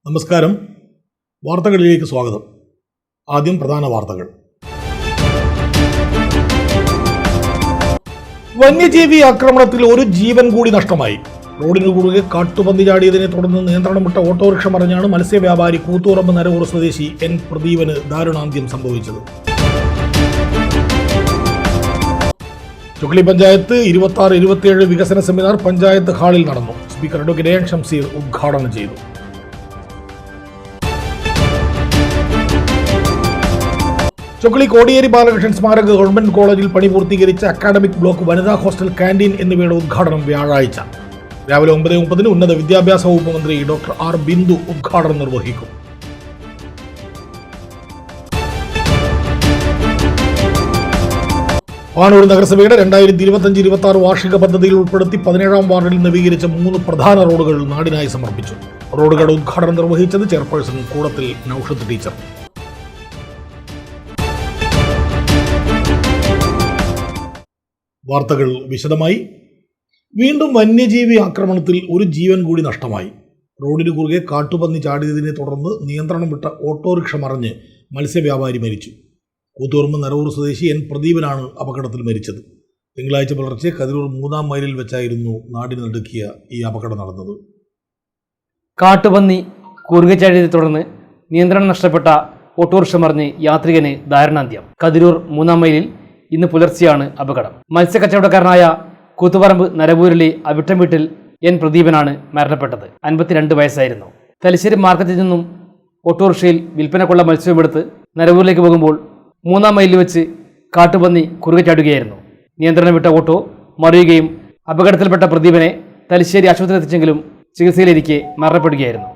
നമസ്കാരം. വാർത്തകളിലേക്ക് സ്വാഗതം. ആദ്യം പ്രധാന വാർത്തകൾ. വന്യജീവി ആക്രമണത്തിൽ ഒരു ജീവൻ കൂടി നഷ്ടമായി. റോഡിനു കുറുകെ കാട്ടുപന്നി ചാടിയതിനെ തുടർന്ന് നിയന്ത്രണം വിട്ട ഓട്ടോറിക്ഷ മറിഞ്ഞാണ് മത്സ്യവ്യാപാരി കൂത്തുപറമ്പ് നരവൂർ സ്വദേശി എൻ പ്രദീപന് ദാരുണാന്ത്യം സംഭവിച്ചത്. ചുക്ലി പഞ്ചായത്ത് 26-27 വികസന സെമിനാർ പഞ്ചായത്ത് ഹാളിൽ നടന്നു. സ്പീക്കർ അഡ്വക്കേറ്റ് എൻ ഷംസീർ ഉദ്ഘാടനം ചെയ്തു. ചുക്ലി കോടിയേരി ബാലകൃഷ്ണൻ സ്മാരക ഗവൺമെന്റ് കോളേജിൽ പണി പൂർത്തീകരിച്ച അക്കാഡമിക് ബ്ലോക്ക്, വനിതാ ഹോസ്റ്റൽ, ക്യാന്റീൻ എന്നിവയുടെ ഉദ്ഘാടനം വ്യാഴാഴ്ച രാവിലെ 9:30 ഉന്നത വിദ്യാഭ്യാസ വകുപ്പ് മന്ത്രി ഡോക്ടർ ആർ ബിന്ദു ഉദ്ഘാടനം നിർവഹിക്കും. പാനൂർ നഗരസഭയുടെ 2025-26 വാർഷിക പദ്ധതിയിൽ ഉൾപ്പെടുത്തി 17-ാം വാർഡിൽ നവീകരിച്ച 3 പ്രധാന റോഡുകൾ നാടിനായി സമർപ്പിച്ചു. റോഡുകളുടെ ഉദ്ഘാടനം നിർവഹിച്ചത് ചെയർപേഴ്സൺ കൂടത്തിൽ നൌഷത്ത് ടീച്ചർ. വാർത്തകൾ വിശദമായി. വീണ്ടും വന്യജീവി ആക്രമണത്തിൽ ഒരു ജീവൻ കൂടി നഷ്ടമായി. റോഡിന് കുറുകെ കാട്ടുപന്നി ചാടിയതിനെ തുടർന്ന് നിയന്ത്രണം വിട്ട ഓട്ടോറിക്ഷ മറിഞ്ഞ് മത്സ്യവ്യാപാരി മരിച്ചു. കൂത്തുപറമ്പ് നരവൂർ സ്വദേശി എൻ പ്രദീപനാണ് അപകടത്തിൽ മരിച്ചത്. തിങ്കളാഴ്ച പുലർച്ചെ കതിരൂർ 3-ാം മൈലിൽ വെച്ചായിരുന്നു നാടിന് നടുക്കിയ ഈ അപകടം നടന്നത്. കാട്ടുപന്നി കുറുകെ ചാടിയതിനെ തുടർന്ന് നിയന്ത്രണം നഷ്ടപ്പെട്ട ഓട്ടോറിക്ഷ മറിഞ്ഞ് യാത്രികന് ദാരുണാന്ത്യം. കതിരൂർ 3-ാം മൈലിൽ ഇന്ന് പുലർച്ചെയാണ് അപകടം. മത്സ്യക്കച്ചവടക്കാരനായ കൂത്തുപറമ്പ് നരവൂരിലെ അവിട്ടം വീട്ടിൽ എൻ പ്രദീപനാണ് മരണപ്പെട്ടത്. 52 വയസ്സായിരുന്നു. തലശ്ശേരി മാർക്കറ്റിൽ നിന്നും ഓട്ടോറിക്ഷയിൽ വിൽപ്പനക്കുള്ള മത്സ്യമെടുത്ത് നരവൂരിലേക്ക് പോകുമ്പോൾ 3-ാം മൈലിൽ വെച്ച് കാട്ടുപന്നി കുറുകെ ചാടുകയായിരുന്നു. നിയന്ത്രണം വിട്ട ഓട്ടോ മറിയുകയും അപകടത്തിൽപ്പെട്ട പ്രദീപനെ തലശ്ശേരി ആശുപത്രിയിൽ എത്തിച്ചെങ്കിലും ചികിത്സയിലിരിക്കെ മരണപ്പെടുകയായിരുന്നു.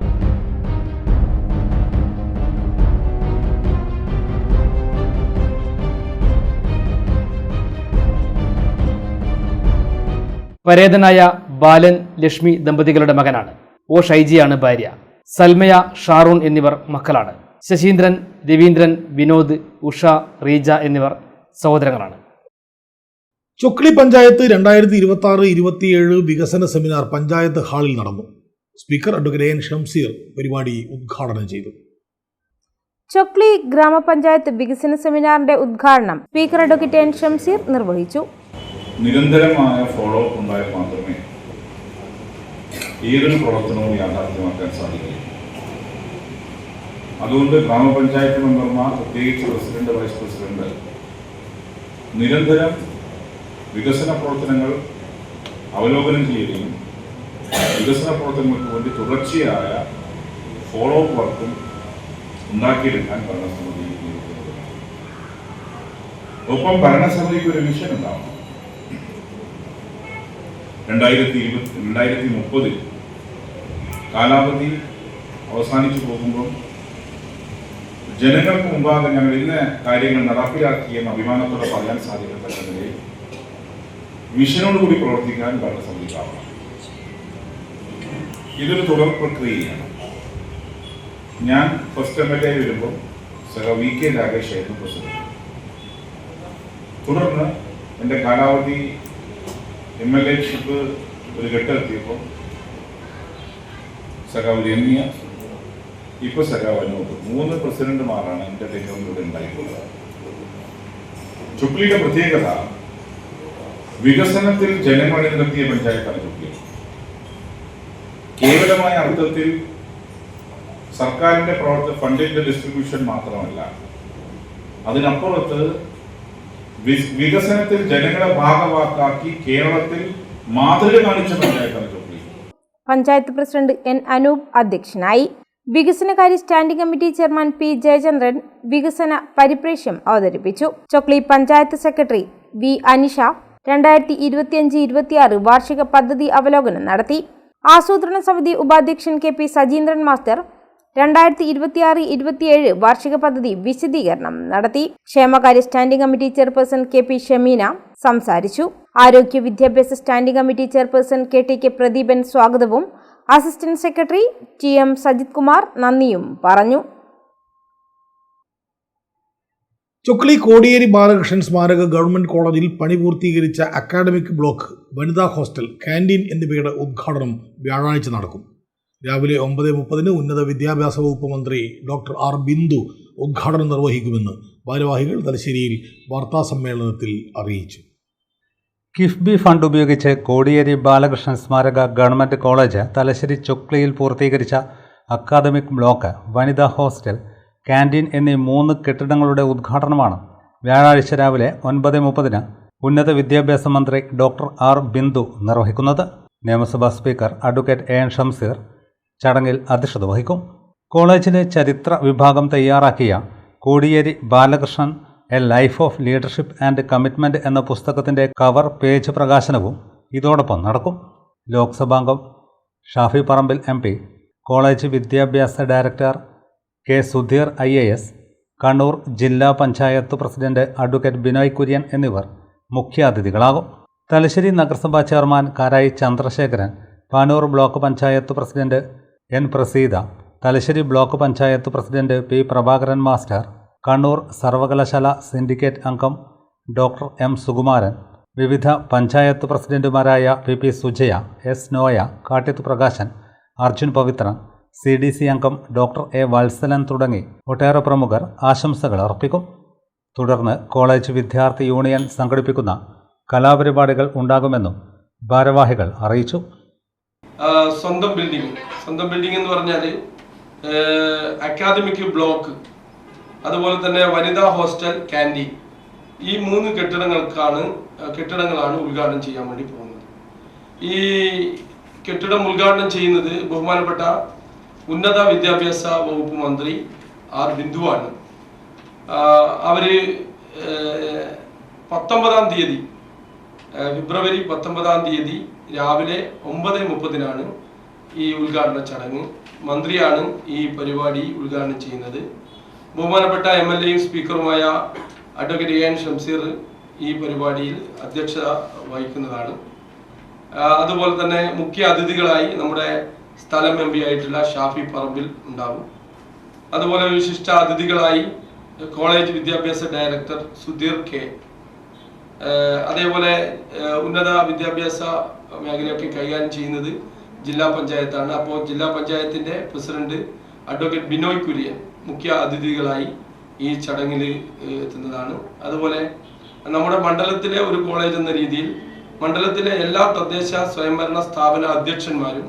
പരേതനായ ബാലൻ ലക്ഷ്മി ദമ്പതികളുടെ മകനാണ്. ഒ ഷൈജിയാണ് ഭാര്യ. സൽമയ, ഷാറൂൺ എന്നിവർ മക്കളാണ്. ശശീന്ദ്രൻ, രവീന്ദ്രൻ, വിനോദ്, ഉഷ, റീജ എന്നിവർ സഹോദരങ്ങളാണ്. ചുക്ലി പഞ്ചായത്ത് 2026-27 വികസന സെമിനാർ പഞ്ചായത്ത് ഹാളിൽ നടന്നു. സ്പീക്കർ അഡ്വക്കേറ്റ് എൻ ഷംസീർ പരിപാടി ഉദ്ഘാടനം ചെയ്തു. ചുക്ലി ഗ്രാമപഞ്ചായത്ത് വികസന സെമിനാറിന്റെ ഉദ്ഘാടനം സ്പീക്കർ അഡ്വക്കേറ്റ് എൻ ഷംസീർ നിർവഹിച്ചു. നിരന്തരമായ ഫോളോ അപ്പ് ഉണ്ടായാൽ മാത്രമേ ഏതൊരു പ്രവർത്തനവും യാഥാർത്ഥ്യമാക്കാൻ സാധിക്കൂ. അതുകൊണ്ട് ഗ്രാമപഞ്ചായത്ത് മെമ്പർമാർ, പ്രത്യേകിച്ച് പ്രസിഡന്റ്, വൈസ് പ്രസിഡന്റ്, നിരന്തരം വികസന പ്രവർത്തനങ്ങൾ അവലോകനം ചെയ്യുകയും വികസന പ്രവർത്തനങ്ങൾക്ക് വേണ്ടി തുടർച്ചയായ ഫോളോ അപ്പ് വർക്കും ഉണ്ടാക്കിയെടുക്കാൻ ഭരണസമിതി നിയോഗിക്കുന്നത്. ഒപ്പം ഭരണസമിതിക്ക് ഒരു മിഷൻ ഉണ്ടാവണം. 2030 കാലാവധി അവസാനിച്ചു പോകുമ്പോൾ ജനങ്ങൾക്ക് മുമ്പാകെ ഞങ്ങൾ ഇന്ന കാര്യങ്ങൾ നടപ്പിലാക്കിയെന്ന് അഭിമാനത്തോടെ പറയാൻ സാധിക്കത്തക്ക നിലയിൽ മിഷനോടുകൂടി പ്രവർത്തിക്കാൻ ഭരണസമിതിക്കാവണം. ഇതൊരു തുടർ പ്രക്രിയയാണ്. ഞാൻ ഫസ്റ്റ് MLA വരുമ്പോൾ VK രാകേഷ് ആയിരുന്നു പ്രസിഡന്റ്. തുടർന്ന് എൻ്റെ കാലാവധി MLA ഷിപ്പ് ഒരു ഘട്ടമെത്തിയപ്പോൾ സഖാവ് രമ്യ, ഇപ്പോൾ സഖാവ് അനൂപ്, 3 പ്രസിഡന്റുമാരാണ് എൻ്റെ തെരഞ്ഞെടുപ്പിലൂടെ ഉണ്ടായിട്ടുള്ളത്. ചുക്ലിയുടെ പ്രത്യേകത വികസനത്തിൽ ജനങ്ങളെ നിർത്തിയ പഞ്ചായത്താണ് ചുക്ലി. കേവലമായ അർത്ഥത്തിൽ സർക്കാരിന്റെ ഫണ്ടിന്റെ ഡിസ്ട്രിബ്യൂഷൻ മാത്രമല്ല, അതിനപ്പുറത്ത് വികസനത്തിൽ ജനങ്ങളെ ഭാഗവാക്കാക്കി കേരളത്തിൽ മാതൃക കാണിച്ച പഞ്ചായത്താണ് ചുക്ലി. പഞ്ചായത്ത് പ്രസിഡന്റ് എൻ അനൂപ് അധ്യക്ഷനായി. വികസനകാര്യ standing committee chairman P Jayachandran വികസന പരിപ്രേക്ഷ്യം അവതരിപ്പിച്ചു. ചുക്ലി പഞ്ചായത്ത് സെക്രട്ടറി വി അനിഷ 2025-26 വാർഷിക പദ്ധതി അവലോകനം നടത്തി. ആസൂത്രണ സമിതി ഉപാധ്യക്ഷൻ KP സജീന്ദ്രൻ മാസ്റ്റർ 2026-27 വാർഷിക പദ്ധതി വിശദീകരണം നടത്തി. ക്ഷേമകാര്യ standing committee chairperson KP Shameena സംസാരിച്ചു. ആരോഗ്യ വിദ്യാഭ്യാസ standing committee chairperson KTK Pradeepan സ്വാഗതവും assistant secretary TM Sajith Kumar നന്ദിയും പറഞ്ഞു. ചുക്ലി കോടിയേരി ബാലകൃഷ്ണൻ സ്മാരക ഗവൺമെന്റ് കോളേജിൽ പണി പൂർത്തീകരിച്ച അക്കാഡമിക് ബ്ലോക്ക്, വനിതാ ഹോസ്റ്റൽ, ക്യാന്റീൻ എന്നിവയുടെ ഉദ്ഘാടനം വ്യാഴാഴ്ച നടക്കും. രാവിലെ 9:30 ഉന്നത വിദ്യാഭ്യാസ വകുപ്പ് മന്ത്രി ഡോക്ടർ ആർ ബിന്ദു ഉദ്ഘാടനം നിർവഹിക്കുമെന്ന് ഭാരവാഹികൾ തലശ്ശേരിയിൽ വാർത്താസമ്മേളനത്തിൽ അറിയിച്ചു. കിഫ്ബി ഫണ്ട് ഉപയോഗിച്ച് കോടിയേരി ബാലകൃഷ്ണൻ സ്മാരക ഗവൺമെൻറ് കോളേജ് തലശ്ശേരി ചൊക്ലിയിൽ പൂർത്തീകരിച്ച അക്കാദമിക് ബ്ലോക്ക്, വനിതാ ഹോസ്റ്റൽ, ക്യാൻറ്റീൻ എന്നീ 3 കെട്ടിടങ്ങളുടെ ഉദ്ഘാടനമാണ് വ്യാഴാഴ്ച രാവിലെ 9:30 ഉന്നത വിദ്യാഭ്യാസ മന്ത്രി ഡോക്ടർ ആർ ബിന്ദു നിർവഹിക്കുന്നത്. നിയമസഭാ speaker advocate A N Shamseer ചടങ്ങിൽ അധ്യക്ഷത വഹിക്കും. കോളേജിലെ ചരിത്ര വിഭാഗം തയ്യാറാക്കിയ Kodiyeri Balakrishnan A life of leadership and commitment എന്ന പുസ്തകത്തിൻ്റെ കവർ പേജ് പ്രകാശനവും ഇതോടൊപ്പം നടക്കും. ലോക്സഭാംഗം ഷാഫി പറമ്പിൽ MP, കോളേജ് വിദ്യാഭ്യാസ director K Sudheer IAS, Kannur ജില്ലാ പഞ്ചായത്ത് പ്രസിഡന്റ് അഡ്വക്കേറ്റ് ബിനോയ് കുര്യൻ എന്നിവർ മുഖ്യാതിഥികളാകും. തലശ്ശേരി നഗരസഭാ chairman Karayi Chandrasekharan, Panoor block panchayat president N Praseetha, Thalassery block panchayat president P Prabhakaran master, Kannur സർവകലാശാല സിൻഡിക്കേറ്റ് അംഗം ഡോക്ടർ M സുകുമാരൻ, വിവിധ പഞ്ചായത്ത് പ്രസിഡന്റുമാരായ PP Sujaya, S Noya, Kattith Prakashan, Arjun Pavithran, CDC അംഗം ഡോക്ടർ A വത്സലൻ തുടങ്ങി ഒട്ടേറെ പ്രമുഖർ ആശംസകൾ അർപ്പിക്കും. തുടർന്ന് കോളേജ് വിദ്യാർത്ഥി യൂണിയൻ സംഘടിപ്പിക്കുന്ന കലാപരിപാടികൾ ഉണ്ടാകുമെന്നും ഭാരവാഹികൾ അറിയിച്ചു. സ്വന്തം ബിൽഡിംഗ് എന്ന് പറഞ്ഞാൽ അക്കാദമിക് ബ്ലോക്ക്, അതുപോലെ തന്നെ വനിതാ ഹോസ്റ്റൽ, ക്യാൻറ്റീൻ, ഈ 3 കെട്ടിടങ്ങളാണ് ഉദ്ഘാടനം ചെയ്യാൻ വേണ്ടി പോകുന്നത്. ഈ കെട്ടിടം ഉദ്ഘാടനം ചെയ്യുന്നത് ബഹുമാനപ്പെട്ട ഉന്നത വിദ്യാഭ്യാസ വകുപ്പ് മന്ത്രി ആർ ബിന്ദുവാണ്. അവര് 19-ാം തീയതി, ഫെബ്രുവരി 19-ാം തീയതി രാവിലെ 9:30 ഈ ഉദ്ഘാടന ചടങ്ങ്. മന്ത്രിയാണ് ഈ പരിപാടി ഉദ്ഘാടനം ചെയ്യുന്നത്. ബഹുമാനപ്പെട്ട MLA യും സ്പീക്കറുമായ അഡ്വക്കേറ്റ് എ എൻ ഷംസീർ ഈ പരിപാടിയിൽ അധ്യക്ഷത വഹിക്കുന്നതാണ്. അതുപോലെ തന്നെ മുഖ്യ അതിഥികളായി നമ്മുടെ സ്ഥലം MP ആയിട്ടുള്ള ഷാഫി പറമ്പിൽ ഉണ്ടാകും. അതുപോലെ വിശിഷ്ട അതിഥികളായി കോളേജ് വിദ്യാഭ്യാസ ഡയറക്ടർ സുധീർ K, അതേപോലെ ഉന്നത വിദ്യാഭ്യാസ മേഖലയൊക്കെ കൈകാര്യം ചെയ്യുന്നത് ജില്ലാ പഞ്ചായത്താണ്. അപ്പോൾ ജില്ലാ പഞ്ചായത്തിൻ്റെ പ്രസിഡന്റ് അഡ്വക്കേറ്റ് ബിനോയ് കുര്യൻ മുഖ്യ അതിഥികളായി ഈ ചടങ്ങിൽ എത്തുന്നതാണ്. അതുപോലെ നമ്മുടെ മണ്ഡലത്തിലെ ഒരു കോളേജ് എന്ന രീതിയിൽ മണ്ഡലത്തിലെ എല്ലാ തദ്ദേശ സ്വയംഭരണ സ്ഥാപന അധ്യക്ഷന്മാരും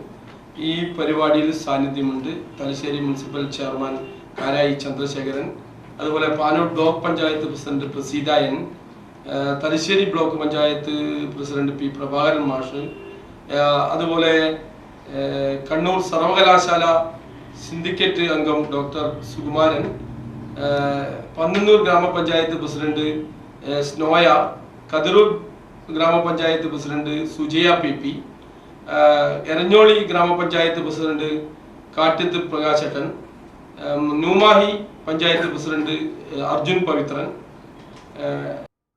ഈ പരിപാടിയിൽ സാന്നിധ്യമുണ്ട്. തലശ്ശേരി മുനിസിപ്പൽ ചെയർമാൻ കാരായി ചന്ദ്രശേഖരൻ, അതുപോലെ Panoor block panchayat president Praseetha N, Thalassery block panchayat president P Prabhakaran മാഷ്, അതുപോലെ കണ്ണൂർ സർവകലാശാല സിൻഡിക്കേറ്റ് അംഗം ഡോക്ടർ സുകുമാരൻ, പന്നന്നൂർ ഗ്രാമപഞ്ചായത്ത് പ്രസിഡന്റ് സ്നോയ, കതിരൂർ ഗ്രാമപഞ്ചായത്ത് പ്രസിഡന്റ് സുജയ PP, എരഞ്ഞോളി ഗ്രാമപഞ്ചായത്ത് പ്രസിഡന്റ് കാട്ടിത്ത് പ്രകാശട്ടൻ, ന്യൂമാഹി പഞ്ചായത്ത് പ്രസിഡന്റ് അർജുൻ പവിത്രൻ.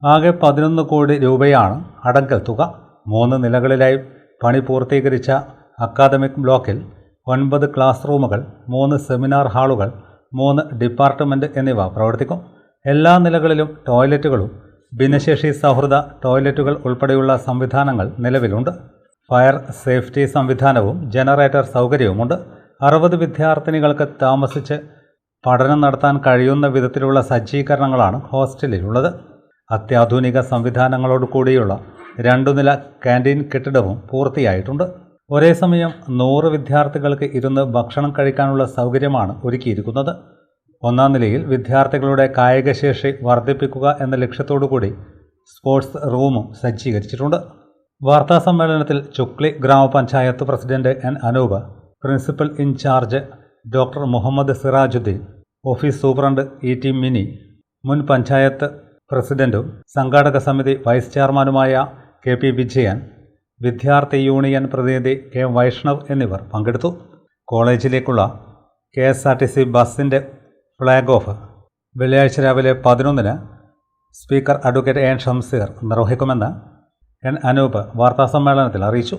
ആകെ 11 കോടി രൂപയാണ് അടങ്കൽ തുക. 3 നിലകളിലായി പണി പൂർത്തീകരിച്ച അക്കാദമിക് ബ്ലോക്കിൽ 9 ക്ലാസ് റൂമുകൾ, 3 സെമിനാർ ഹാളുകൾ, 3 ഡിപ്പാർട്ട്മെൻറ്റ് എന്നിവ പ്രവർത്തിക്കും. എല്ലാ നിലകളിലും ടോയ്ലറ്റുകളും ഭിന്നശേഷി സൗഹൃദ ടോയ്ലറ്റുകൾ ഉൾപ്പെടെയുള്ള സംവിധാനങ്ങൾ നിലവിലുണ്ട്. ഫയർ സേഫ്റ്റി സംവിധാനവും ജനറേറ്റർ സൗകര്യവുമുണ്ട്. 60 വിദ്യാർത്ഥിനികൾക്ക് താമസിച്ച് പഠനം നടത്താൻ കഴിയുന്ന വിധത്തിലുള്ള സജ്ജീകരണങ്ങളാണ് ഹോസ്റ്റലിലുള്ളത്. അത്യാധുനിക സംവിധാനങ്ങളോട് കൂടിയുള്ള 2 നില ക്യാൻറ്റീൻ കെട്ടിടവും പൂർത്തിയായിട്ടുണ്ട്. ഒരേ സമയം 100 വിദ്യാർത്ഥികൾക്ക് ഇരുന്ന് ഭക്ഷണം കഴിക്കാനുള്ള സൗകര്യമാണ് ഒരുക്കിയിരിക്കുന്നത്. 1-ാം നിലയിൽ വിദ്യാർത്ഥികളുടെ കായികശേഷി വർദ്ധിപ്പിക്കുക എന്ന ലക്ഷ്യത്തോടു കൂടി സ്പോർട്സ് റൂമും സജ്ജീകരിച്ചിട്ടുണ്ട്. വാർത്താസമ്മേളനത്തിൽ ചുക്ലി ഗ്രാമപഞ്ചായത്ത് president N Anoop, principal in charge doctor Muhammad Sirajuddin, office superintendent ET Mini, മുൻ പഞ്ചായത്ത് പ്രസിഡന്റും സംഘാടക സമിതി വൈസ് ചെയർമാനുമായ KP വിജയൻ, വിദ്യാർത്ഥി യൂണിയൻ പ്രതിനിധി K വൈഷ്ണവ് എന്നിവർ പങ്കെടുത്തു. കോളേജിലേക്കുള്ള KSRTC ബസിൻ്റെ ഫ്ലാഗ് ഓഫ് വെള്ളിയാഴ്ച രാവിലെ 11-ന് speaker advocate A N Shamseer നിർവഹിക്കുമെന്ന് N അനൂപ് വാർത്താസമ്മേളനത്തിൽ അറിയിച്ചു.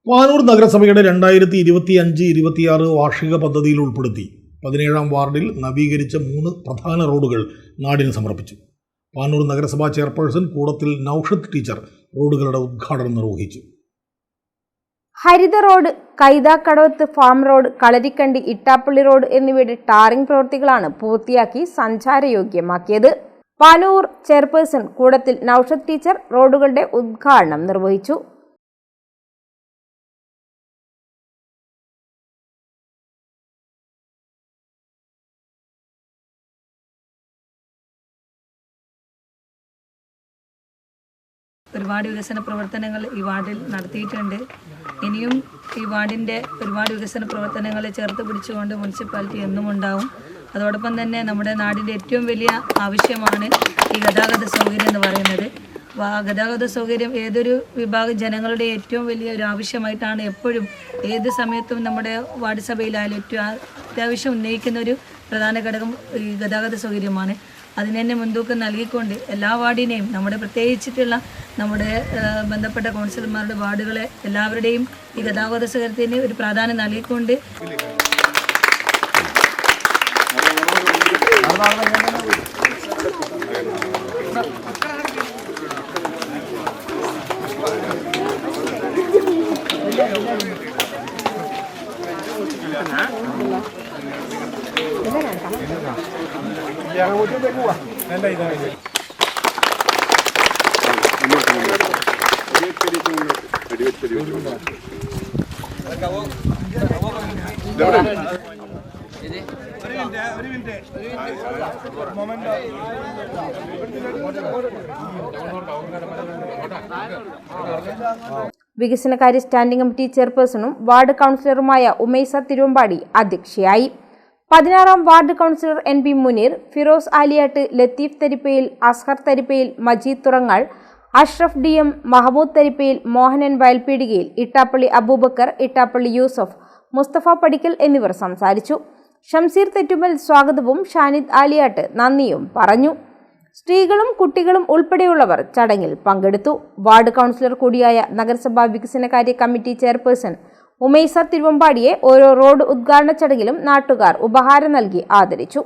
പാനൂർ നഗരസഭയുടെ 2025-26 വാർഷിക പദ്ധതിയിൽ ഉൾപ്പെടുത്തി 17-ാം വാർഡിൽ നവീകരിച്ച 3 പ്രധാന റോഡുകൾ നാടിന് സമർപ്പിച്ചു. പാനൂർ നഗരസഭാ ചെയർപേഴ്സൺ കൂടത്തിൽ നൌഷത്ത് ടീച്ചർ റോഡുകളുടെ ഉദ്ഘാടനം നിർവഹിച്ചു. Haritha road, Kaithakkadavath farm road, Kalarikkandi, Ittappally road എന്നിവയുടെ ടാറിംഗ് പ്രവൃത്തികളാണ് പൂർത്തിയാക്കി സഞ്ചാരയോഗ്യമാക്കിയത്. പാനൂർ ചെയർപേഴ്സൺ കൂടത്തിൽ നൌഷദ് ടീച്ചർ റോഡുകളുടെ ഉദ്ഘാടനം നിർവഹിച്ചു. ഒരുപാട് വികസന പ്രവർത്തനങ്ങൾ ഈ വാർഡിൽ നടത്തിയിട്ടുണ്ട്. ഇനിയും ഈ വാർഡിൻ്റെ ഒരുപാട് വികസന പ്രവർത്തനങ്ങളെ ചേർത്ത് പിടിച്ചുകൊണ്ട് മുനിസിപ്പാലിറ്റി എന്നും ഉണ്ടാവും. അതോടൊപ്പം തന്നെ നമ്മുടെ നാടിൻ്റെ ഏറ്റവും വലിയ ആവശ്യമാണ് ഈ ഗതാഗത സൗകര്യം എന്ന് പറയുന്നത്. ഗതാഗത സൗകര്യം ഏതൊരു വിഭാഗം ജനങ്ങളുടെ ഏറ്റവും വലിയ ഒരു ആവശ്യമായിട്ടാണ് എപ്പോഴും ഏത് സമയത്തും നമ്മുടെ വാർഡ് സഭയിലായാലും ഏറ്റവും അത്യാവശ്യം ഉന്നയിക്കുന്ന ഒരു പ്രധാന ഘടകം ഈ ഗതാഗത സൗകര്യമാണ്. അതിന് തന്നെ മുൻതൂക്കം നൽകിക്കൊണ്ട് എല്ലാ വാർഡിനെയും നമ്മുടെ പ്രത്യേകിച്ചിട്ടുള്ള നമ്മുടെ ബന്ധപ്പെട്ട കൗൺസിലർമാരുടെ വാർഡുകളെ എല്ലാവരുടെയും ഈ ഗതാഗത സൗകര്യത്തിന് ഒരു പ്രാധാന്യം നൽകിക്കൊണ്ട് വികസനകാര്യ സ്റ്റാൻഡിംഗ് കമ്മിറ്റി ചെയർപേഴ്സണും വാർഡ് കൗൺസിലറുമായ ഉമൈസ തിരുവമ്പാടി അധ്യക്ഷയായി. 16-ാം ward councillor NP Muneer, Firoz Aliyat, Latheef Tharippayil, Azhar Tharippayil, Majeed Thurangal, Ashraf DM, Mahamood Tharippayil, Mohanan Vayalpeedikayil, Ittappally Aboobacker, Ittappally Yusuf, Musthafa Padikkal എന്നിവർ സംസാരിച്ചു. ഷംസീർ തെറ്റുമൽ സ്വാഗതവും ഷാനിദ് ആലിയാട്ട് നന്ദിയും പറഞ്ഞു. സ്ത്രീകളും കുട്ടികളും ഉൾപ്പെടെയുള്ളവർ ചടങ്ങിൽ പങ്കെടുത്തു. വാർഡ് കൗൺസിലർ കൂടിയായ നഗരസഭാ വികസനകാര്യ കമ്മിറ്റി ചെയർപേഴ്സൺ ഉമൈസ തിരുവമ്പാടിയെ ഓരോ റോഡ് ഉദ്ഘാടന ചടങ്ങിലും നാട്ടുകാർ ഉപഹാരം നൽകി ആദരിച്ചു.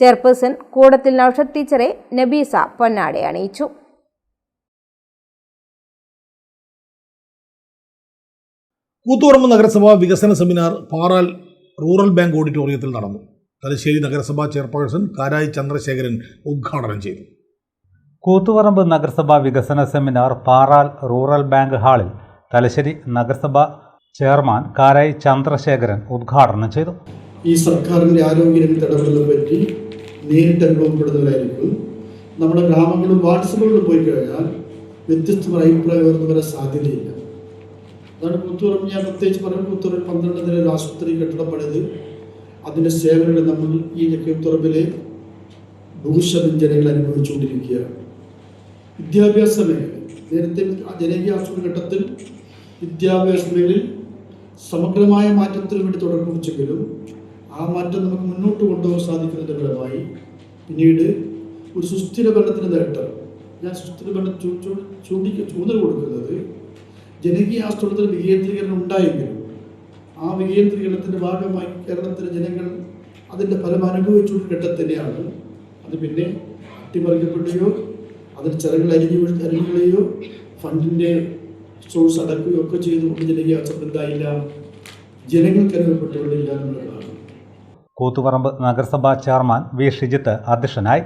ചെയർപേഴ്സൺ കൂടത്തിൽ നൌഷദ് ടീച്ചറെ നബീസ പൊന്നാട അണിയിച്ചു. കൂത്തുപറമ്പ് നഗരസഭാ വികസന സെമിനാർ പാറാൽ റൂറൽ ബാങ്ക് ഓഡിറ്റോറിയത്തിൽ നടന്നു. തലശ്ശേരി നഗരസഭാ ചെയർപേഴ്സൺ കാരായി ചന്ദ്രശേഖരൻ ഉദ്ഘാടനം ചെയ്തു. കൂത്തുപറമ്പ് നഗരസഭാ വികസന സെമിനാർ പാറാൽ റൂറൽ ബാങ്ക് ഹാളിൽ തലശ്ശേരി നഗരസഭാ ചെയർമാൻ കാരായി ചന്ദ്രശേഖരൻ ഉദ്ഘാടനം ചെയ്തു. ഈ സർക്കാരിൻ്റെ ആരോഗ്യരംഗത്ത് ഇടപെടലിനെ പറ്റി നേരിട്ട് അനുഭവപ്പെടുന്നവരായിരിക്കും. നമ്മുടെ ഗ്രാമങ്ങളും വാട്സപ്പുകളിലും പോയി കഴിഞ്ഞാൽ വ്യത്യസ്തമായ അഭിപ്രായം ഉയർന്നു വരാൻ സാധ്യതയില്ല. അതാണ് കൂത്തുപറമ്പ്, ഞാൻ പ്രത്യേകിച്ച് പറഞ്ഞു, കൂത്തുപറമ്പ് 12 നില ഒരു ആശുപത്രി കെട്ടിടം പണിത് അതിൻ്റെ സേവനങ്ങൾ നമ്മൾ ഈ കൂത്തുപറമ്പിലെ ഭൂരിപക്ഷം ജനങ്ങൾ അനുഭവിച്ചുകൊണ്ടിരിക്കുകയാണ്. വിദ്യാഭ്യാസ മേഖല നേരത്തെ ജനകീയ ആസൂത്രണ ഘട്ടത്തിൽ വിദ്യാഭ്യാസ മേഖലയിൽ സമഗ്രമായ മാറ്റത്തിന് വേണ്ടി തുടക്കം കുറിച്ചെങ്കിലും ആ മാറ്റം നമുക്ക് മുന്നോട്ട് കൊണ്ടുപോകാൻ സാധിക്കുന്നതിൻ്റെ ഫലമായി പിന്നീട് ഒരു സുസ്ഥിര ഭരണത്തിന് നേട്ടം, ഞാൻ സുസ്ഥിര ഭരണം ചൂന്നൽ കൊടുക്കുന്നത് ജനകീയ ആസൂത്രണത്തിൽ വികേന്ദ്രീകരണം ഉണ്ടായെങ്കിലും ആ വികേന്ദ്രീകരണത്തിൻ്റെ ഭാഗമായി കേരളത്തിലെ ജനങ്ങൾ അതിൻ്റെ ഫലം അനുഭവിച്ചുകൊണ്ട് ഘട്ടം തന്നെയാണ്. അത് പിന്നെ അട്ടിമറിക്കപ്പെടുകയോ അതിന് ചിലകൾ അരിഞ്ഞുകളയോ ഫണ്ടിൻ്റെ സോഴ്സ് അടക്കുകയോ ഒക്കെ ചെയ്തുകൊണ്ട് ജനകീയ ആസൂത്രണം എന്തായില്ല, ജനങ്ങൾക്ക് അനുഭവപ്പെട്ടുകൊണ്ടില്ല എന്നുള്ളതാണ്. കൂത്തുപറമ്പ് നഗരസഭാ ചെയർമാൻ വി ഷിജിത്ത് അധ്യക്ഷനായി.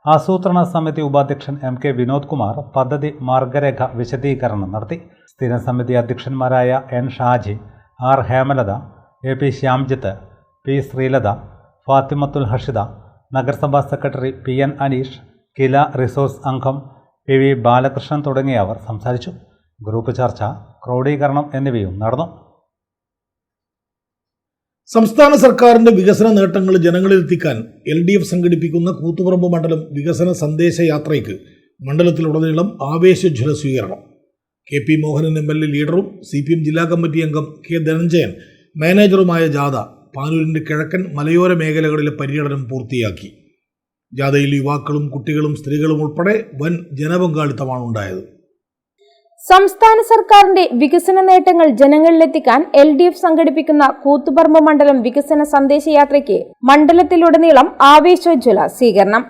ആസൂത്രണ സമിതി ഉപാധ്യക്ഷൻ MK വിനോദ് കുമാർ പദ്ധതി മാർഗരേഖ വിശദീകരണം നടത്തി. സ്ഥിരം സമിതി അധ്യക്ഷന്മാരായ N Shaji, R Hemalatha, AP Shyamjith, P Sreelatha, Fathimathul ഹഷിദ, നഗരസഭാ സെക്രട്ടറി PN അനീഷ്, കില റിസോഴ്സ് അംഗം PV ബാലകൃഷ്ണൻ തുടങ്ങിയവർ സംസാരിച്ചു. ഗ്രൂപ്പ് ചർച്ച, ക്രോഡീകരണം എന്നിവയും നടന്നു. സംസ്ഥാന സർക്കാരിന്റെ വികസന നേട്ടങ്ങൾ ജനങ്ങളിലെത്തിക്കാൻ LDF സംഘടിപ്പിക്കുന്ന കൂത്തുപറമ്പ് മണ്ഡലം വികസന സന്ദേശ യാത്രയ്ക്ക് മണ്ഡലത്തിലുടനീളം ആവേശജ്വല സ്വീകരണം. KP മോഹനൻ MLA ലീഡറും CPM ജില്ലാ കമ്മിറ്റി അംഗം K ധനഞ്ജയൻ മാനേജറുമായ ജാഥ പാനൂരിന്റെ കിഴക്കൻ മലയോര മേഖലകളിലെ പര്യടനം പൂർത്തിയാക്കി. ജാഥയിൽ യുവാക്കളും കുട്ടികളും സ്ത്രീകളും ഉൾപ്പെടെ വൻ ജനപങ്കാളിത്തമാണ് ഉണ്ടായത്. സംസ്ഥാന സർക്കാരിന്റെ വികസന നേട്ടങ്ങൾ ജനങ്ങളിലെത്തിക്കാൻ LDF സംഘടിപ്പിക്കുന്ന കൂത്തുപറമ്പ് മണ്ഡലം വികസന സന്ദേശയാത്രയ്ക്ക് മണ്ഡലത്തിലുടനീളം ആവേശോജ്വല സ്വീകരണം.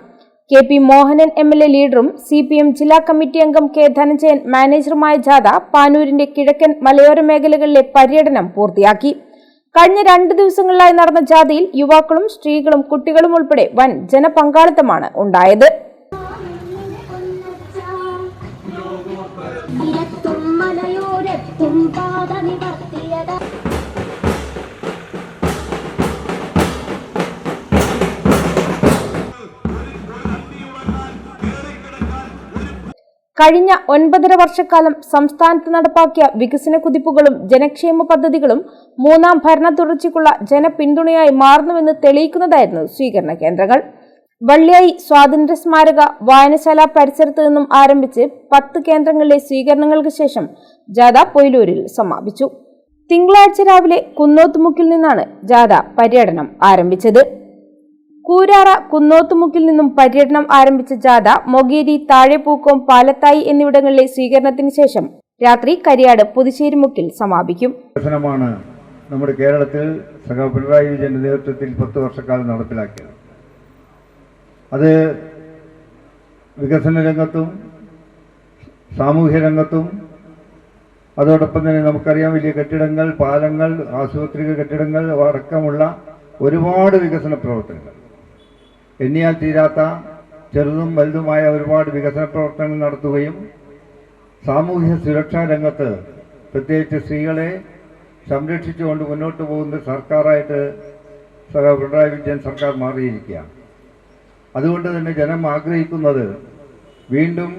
KP മോഹനൻ MLA ലീഡറും CPM ജില്ലാ കമ്മിറ്റി അംഗം K ധനഞ്ജയൻ മാനേജറുമായ ജാഥ പാനൂരിന്റെ കിഴക്കൻ മലയോര മേഖലകളിലെ പര്യടനം പൂർത്തിയാക്കി. കഴിഞ്ഞ 2 ദിവസങ്ങളിലായി നടന്ന ജാഥയിൽ യുവാക്കളും സ്ത്രീകളും കുട്ടികളും ഉൾപ്പെടെ വൻ ജനപങ്കാളിത്തമാണ് ഉണ്ടായത്. കഴിഞ്ഞ 9.5 വർഷക്കാലം സംസ്ഥാനത്ത് നടപ്പാക്കിയ വികസന കുതിപ്പുകളും ജനക്ഷേമ പദ്ധതികളും 3ാം ഭരണ തുടർച്ചയ്ക്കുള്ള ജനപിന്തുണയായി മാറുന്നുവെന്ന് തെളിയിക്കുന്നതായിരുന്നു സ്വീകരണ കേന്ദ്രങ്ങൾ. വള്ളിയായി സ്വാതന്ത്ര്യ സ്മാരക വായനശാല പരിസരത്ത് നിന്നും ആരംഭിച്ച് 10 കേന്ദ്രങ്ങളിലെ സ്വീകരണങ്ങൾക്ക് ശേഷം ജാഥ പൊയിലൂരിൽ സമാപിച്ചു. തിങ്കളാഴ്ച രാവിലെ കുന്നോത്തുമുക്കിൽ നിന്നാണ് ജാഥ പര്യടനം ആരംഭിച്ചത്. കൂരാറ കുന്നോത്തുമുക്കിൽ നിന്നും പര്യടനം ആരംഭിച്ച ജാഥ മൊകേരി, താഴെപ്പൂക്കോം, പാലത്തായി എന്നിവിടങ്ങളിലെ സ്വീകരണത്തിന് ശേഷം രാത്രി കരിയാട് പുതുശ്ശേരിമുക്കിൽ സമാപിക്കും. വികസനമാണ് നമ്മുടെ കേരളത്തിൽ പിണറായി വിജയന്റെ നേതൃത്വത്തിൽ 10 വർഷക്കാലം നടപ്പിലാക്കിയത്. അത് വികസന രംഗത്തും സാമൂഹ്യ രംഗത്തും അതോടൊപ്പം തന്നെ നമുക്കറിയാം വലിയ കെട്ടിടങ്ങൾ, പാലങ്ങൾ, ആശുപത്രി കെട്ടിടങ്ങൾ അടക്കമുള്ള ഒരുപാട് വികസന പ്രവർത്തനങ്ങൾ, എണ്ണിയാൽ തീരാത്ത ചെറുതും വലുതുമായ ഒരുപാട് വികസന പ്രവർത്തനങ്ങൾ നടത്തുകയും സാമൂഹ്യ സുരക്ഷാ രംഗത്ത് പ്രത്യേകിച്ച് സ്ത്രീകളെ സംരക്ഷിച്ചുകൊണ്ട് മുന്നോട്ട് പോകുന്ന സർക്കാരായിട്ട് പിണറായി വിജയൻ സർക്കാർ മാറിയിരിക്കുകയാണ്. അതുകൊണ്ട് തന്നെ ജനം ആഗ്രഹിക്കുന്നത് വീണ്ടും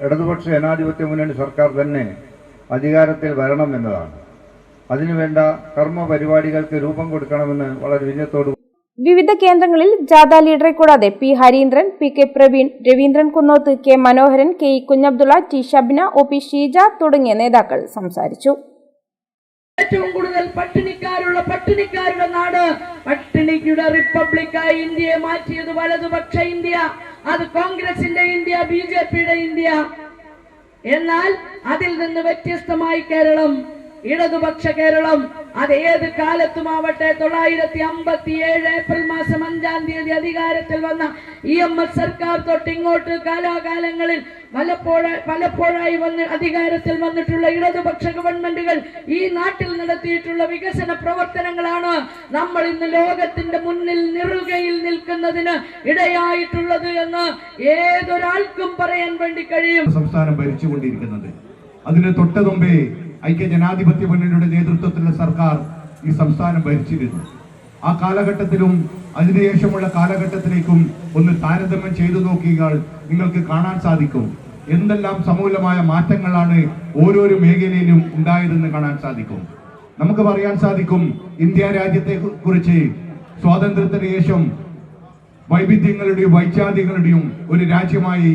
ഇടതുപക്ഷ ജനാധിപത്യ മുന്നണി സർക്കാർ തന്നെ അധികാരത്തിൽ വരണം എന്നതാണ്. അതിനുവേണ്ട കർമ്മ പരിപാടികൾക്ക് രൂപം കൊടുക്കണമെന്ന് വളരെ വിനയത്തോട് വിവിധ കേന്ദ്രങ്ങളിൽ ജാഥ ലീഡറെ കൂടാതെ P Harindran, PK Praveen, Raveendran Kunnoth, K മനോഹരൻ, KE Kunhabdulla, T Shabna, OP Sheeja തുടങ്ങിയ നേതാക്കൾ സംസാരിച്ചു. ഏറ്റവും കൂടുതൽ പട്ടിണിക്കാരുടെ നാട്, പട്ടിണിയുടെ റിപ്പബ്ലിക്കായി ഇന്ത്യയെ മാറ്റിയത് വലതുപക്ഷ ഇന്ത്യ. അത് കോൺഗ്രസിന്റെ ഇന്ത്യ, BJPയുടെ ഇന്ത്യ. എന്നാൽ അതിൽ നിന്ന് വ്യത്യസ്തമായി കേരളം, ഇടതുപക്ഷ കേരളം, അത് ഏത് കാലത്തുമാവട്ടെ 957 ഏപ്രിൽ മാസം 5-ാം തീയതി അധികാരത്തിൽ വന്ന EMS സർക്കാർ തൊട്ട് ഇങ്ങോട്ട് കാലാകാലങ്ങളിൽ പലപ്പോഴായി അധികാരത്തിൽ വന്നിട്ടുള്ള ഇടതുപക്ഷ ഗവൺമെന്റുകൾ ഈ നാട്ടിൽ നടത്തിയിട്ടുള്ള വികസന പ്രവർത്തനങ്ങളാണ് നമ്മൾ ഇന്ന് ലോകത്തിന്റെ മുന്നിൽ നിറുകയിൽ നിൽക്കുന്നതിന് ഇടയായിട്ടുള്ളത് എന്ന് ഏതൊരാൾക്കും പറയാൻ വേണ്ടി കഴിയും. സംസ്ഥാനം ഭരിച്ചുകൊണ്ടിരിക്കുന്നത് അതിന് തൊട്ടുമുമ്പേ ഐക്യ ജനാധിപത്യ മുന്നണിയുടെ നേതൃത്വത്തിലുള്ള സർക്കാർ ഈ സംസ്ഥാനം ഭരിച്ചിരുന്നു. ആ കാലഘട്ടത്തിലും അതിനുശേഷമുള്ള കാലഘട്ടത്തിലേക്കും ഒന്ന് താരതമ്യം ചെയ്തു നോക്കിയാൽ നിങ്ങൾക്ക് കാണാൻ സാധിക്കും എന്തെല്ലാം സമൂലമായ മാറ്റങ്ങളാണ് ഓരോരോ മേഖലയിലും ഉണ്ടായതെന്ന് കാണാൻ സാധിക്കും. നമുക്ക് പറയാൻ സാധിക്കും ഇന്ത്യ രാജ്യത്തെ കുറിച്ച് സ്വാതന്ത്ര്യത്തിന് ശേഷം വൈവിധ്യങ്ങളുടെയും വൈജാതികളുടെയും ഒരു രാജ്യമായി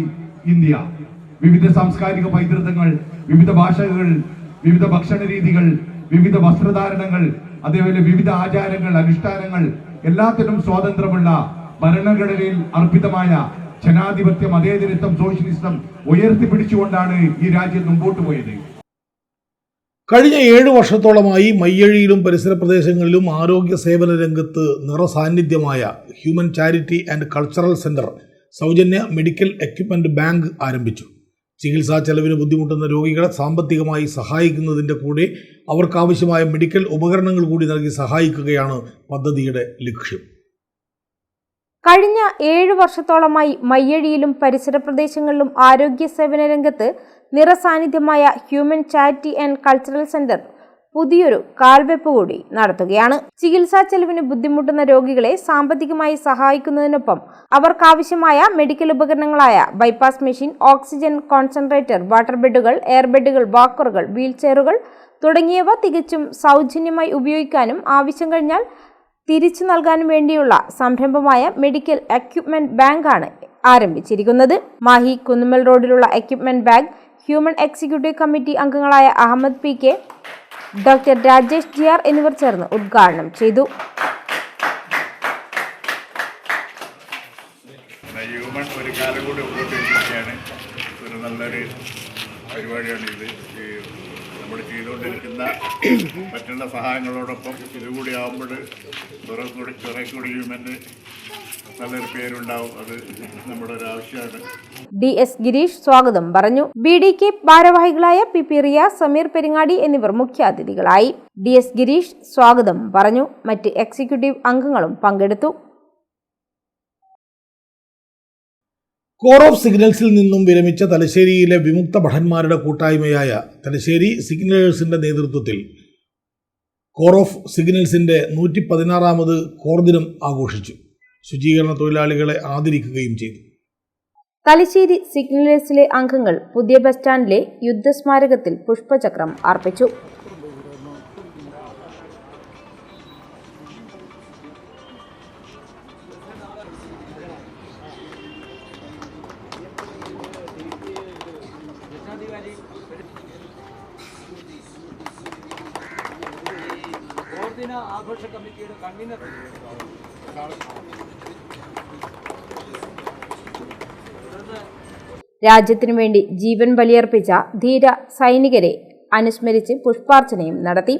ഇന്ത്യ. വിവിധ സാംസ്കാരിക പൈതൃകങ്ങൾ, വിവിധ ഭാഷകൾ, വിവിധ ഭക്ഷണ രീതികൾ, വിവിധ വസ്ത്രധാരണങ്ങൾ, അതേപോലെ വിവിധ ആചാരങ്ങൾ, അനുഷ്ഠാനങ്ങൾ, എല്ലാത്തിനും സ്വാതന്ത്ര്യമുള്ള ഭരണഘടനയിൽ അർപ്പിതമായ ജനാധിപത്യ മതേതരത്വം, സോഷ്യലിസം ഉയർത്തിപ്പിടിച്ചുകൊണ്ടാണ് ഈ രാജ്യം മുമ്പോട്ട് പോയത്. കഴിഞ്ഞ 7 വർഷത്തോളമായി മയ്യഴിയിലും പരിസര പ്രദേശങ്ങളിലും ആരോഗ്യ സേവന രംഗത്ത് നിറസാന്നിധ്യമായ human charity and cultural centre സൗജന്യ മെഡിക്കൽ എക്യുപ്മെന്റ് ബാങ്ക് ആരംഭിച്ചു. ചികിത്സാ ചെലവിന് ബുദ്ധിമുട്ടുന്ന രോഗികളെ സാമ്പത്തികമായി സഹായിക്കുന്നതിൻ്റെ കൂടെ അവർക്കാവശ്യമായ മെഡിക്കൽ ഉപകരണങ്ങൾ കൂടി നൽകി സഹായിക്കുകയാണ് പദ്ധതിയുടെ ലക്ഷ്യം. കഴിഞ്ഞ 7 വർഷത്തോളമായി മയ്യഴിയിലും പരിസര പ്രദേശങ്ങളിലും ആരോഗ്യ സേവന രംഗത്ത് നിറസാന്നിധ്യമായ human charity and cultural centre പുതിയൊരു കാൽവെപ്പ് കൂടി നടത്തുകയാണ്. ചികിത്സാ ചെലവിന് ബുദ്ധിമുട്ടുന്ന രോഗികളെ സാമ്പത്തികമായി സഹായിക്കുന്നതിനൊപ്പം അവർക്കാവശ്യമായ മെഡിക്കൽ ഉപകരണങ്ങളായ bypass machine, oxygen concentrator, water ബെഡുകൾ, എയർ ബെഡുകൾ, വാക്കറുകൾ, വീൽ ചെയറുകൾ തുടങ്ങിയവ തികച്ചും സൗജന്യമായി ഉപയോഗിക്കാനും ആവശ്യം കഴിഞ്ഞാൽ തിരിച്ചു നൽകാനും വേണ്ടിയുള്ള സംരംഭമായ മെഡിക്കൽ എക്യുപ്മെന്റ് ബാങ്കാണ് ആരംഭിച്ചിരിക്കുന്നത്. മാഹി കുന്നുമ്മൽ റോഡിലുള്ള equipment bank human executive committee അംഗങ്ങളായ Ahammed PK, doctor Rajesh GR എന്നിവർ ചേർന്ന് ഉദ്ഘാടനം ചെയ്തു. ഹ്യൂമൻ ഒരു കാലം കൂടി മുമ്പോട്ടിരിക്കുകയാണ്. ഒരു നല്ലൊരു പരിപാടിയാണ് ഇത്. നമ്മൾ ചെയ്തുകൊണ്ടിരിക്കുന്ന മറ്റുള്ള സഹായങ്ങളോടൊപ്പം ഇതുകൂടി ആകുമ്പോൾ കുറെ കൂടി ഹ്യൂമന് നല്ലൊരു പേരുണ്ടാവും. അത് നമ്മുടെ ഒരു ആവശ്യമാണ്. DS ഗിരീഷ് സ്വാഗതം പറഞ്ഞു. BDK ഭാരവാഹികളായ PP റിയാസ്, സമീർ പെരിങ്ങാടി എന്നിവർ മുഖ്യാതിഥികളായി. DS ഗിരീഷ് സ്വാഗതം പറഞ്ഞു. മറ്റ് എക്സിക്യൂട്ടീവ് അംഗങ്ങളും പങ്കെടുത്തു. കോർ ഓഫ് സിഗ്നൽസിൽ നിന്നും വിരമിച്ച തലശ്ശേരിയിലെ വിമുക്ത ഭടന്മാരുടെ കൂട്ടായ്മയായ തലശ്ശേരി സിഗ്നലേഴ്സിന്റെ നേതൃത്വത്തിൽ കോർ ഓഫ് സിഗ്നൽസിന്റെ 116ാമത് കോർ ദിനം ആഘോഷിച്ചു. ശുചീകരണ തൊഴിലാളികളെ ആദരിക്കുകയും ചെയ്തു. തലശ്ശേരി സിഗ്നലേഴ്സിലെ അംഗങ്ങൾ പുതിയ ബസ് സ്റ്റാൻഡിലെ യുദ്ധസ്മാരകത്തിൽ പുഷ്പചക്രം അർപ്പിച്ചു. ആഘോഷ കമ്മിറ്റിയുടെ കൺവീനർ രാജ്യത്തിനു വേണ്ടി ജീവൻ ബലിയർപ്പിച്ച ധീര സൈനികരെ അനുസ്മരിച്ച് പുഷ്പാർച്ചനയും നടത്തി.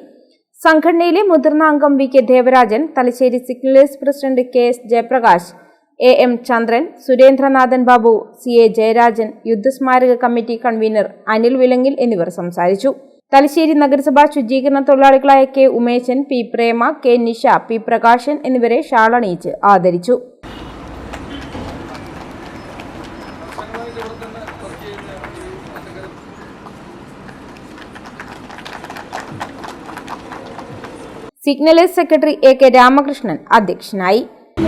സംഘടനയിലെ മുതിർന്ന അംഗം VK Devarajan, Thalassery signallers president KS Jayaprakash, AM Chandran, Surendranathan Babu, CA Jayarajan, യുദ്ധസ്മാരക കമ്മിറ്റി കൺവീനർ അനിൽ വിലങ്ങിൽ എന്നിവർ സംസാരിച്ചു. തലശ്ശേരി നഗരസഭാ ശുചീകരണ തൊഴിലാളികളായ K ഉമേശൻ, P പ്രേമ, K നിഷ, P പ്രകാശൻ എന്നിവരെ ഷാളണിയിച്ച് ആദരിച്ചു. സിഗ്നലേഴ്സ് സെക്രട്ടറി AK രാമകൃഷ്ണൻ അധ്യക്ഷനായി.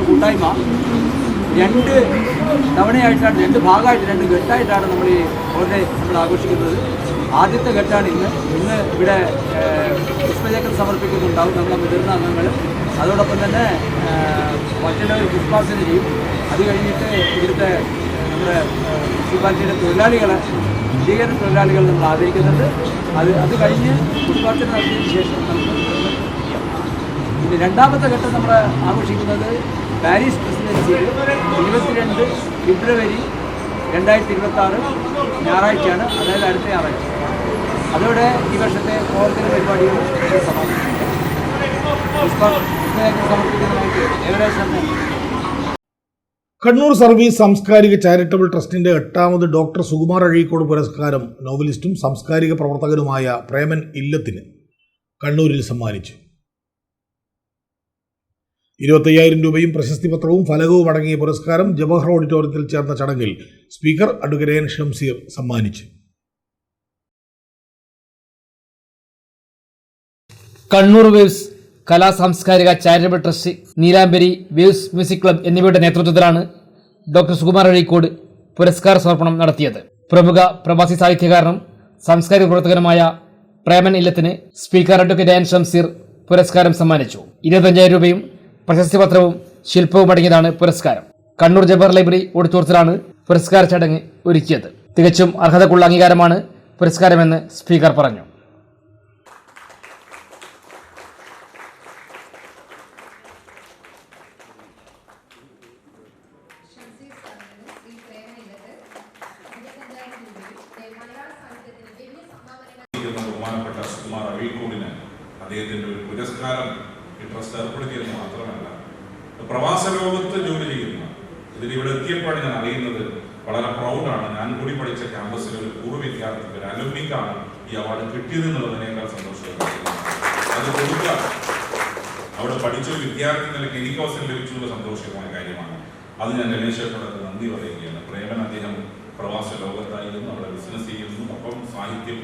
കൂട്ടായ്മ 2 തവണയായിട്ടാണ്, 2 ഭാഗമായിട്ട്, 2 ഘട്ടമായിട്ടാണ് നമ്മൾ ആഘോഷിക്കുന്നത്. ആദ്യത്തെ ഘട്ടമാണ് ഇന്ന് ഇവിടെ പുഷ്പചക്രം സമർപ്പിക്കുന്നുണ്ടാവും നമ്മുടെ മുതിർന്ന അംഗങ്ങൾ. അതോടൊപ്പം തന്നെ മറ്റുള്ളവർ പുഷ്പാർച്ചന ചെയ്യും. അത് കഴിഞ്ഞിട്ട് ഇവിടുത്തെ നമ്മുടെ മുനിസിപ്പാലിറ്റിയുടെ തൊഴിലാളികളെ, ശുചീകരണ തൊഴിലാളികൾ നമ്മൾ ആദരിക്കുന്നുണ്ട്. അത് കഴിഞ്ഞ് പുഷ്പാർച്ചന നടത്തിയതിന് ശേഷം നമുക്ക് ഇനി രണ്ടാമത്തെ ഘട്ടം നമ്മൾ ആഘോഷിക്കുന്നത് പാരീസ് പ്രസിഡൻസിയിൽ 22 ഫെബ്രുവരി 2026 ഞായറാഴ്ചയാണ്, അതായത് അടുത്ത ഞായറാഴ്ച. അതോടെ ഈ വർഷത്തെ കോർദിന പരിപാടികൾ സമാപിക്കും. സമർപ്പിക്കുന്നതായിട്ട് ഏകദേശം കണ്ണൂർ സർവീസ് സാംസ്കാരിക ചാരിറ്റബിൾ ട്രസ്റ്റിന്റെ 8ാമത് ഡോക്ടർ സുകുമാർ അഴീക്കോട് പുരസ്കാരം നോവലിസ്റ്റും സാംസ്കാരിക പ്രവർത്തകനുമായ പ്രേമൻ ഇല്ലത്തിന് കണ്ണൂരിൽ സമ്മാനിച്ചു. 25,000 രൂപയും പ്രശസ്തി പത്രവും ഫലകവും അടങ്ങിയ പുരസ്കാരം ജവഹർ ഓഡിറ്റോറിയത്തിൽ ചേർന്ന ചടങ്ങിൽ സ്പീക്കർ അഡ്വക്കേറ്റ് N ഷംസീർ സമ്മാനിച്ചു. കണ്ണൂർ വേവ്സ് കലാ സാംസ്കാരിക ചാരിറ്റബിൾ ട്രസ്റ്റ്, നീലാംബരി വേവ്സ് മ്യൂസിക് ക്ലബ് എന്നിവയുടെ നേതൃത്വത്തിലാണ് ഡോക്ടർ സുകുമാർ അഴീക്കോട് പുരസ്കാര സമർപ്പണം നടത്തിയത്. പ്രമുഖ പ്രവാസി സാഹിത്യകാരനും സാംസ്കാരിക പ്രവർത്തകനുമായ പ്രേമൻ ഇല്ലത്തിന് സ്പീക്കർ അഡ്വക്കേറ്റ് N ഷംസീർ പുരസ്കാരം സമ്മാനിച്ചു. 25,000 രൂപയും പ്രശസ്തി പത്രവും ശില്പവും അടങ്ങിയതാണ് പുരസ്കാരം. കണ്ണൂർ ജവഹർ ലൈബ്രറി ഓഡിറ്റോറിയത്തിലാണ് പുരസ്കാര ചടങ്ങ് ഒരുക്കിയത്. തികച്ചും അർഹതക്കുള്ള അംഗീകാരമാണ് പുരസ്കാരമെന്ന് സ്പീക്കർ പറഞ്ഞു. ബഹുമാനപ്പെട്ട സുകുമാർ അഴീക്കോടിന് അദ്ദേഹത്തിൻ്റെ ഒരു പുരസ്കാരം ഈ ട്രസ്റ്റ് ഏർപ്പെടുത്തിയെന്ന് മാത്രമല്ല, പ്രവാസ ലോകത്ത് ജോലി ചെയ്യുന്ന ഇതിലിവിടെ എത്തിയപ്പോഴാണ് ഞാൻ അറിയുന്നത്. വളരെ പ്രൗഡാണ്. ഞാൻ കൂടി പഠിച്ച ക്യാമ്പസിലെ ഒരു പൂർവ്വ വിദ്യാർത്ഥിക്ക്, ഒരു അലുമിനിക്കാണ് ഈ അവാർഡ് കിട്ടിയതെന്നുള്ളതിനേക്കാൾ സന്തോഷമാണ്. അത് കൊടുക്കുക, അവിടെ പഠിച്ചൊരു വിദ്യാർത്ഥി നിലയ്ക്ക് എനിക്ക് അവസരം ലഭിച്ചുള്ള സന്തോഷമായ കാര്യമാണ്. അത് ഞാൻ രമേശേട്ടനോട് നന്ദി പറയുകയാണ്. പ്രേമൻ അദ്ദേഹം പ്രവാസ ലോകത്തായിരുന്നു, അവിടെ ബിസിനസ് ചെയ്യുന്നു. ഒപ്പം സാഹിത്യം,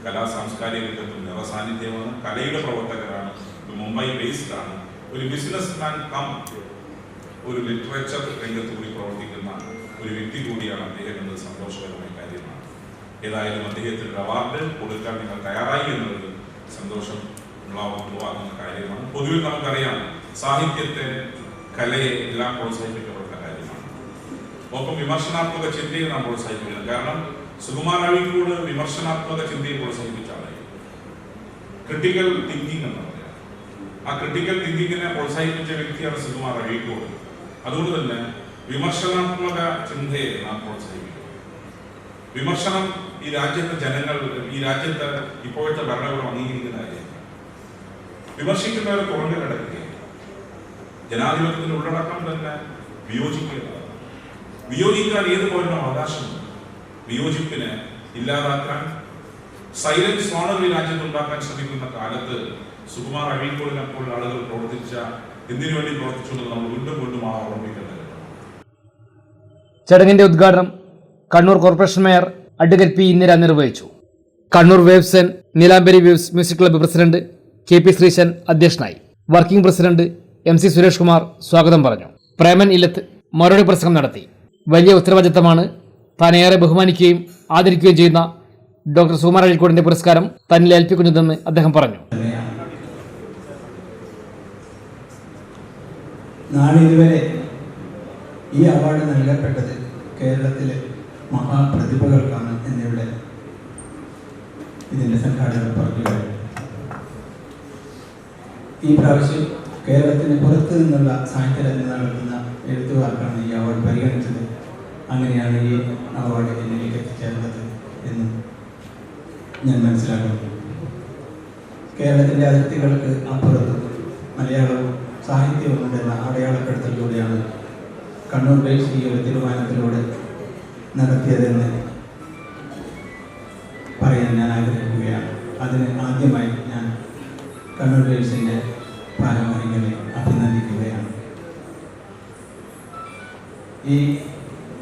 കലാ സാംസ്കാരിക രംഗത്തും നിറസാന്നിധ്യമാണ്. കലയുടെ പ്രവർത്തകരാണ്, മുംബൈ ബേസ്ഡാണ്. ഒരു ബിസിനസ് മാൻ കം ഒരു ലിറ്ററേച്ചർ രംഗത്ത് കൂടി പ്രവർത്തിക്കുന്ന ഒരു വ്യക്തി കൂടിയാണ് അദ്ദേഹം എന്നത് സന്തോഷകരമായ കാര്യമാണ്. ഏതായാലും അദ്ദേഹത്തിന് ഒരു അവാർഡ് കൊടുക്കാൻ നിങ്ങൾ തയ്യാറായി എന്നത് സന്തോഷം ഉളവാകുന്ന കാര്യമാണ്. പൊതുവിൽ നമുക്കറിയാം, സാഹിത്യത്തെ, കലയെ എല്ലാം പ്രോത്സാഹിപ്പിക്കപ്പെട്ട കാര്യമാണ്. ഒപ്പം വിമർശനാത്മക ചിന്തയെ നാം പ്രോത്സാഹിപ്പിക്കണം. കാരണം സുകുമാർ അഴീക്കോട് വിമർശനാത്മക ചിന്തയെ പ്രോത്സാഹിപ്പിച്ച ആളായി. ക്രിട്ടിക്കൽ തിങ്കിങ് എന്ന് പറയാം. ആ ക്രിട്ടിക്കൽ തിങ്കിങ്ങിനെ പ്രോത്സാഹിപ്പിച്ച വ്യക്തിയാണ് സുകുമാർ അഴീക്കോട്. അതുകൊണ്ട് തന്നെ വിമർശനാത്മക ചിന്തയെ നാം പ്രോത്സാഹിപ്പിക്കണം. വിമർശനം ഈ രാജ്യത്തെ ജനങ്ങൾ, ഈ രാജ്യത്തെ ഇപ്പോഴത്തെ ഭരണകൂടം അംഗീകരിക്കുന്ന കാര്യമാണ്. വിമർശിക്കുന്നവരെ തുറന്നു കിടക്കുകയാണ്. ജനാധിപത്യത്തിന്റെ ഉള്ളടക്കം തന്നെ വിയോജിക്കേണ്ടതാണ്. വിയോജിക്കാൻ ഏത് പൗരനും അവകാശമുണ്ട്. വിയോജിപ്പിനെ ഇല്ലാതാക്കാൻ സൈലൻസ് ഓണർ ഈ രാജ്യത്തുണ്ടാക്കാൻ ശ്രമിക്കുന്ന കാലത്ത് സുകുമാർ അഴീക്കോടിനെ പോലുള്ള ആളുകൾ പ്രവർത്തിച്ച എന്തിനു വേണ്ടി പ്രവർത്തിച്ചു എന്ന് നമ്മൾ വീണ്ടും ഓർമ്മിക്കേണ്ടത്. ചടങ്ങിന്റെ ഉദ്ഘാടനം Kannur corporation mayor advocate P Indira നിർവഹിച്ചു. Kannur waves and Neelambari waves music club president K P Sreesan അധ്യക്ഷനായി. Working president MC Suresh Kumar സ്വാഗതം പറഞ്ഞു. പ്രേമൻ ഇല്ലത്ത് മറുപടി പ്രസംഗം നടത്തി. വലിയ ഉത്തരവാദിത്തമാണ് താൻ ഏറെ ബഹുമാനിക്കുകയും ആദരിക്കുകയും ചെയ്യുന്ന ഡോക്ടർ സുകുമാർ അഴീക്കോടിന്റെ പുരസ്കാരം തന്നിൽ ഏൽപ്പിക്കുന്നതെന്ന് അദ്ദേഹം പറഞ്ഞു. നാളിതുവരെ ഈ അവാർഡ് നൽകപ്പെട്ടത് കേരളത്തിലെ മഹാപ്രതിഭകൾക്കാണ് എന്നിവിടെ ഇതിൻ്റെ സംഘാടകർ പറഞ്ഞു കഴിഞ്ഞു. ഈ പ്രാവശ്യം കേരളത്തിന് പുറത്തു നിന്നുള്ള സാഹിത്യരംഗം നടത്തുന്ന എഴുത്തുകാർക്കാണ് ഈ അവാർഡ് പരിഗണിച്ചത്. അങ്ങനെയാണ് ഈ അവാർഡ് എന്നിലേക്ക് എത്തിച്ചേർന്നത് എന്ന് ഞാൻ മനസ്സിലാക്കുന്നു. കേരളത്തിൻ്റെ അതിർത്തികൾക്ക് അപ്പുറത്ത് മലയാളവും സാഹിത്യവും ഉണ്ടെന്ന അടയാളപ്പെടുത്തലിലൂടെയാണ് കണ്ണൂർ വേവ്സ് ഈ ഒരു തീരുമാനത്തിലൂടെ നടത്തിയതെന്ന് പറയാൻ ഞാൻ ആഗ്രഹിക്കുകയാണ്. അതിന് ആദ്യമായി ഞാൻ കണ്ണൂർ വേവ്സിൻ്റെ ഭാരവാഹികളെ അഭിനന്ദിക്കുകയാണ്. ഈ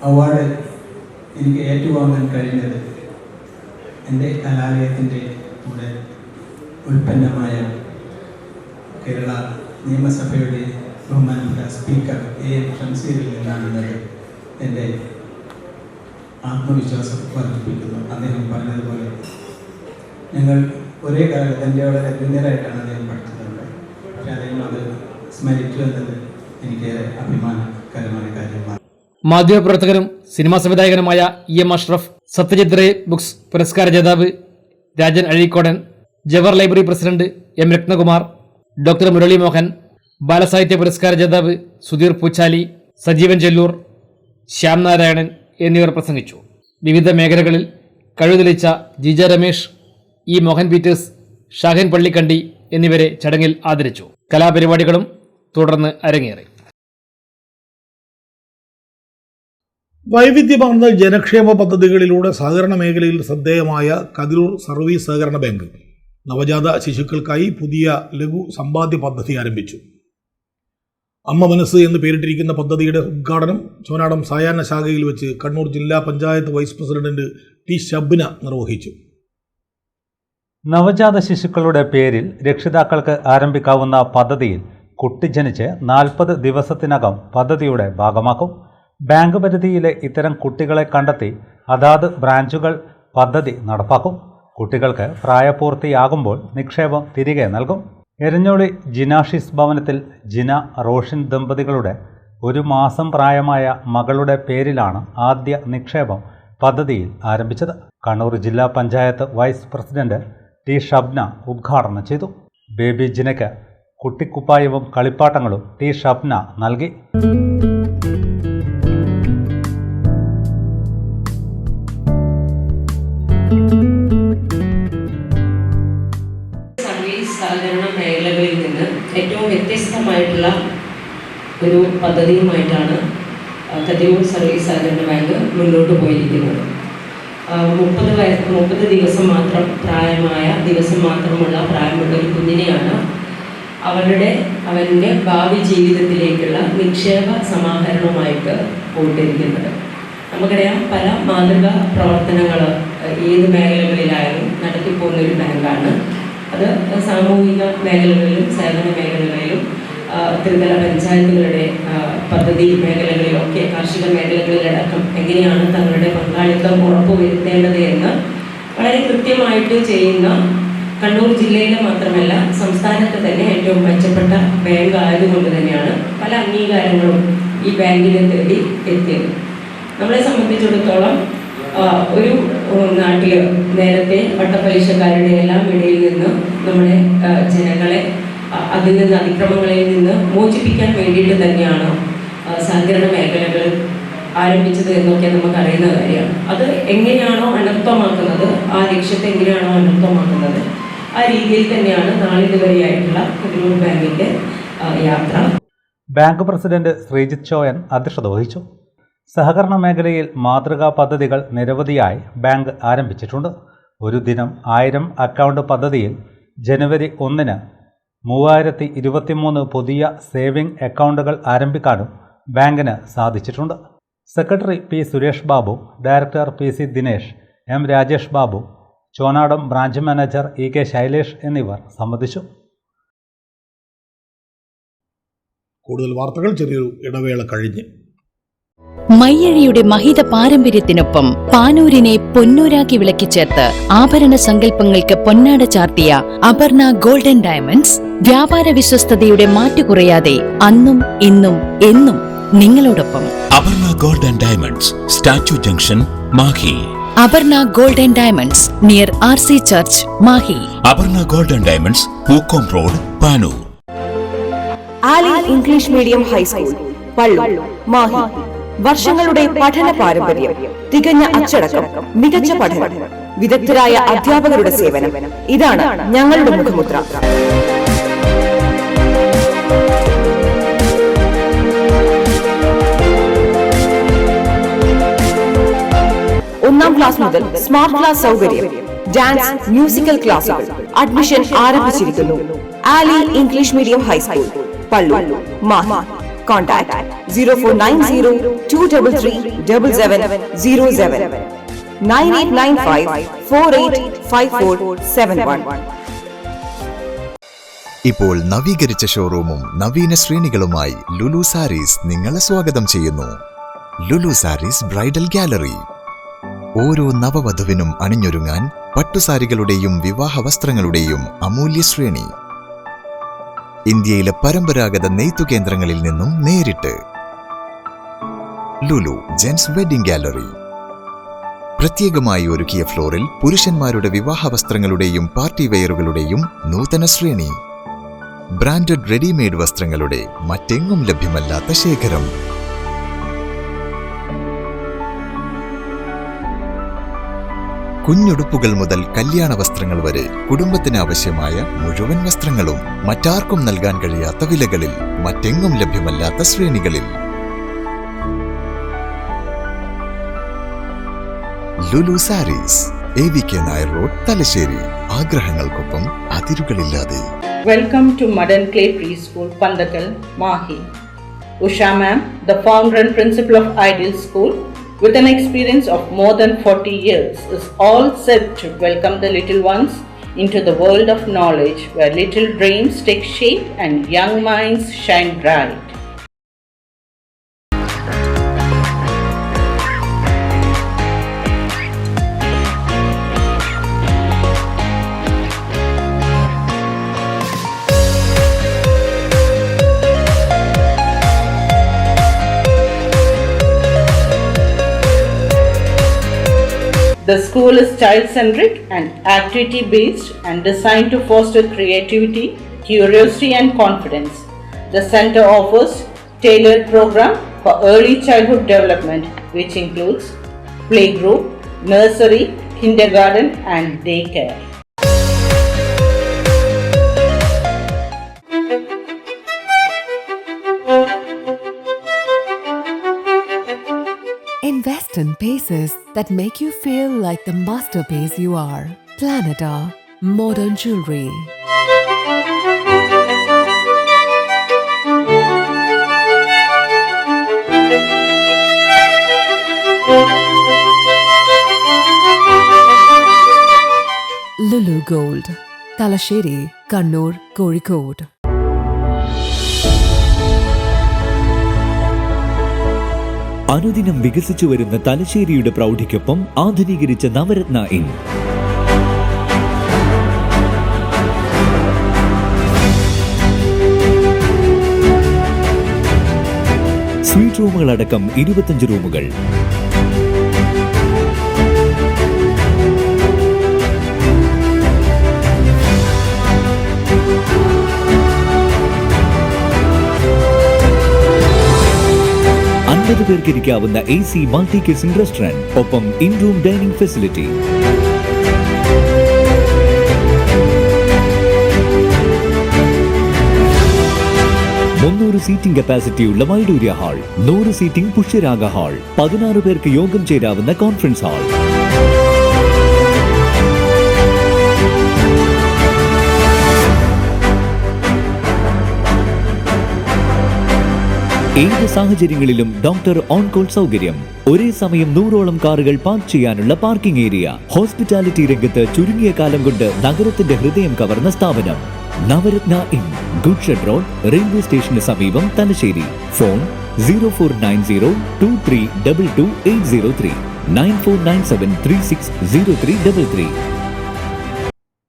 അവാർഡ് എനിക്ക് ഏറ്റുവാങ്ങാൻ കഴിഞ്ഞത് എൻ്റെ കലാലയത്തിൻ്റെ കൂടെ ഉൽപ്പന്നമായ കേരള നിയമസഭയുടെ ബഹുമാനപ്പെട്ട സ്പീക്കർ AM ഷംസീറിൽ നിന്നാണെന്നത് എൻ്റെ ആത്മവിശ്വാസം വർദ്ധിപ്പിക്കുന്നു. അദ്ദേഹം പറഞ്ഞതുപോലെ ഞങ്ങൾ ഒരേ കാലത്ത് എൻ്റെ വളരെ ജൂനിയറായിട്ടാണ് അദ്ദേഹം പഠിച്ചത്. പക്ഷേ അദ്ദേഹം അത് സ്മരിച്ചു എന്നത് എനിക്ക് അഭിമാനകരമായ കാര്യമാണ്. മാധ്യമപ്രവർത്തകനും സിനിമാ സംവിധായകനുമായ EM അഷ്റഫ്, സത്യജിത് റേ ബുക്സ് പുരസ്കാര ജേതാവ് Rajan Azhikodan, Jawahar library president M Ratnakumar, doctor Murali Mohan, ബാലസാഹിത്യ പുരസ്കാര ജേതാവ് സുധീർ പൂച്ചാലി, സജീവൻ ചെല്ലൂർ, ശ്യാം നാരായണൻ എന്നിവർ പ്രസംഗിച്ചു. വിവിധ മേഖലകളിൽ കഴിവ് തെളിയിച്ച ജിജ രമേഷ്, E മോഹൻ പീറ്റേഴ്സ്, ഷാഹിൻ പള്ളിക്കണ്ടി എന്നിവരെ ചടങ്ങിൽ ആദരിച്ചു. കലാപരിപാടികളും തുടർന്ന് അരങ്ങേറി. വൈവിധ്യമാർന്ന ജനക്ഷേമ പദ്ധതികളിലൂടെ സഹകരണ മേഖലയിൽ ശ്രദ്ധേയമായ കതിരൂർ സർവീസ് സഹകരണ ബാങ്ക് നവജാത ശിശുക്കൾക്കായി പുതിയ ലഘു സമ്പാദ്യ പദ്ധതി ആരംഭിച്ചു. അമ്മ മനസ്സ് എന്ന് പേരിട്ടിരിക്കുന്ന പദ്ധതിയുടെ ഉദ്ഘാടനം ചോനാടം സായാഹ്ന ശാഖയിൽ വെച്ച് കണ്ണൂർ ജില്ലാ panchayat vice president T Shabna നിർവഹിച്ചു. നവജാത ശിശുക്കളുടെ പേരിൽ രക്ഷിതാക്കൾക്ക് ആരംഭിക്കാവുന്ന പദ്ധതിയിൽ കുട്ടി ജനിച്ച് 40 ദിവസത്തിനകം പദ്ധതിയുടെ ഭാഗമാക്കും. ബാങ്ക് പരിധിയിലെ ഇത്തരം കുട്ടികളെ കണ്ടെത്തി അതാത് ബ്രാഞ്ചുകൾ പദ്ധതി നടപ്പാക്കും. കുട്ടികൾക്ക് പ്രായപൂർത്തിയാകുമ്പോൾ നിക്ഷേപം തിരികെ നൽകും. എരഞ്ഞോളി ജിനാഷിസ് ഭവനത്തിൽ ജിന റോഷൻ ദമ്പതികളുടെ 1 മാസം പ്രായമായ മകളുടെ പേരിലാണ് ആദ്യ നിക്ഷേപം പദ്ധതിയിൽ ആരംഭിച്ചത്. കണ്ണൂർ ജില്ലാ panchayat vice president T Shabna ഉദ്ഘാടനം ചെയ്തു. ബേബി ജിനയ്ക്ക് കുട്ടിക്കുപ്പായവും കളിപ്പാട്ടങ്ങളും T ഷബ്ന നൽകി. സർവീസ് സഹകരണ മേഖലകളിൽ നിന്ന് ഏറ്റവും വ്യത്യസ്തമായിട്ടുള്ള ഒരു പദ്ധതിയുമായിട്ടാണ് കതിരൂർ സർവീസ് സഹകരണ ബാങ്ക് മുന്നോട്ട് പോയിരിക്കുന്നത്. 30 ദിവസം മാത്രമുള്ള പ്രായമുള്ള ഒരു കുഞ്ഞിനെയാണ് അവൻ്റെ ഭാവി ജീവിതത്തിലേക്കുള്ള നിക്ഷേപ സമാഹരണമായിട്ട് പോയിട്ടിരിക്കുന്നത്. നമുക്കറിയാം, പല മാതൃകാ പ്രവർത്തനങ്ങൾ ഏത് മേഖലകളിലായാലും നടത്തിപ്പോകുന്ന ഒരു ബാങ്കാണ്. അത് സാമൂഹിക മേഖലകളിലും സേവന മേഖലകളിലും ത്രിതല പഞ്ചായത്തുകളുടെ പദ്ധതി മേഖലകളിലൊക്കെ കാർഷിക മേഖലകളിലടക്കം എങ്ങനെയാണ് തങ്ങളുടെ പങ്കാളിത്തം ഉറപ്പുവരുത്തേണ്ടത് എന്ന് വളരെ കൃത്യമായിട്ട് ചെയ്യുന്ന കണ്ണൂർ ജില്ലയിലെ മാത്രമല്ല സംസ്ഥാനത്ത് തന്നെ ഏറ്റവും മെച്ചപ്പെട്ട ബാങ്ക് ആയതുകൊണ്ട് തന്നെയാണ് പല അംഗീകാരങ്ങളും ഈ ബാങ്കിനെ തേടി എത്തിയത്. നമ്മളെ സംബന്ധിച്ചിടത്തോളം ഒരു നാട്ടിൽ നേരത്തെ വട്ടപ്പലിശക്കാരുടെ എല്ലാം ഇടയിൽ നിന്ന് നമ്മുടെ ജനങ്ങളെ അതിൽ നിന്ന് അതിക്രമങ്ങളിൽ നിന്ന് മോചിപ്പിക്കാൻ വേണ്ടിയിട്ട് തന്നെയാണ് സഹകരണ മേഖലകൾ ആരംഭിച്ചത് എന്നൊക്കെ നമുക്കറിയുന്ന കാര്യമാണ്. അത് എങ്ങനെയാണോ അനർത്ഥമാക്കുന്നത്, ആ ലക്ഷ്യത്തെ എങ്ങനെയാണോ അനർത്ഥമാക്കുന്നത്, ആ രീതിയിൽ തന്നെയാണ് നാളിതുവരെയായിട്ടുള്ള കതിരൂർ ബാങ്കിൻ്റെ യാത്ര. ബാങ്ക് പ്രസിഡന്റ് ശ്രീജിത്ത് ചോയൻ അധ്യക്ഷത വഹിച്ചു. സഹകരണ മേഖലയിൽ മാതൃകാ പദ്ധതികൾ നിരവധിയായി ബാങ്ക് ആരംഭിച്ചിട്ടുണ്ട്. ഒരു ദിനം 1000 അക്കൗണ്ട് പദ്ധതിയിൽ ജനുവരി 1-ന് 3023 പുതിയ സേവിംഗ് അക്കൗണ്ടുകൾ ആരംഭിക്കാനും ബാങ്കിന് സാധിച്ചിട്ടുണ്ട്. Secretary P Suresh Babu, director PC Dinesh, M Rajesh Babu, Chonadam branch manager EK Shailesh എന്നിവർ സംബന്ധിച്ചു. കൂടുതൽ വാർത്തകൾ ചെറിയൊരു ഇടവേള കഴിഞ്ഞ്. മയ്യഴിയുടെ മഹിത പാരമ്പര്യത്തിനൊപ്പം പാനൂരിനെ പൊന്നൂരാക്കി വിളക്കിച്ചേർത്ത് ആഭരണ സങ്കല്പങ്ങൾക്ക് പൊന്നാട ചാർത്തിയ അപർണ ഗോൾഡൻ ഡയമണ്ട്സ് വ്യാപാര വിശ്വസ്തതയുടെ മാറ്റുകുറയാതെ അന്നും ഇന്നും എന്നും നിങ്ങളോടൊപ്പം. Aparna golden diamonds, statue junction, Mahi. Aparna golden diamonds near RC church, Mahi. Aparna golden diamonds, Pookkom road, Panoor. Ali English medium high school, Palloor, Mahi. വർഷങ്ങളുടെ പഠന പാരമ്പര്യം, തികഞ്ഞ അച്ചടക്കം, മികച്ച പഠനം, വിദഗ്ധരായ അധ്യാപകരുടെ സേവനം, ഇതാണ് ഞങ്ങളുടെ മുഖമുദ്ര. ഒന്നാം ക്ലാസ് മുതൽ സ്മാർട്ട് ക്ലാസ് സൗകര്യം, ഡാൻസ്, മ്യൂസിക്കൽ ക്ലാസുകൾ. അഡ്മിഷൻ ആരംഭിച്ചിരിക്കുന്നു. Ali English medium high school, Palloor, Mahi. Contact 0490-233-7707 9895-485471. ഇപ്പോൾ നവീകരിച്ച ഷോറൂമും നവീന ശ്രേണികളുമായി ലുലു സാരീസ് നിങ്ങളെ സ്വാഗതം ചെയ്യുന്നു. Lulu sarees bridal gallery. ഓരോ നവവധുവിനും അണിഞ്ഞൊരുങ്ങാൻ പട്ടുസാരികളുടെയും വിവാഹ വസ്ത്രങ്ങളുടെയും അമൂല്യ ശ്രേണി. ഇന്ത്യയിലെ പരമ്പരാഗത നെയ്ത്തു കേന്ദ്രങ്ങളിൽ നിന്നും നേരിട്ട്. Lulu gents wedding gallery. പ്രത്യേകമായി ഒരുക്കിയ ഫ്ലോറിൽ പുരുഷന്മാരുടെ വിവാഹ വസ്ത്രങ്ങളുടെയും പാർട്ടി വെയറുകളുടെയും നൂതന ശ്രേണി. ബ്രാൻഡഡ് റെഡിമെയ്ഡ് വസ്ത്രങ്ങളുടെ മറ്റെങ്ങും ലഭ്യമല്ലാത്ത ശേഖരം. കുഞ്ഞുടുപ്പുകൾ മുതൽ കല്യാണ വസ്ത്രങ്ങൾ വരെ കുടുംബത്തിന് ആവശ്യമായ മുഴുവൻ വസ്ത്രങ്ങളും മറ്റാർക്കും നൽകാൻ കഴിയാത്ത വിലകളിൽ, മറ്റെങ്ങും ലഭ്യമല്ലാത്ത ശ്രേണികളിൽ. Lulu sarees, AVK Nair road, Thalassery. ആഗ്രഹങ്ങൾക്കൊപ്പം അതിരുകളില്ലാതെ. Welcome to modern clay preschool, Panthakkal, Mahi. Usha ma'am, the founder and principal of Ideal School, with an experience of more than 40 years, is all set to welcome the little ones into the world of knowledge, where little dreams take shape and young minds shine bright. The school is child-centric and activity-based and designed to foster creativity, curiosity and confidence. The center offers tailored program for early childhood development, which includes playgroup, nursery, kindergarten and daycare. Invest in pieces that make you feel like the masterpiece you are. Planeta Modern Jewelry. Lulu Gold, Talasheri, Kannur, Kozhikode. അനുദിനം വികസിച്ചു വരുന്ന തലശ്ശേരിയുടെ പ്രൗഢിക്കൊപ്പം ആധുനീകരിച്ച Navaratna inn. Suite റൂമുകളടക്കം 25 റൂമുകൾ. പേർക്ക് ഇരിക്കാവുന്ന AC മൾട്ടി കിച്ചൺ റെസ്റ്റോറന്റ്, ഒപ്പം in room dining facility. 300 seating കപ്പാസിറ്റിയുള്ള Vaidoorya hall, 100 seating Pushyaraga hall, 16 പേർക്ക് യോഗം ചേരാവുന്ന കോൺഫറൻസ് ഹാൾ. ഏത് സാഹചര്യങ്ങളിലും ഡോക്ടർ ഓൺ കോൾ സൗകര്യം, ഒരേ സമയം 100ഓളം കാറുകൾ പാർക്ക് ചെയ്യാനുള്ള പാർക്കിംഗ് ഏരിയ. ഹോസ്പിറ്റാലിറ്റി രംഗത്ത് ചുരുങ്ങിയ കാലം കൊണ്ട് നഗരത്തിന്റെ ഹൃദയം കവർന്ന സ്ഥാപനം Navaratna inn, good shed road, railway സ്റ്റേഷന് സമീപം, തലശ്ശേരി. ഫോൺ 049023228803 9497360333.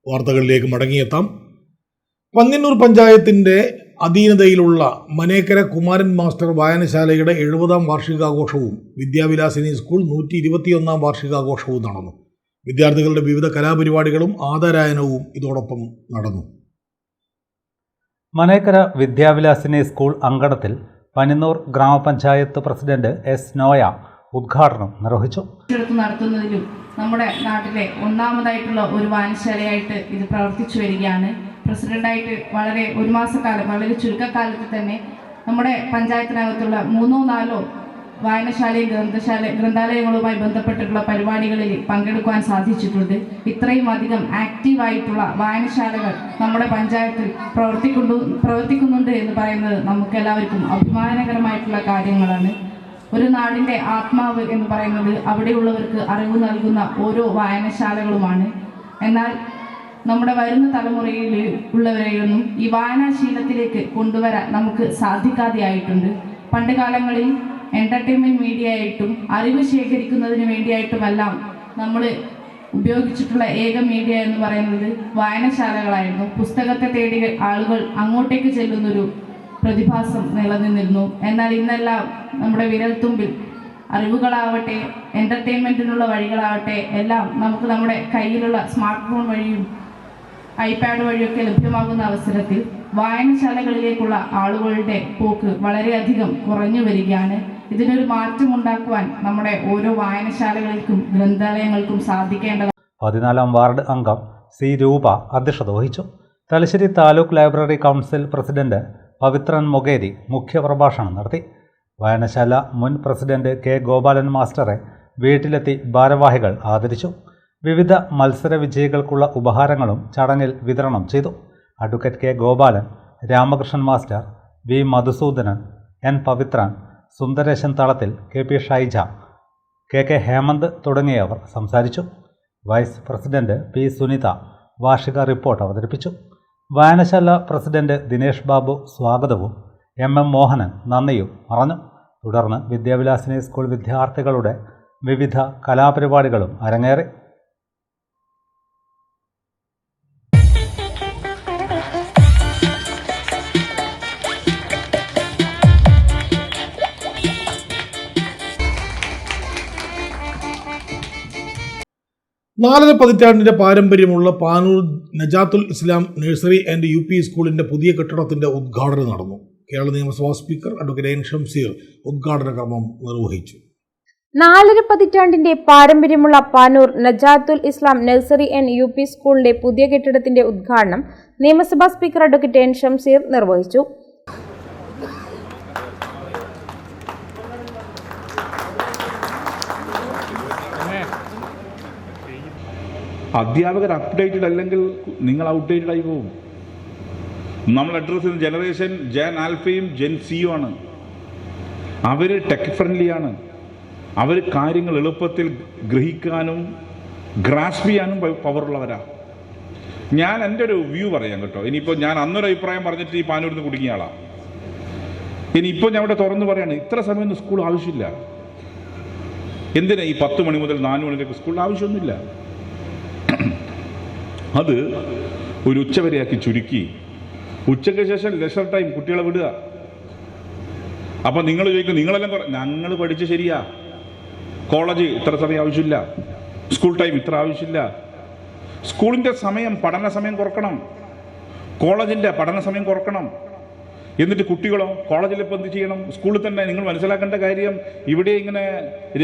വാർത്തകളിലേക്ക് മടങ്ങിയെത്താം. പന്ന്യന്നൂർ പഞ്ചായത്തിന്റെ അധീനതയിലുള്ള മനേക്കര കുമാരൻ മാസ്റ്റർ വായനശാലയുടെ 70-ാം വാർഷികാഘോഷവും വിദ്യാവിലാസിനി സ്കൂൾ 121-ാം വാർഷികാഘോഷവും നടന്നു. വിദ്യാർത്ഥികളുടെ വിവിധ കലാപരിപാടികളും ആദരായനവും ഇതോടൊപ്പം നടന്നു. മനേക്കര വിദ്യാവിലാസിനി സ്കൂൾ അങ്കണത്തിൽ പന്ന്യന്നൂർ ഗ്രാമപഞ്ചായത്ത് പ്രസിഡന്റ് എസ് നോയ ഉദ്ഘാടനം നിർവഹിച്ചു. നടത്തുന്നതിലും നമ്മുടെ നാട്ടിലെ ഒന്നാമതായിട്ടുള്ള ഒരു വായനശാലയായിട്ട് ഇത് പ്രവർത്തിച്ചു വരികയാണ്. പ്രസിഡന്റായിട്ട് ഒരു മാസക്കാലം, വളരെ ചുരുക്കക്കാലത്ത് തന്നെ നമ്മുടെ പഞ്ചായത്തിനകത്തുള്ള 3-4 വായനശാലയും ഗ്രന്ഥാലയങ്ങളുമായി ബന്ധപ്പെട്ടിട്ടുള്ള പരിപാടികളിൽ പങ്കെടുക്കുവാൻ സാധിച്ചിട്ടുണ്ട്. ഇത്രയും അധികം ആക്റ്റീവായിട്ടുള്ള വായനശാലകൾ നമ്മുടെ പഞ്ചായത്തിൽ പ്രവർത്തിക്കുന്നുണ്ട് എന്ന് പറയുന്നത് നമുക്കെല്ലാവർക്കും അഭിമാനകരമായിട്ടുള്ള കാര്യങ്ങളാണ്. ഒരു നാടിൻ്റെ ആത്മാവ് എന്ന് പറയുന്നത് അവിടെയുള്ളവർക്ക് അറിവ് നൽകുന്ന ഓരോ വായനശാലകളുമാണ്. എന്നാൽ നമ്മുടെ വരുന്ന തലമുറയിൽ ഉള്ളവരെയൊന്നും ഈ വായനാശീലത്തിലേക്ക് കൊണ്ടുവരാൻ നമുക്ക് സാധിക്കാതെയായിട്ടുണ്ട്. പണ്ട് കാലങ്ങളിൽ എൻ്റർടൈൻമെൻറ്റ് മീഡിയ ആയിട്ടും അറിവ് ശേഖരിക്കുന്നതിന് വേണ്ടിയായിട്ടുമെല്ലാം നമ്മൾ ഉപയോഗിച്ചിട്ടുള്ള ഏക മീഡിയ എന്ന് പറയുന്നത് വായനശാലകളായിരുന്നു. പുസ്തകത്തെ തേടി ആളുകൾ അങ്ങോട്ടേക്ക് ചെല്ലുന്നൊരു പ്രതിഭാസം നിലനിന്നിരുന്നു. എന്നാൽ ഇന്നെല്ലാം നമ്മുടെ വിരൽത്തുമ്പിൽ അറിവുകളാവട്ടെ, എൻ്റർടൈൻമെൻറ്റിനുള്ള വഴികളാവട്ടെ എല്ലാം നമുക്ക് നമ്മുടെ കയ്യിലുള്ള സ്മാർട്ട് ഫോൺ വഴിയും ഐപാഡ് വഴിയൊക്കെ ലഭ്യമാകുന്ന അവസരത്തിൽ വായനശാലകളിലേക്കുള്ള ആളുകളുടെ പോക്ക് വളരെയധികം കുറഞ്ഞു വരികയാണ്. ഇതിനൊരു മാറ്റമുണ്ടാക്കുവാൻ നമ്മുടെ ഓരോ വായനശാലകൾക്കും ഗ്രന്ഥാലയങ്ങൾക്കും സാധിക്കേണ്ടതാണ്. 14-ാം വാർഡ് അംഗം സി രൂപ അധ്യക്ഷത വഹിച്ചു. Thalassery taluk library council president Pavithran Mokeri മുഖ്യപ്രഭാഷണം നടത്തി. വായനശാല മുൻ പ്രസിഡന്റ് കെ ഗോപാലൻ മാസ്റ്ററെ വീട്ടിലെത്തി ഭാരവാഹികൾ ആദരിച്ചു. വിവിധ മത്സര വിജയികൾക്കുള്ള ഉപഹാരങ്ങളും ചടങ്ങിൽ വിതരണം ചെയ്തു. Advocate K Gopalan, Ramakrishnan master, V Madhusoodanan, N Pavithran, Sundaresan Thalathil, K P Shaija, K K Hemanth തുടങ്ങിയവർ സംസാരിച്ചു. വൈസ് പ്രസിഡന്റ് പി സുനിത വാർഷിക റിപ്പോർട്ട് അവതരിപ്പിച്ചു. വായനശാല പ്രസിഡന്റ് ദിനേഷ് ബാബു സ്വാഗതവും എം മോഹനൻ നന്ദിയും പറഞ്ഞു. തുടർന്ന് വിദ്യാവിലാസിനി സ്കൂൾ വിദ്യാർത്ഥികളുടെ വിവിധ കലാപരിപാടികളും അരങ്ങേറി. നാലര പതിറ്റാണ്ടിന്റെ പാരമ്പര്യമുള്ള പാനൂർ നജാത്തുൽ ഇസ്ലാം നഴ്സറി ആൻഡ് UP സ്കൂളിന്റെ പുതിയ കെട്ടിടത്തിന്റെ ഉദ്ഘാടനം നടന്നു. കേരള നിയമസഭാ സ്പീക്കർ അഡ്വക്കേറ്റ് എൻ ഷംസീർ ഉദ്ഘാടന കർമ്മം നിർവഹിച്ചു. 4 പതിറ്റാണ്ടിന്റെ പാരമ്പര്യമുള്ള പാനൂർ നജാത്തുൽ ഇസ്ലാം നഴ്സറി ആൻഡ് UP സ്കൂളിന്റെ പുതിയ കെട്ടിടത്തിന്റെ ഉദ്ഘാടനം നിയമസഭാ സ്പീക്കർ അഡ്വക്കേറ്റ് എൻ ഷംസീർ നിർവഹിച്ചു. അധ്യാപകർ അപ്ഡേറ്റഡ് അല്ലെങ്കിൽ നിങ്ങൾ ഔട്ട്ഡേറ്റഡ് ആയി പോകും. നമ്മൾ അഡ്രസ് ചെയ്യുന്ന ജനറേഷൻ ജെൻ ആൽഫയും ജെൻ സിയും ആണ്. അവർ ടെക് ഫ്രണ്ട്ലിയാണ്. അവർ കാര്യങ്ങൾ എളുപ്പത്തിൽ ഗ്രഹിക്കാനും ഗ്രാസ്പ് ചെയ്യാനും പവറുള്ളവരാ. ഞാൻ എൻ്റെ ഒരു വ്യൂ പറയാം കേട്ടോ. ഇനിയിപ്പോൾ ഞാൻ അന്നൊരു അഭിപ്രായം പറഞ്ഞിട്ട് ഈ പാനൂരിൽ നിന്ന് കുടുങ്ങിയ ആളാണ്. ഇനിയിപ്പോൾ ഞാൻ ഇവിടെ തുറന്ന് പറയാണ്, ഇത്ര സമയമൊന്നും സ്കൂൾ ആവശ്യമില്ല. എന്തിനാ ഈ 10 മണി മുതൽ 4 മണിവരെയൊക്കെ സ്കൂളിൽ ആവശ്യമൊന്നുമില്ല. അത് ഒരു ഉച്ചവരെയാക്കി ചുരുക്കി ഉച്ചയ്ക്ക് ശേഷം ലെഷർ ടൈം കുട്ടികളെ വിടുക. അപ്പം നിങ്ങൾ ചോദിക്കും, നിങ്ങളെല്ലാം ഞങ്ങൾ പഠിച്ച് ശരിയാ, കോളേജ് ഇത്ര സമയം ആവശ്യമില്ല, സ്കൂൾ ടൈം ഇത്ര ആവശ്യമില്ല. സ്കൂളിൻ്റെ സമയം, പഠന സമയം കുറക്കണം, കോളേജിൻ്റെ പഠന സമയം കുറക്കണം. എന്നിട്ട് കുട്ടികളോ കോളേജിൽ ഇപ്പം എന്ത് ചെയ്യണം? സ്കൂളിൽ തന്നെ. നിങ്ങൾ മനസ്സിലാക്കേണ്ട കാര്യം, ഇവിടെ ഇങ്ങനെ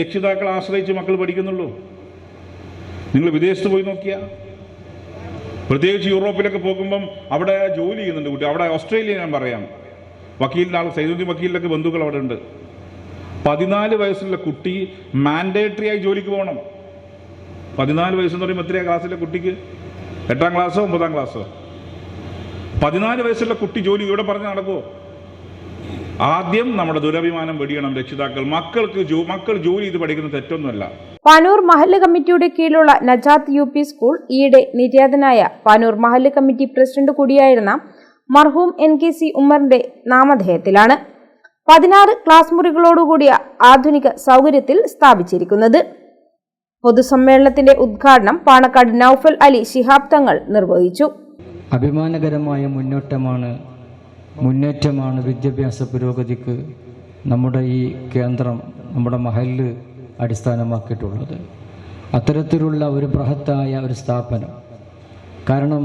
രക്ഷിതാക്കളെ ആശ്രയിച്ച് മക്കൾ പഠിക്കുന്നുള്ളൂ. നിങ്ങൾ വിദേശത്ത് പോയി നോക്കിയാൽ, പ്രത്യേകിച്ച് യൂറോപ്പിലൊക്കെ പോകുമ്പം അവിടെ ജോലി ചെയ്യുന്നുണ്ട് കുട്ടി. അവിടെ ഓസ്ട്രേലിയ ഞാൻ പറയാം, വക്കീലിൻ്റെ ആൾ സൈദുദ്ദീൻ വക്കീലിലൊക്കെ ബന്ധുക്കൾ അവിടെ ഉണ്ട്. 14 വയസ്സുള്ള കുട്ടി മാൻഡേറ്ററി ആയി ജോലിക്ക് പോകണം. 14 വയസ്സെന്ന് പറയുമ്പോൾ എത്രയാണ് ക്ലാസ്സിലെ കുട്ടിക്ക്? 8ാം ക്ലാസ്സോ 9ാം ക്ലാസ്സോ? 14 വയസ്സുള്ള കുട്ടി ജോലി ഇവിടെ പറഞ്ഞ് നടക്കുമോ? ആദ്യം നമ്മുടെ ദുരഭിമാനം വെടിയണം രക്ഷിതാക്കൾ. മക്കൾ ജോലി ചെയ്ത് പഠിക്കുന്നത് തെറ്റൊന്നുമല്ല. പാനൂർ മഹല്ല് കമ്മിറ്റിയുടെ കീഴിലുള്ള നജാത്ത് UP സ്കൂൾ ഈയിടെ നിര്യാതനായ പാനൂർ മഹല്ല് കമ്മിറ്റി പ്രസിഡന്റ് കൂടിയായിരുന്ന മർഹൂം NKC ഉമ്മറിന്റെ നാമധേയത്തിലാണ് 16 ക്ലാസ് മുറികളോടുകൂടിയ ആധുനിക സൗകര്യത്തിൽ സ്ഥാപിച്ചിരിക്കുന്നത്. പൊതുസമ്മേളനത്തിന്റെ ഉദ്ഘാടനം പാണക്കാട് നൌഫൽ അലി ശിഹാബ് തങ്ങൾ നിർവഹിച്ചു. അഭിമാനകരമായ മുന്നേറ്റമാണ് വിദ്യാഭ്യാസ പുരോഗതിക്ക് നമ്മുടെ ഈ കേന്ദ്രം, നമ്മുടെ മഹല്ല് അടിസ്ഥാനമാക്കിയിട്ടുള്ളത്. അത്തരത്തിലുള്ള ഒരു ബൃഹത്തായ ഒരു സ്ഥാപനം. കാരണം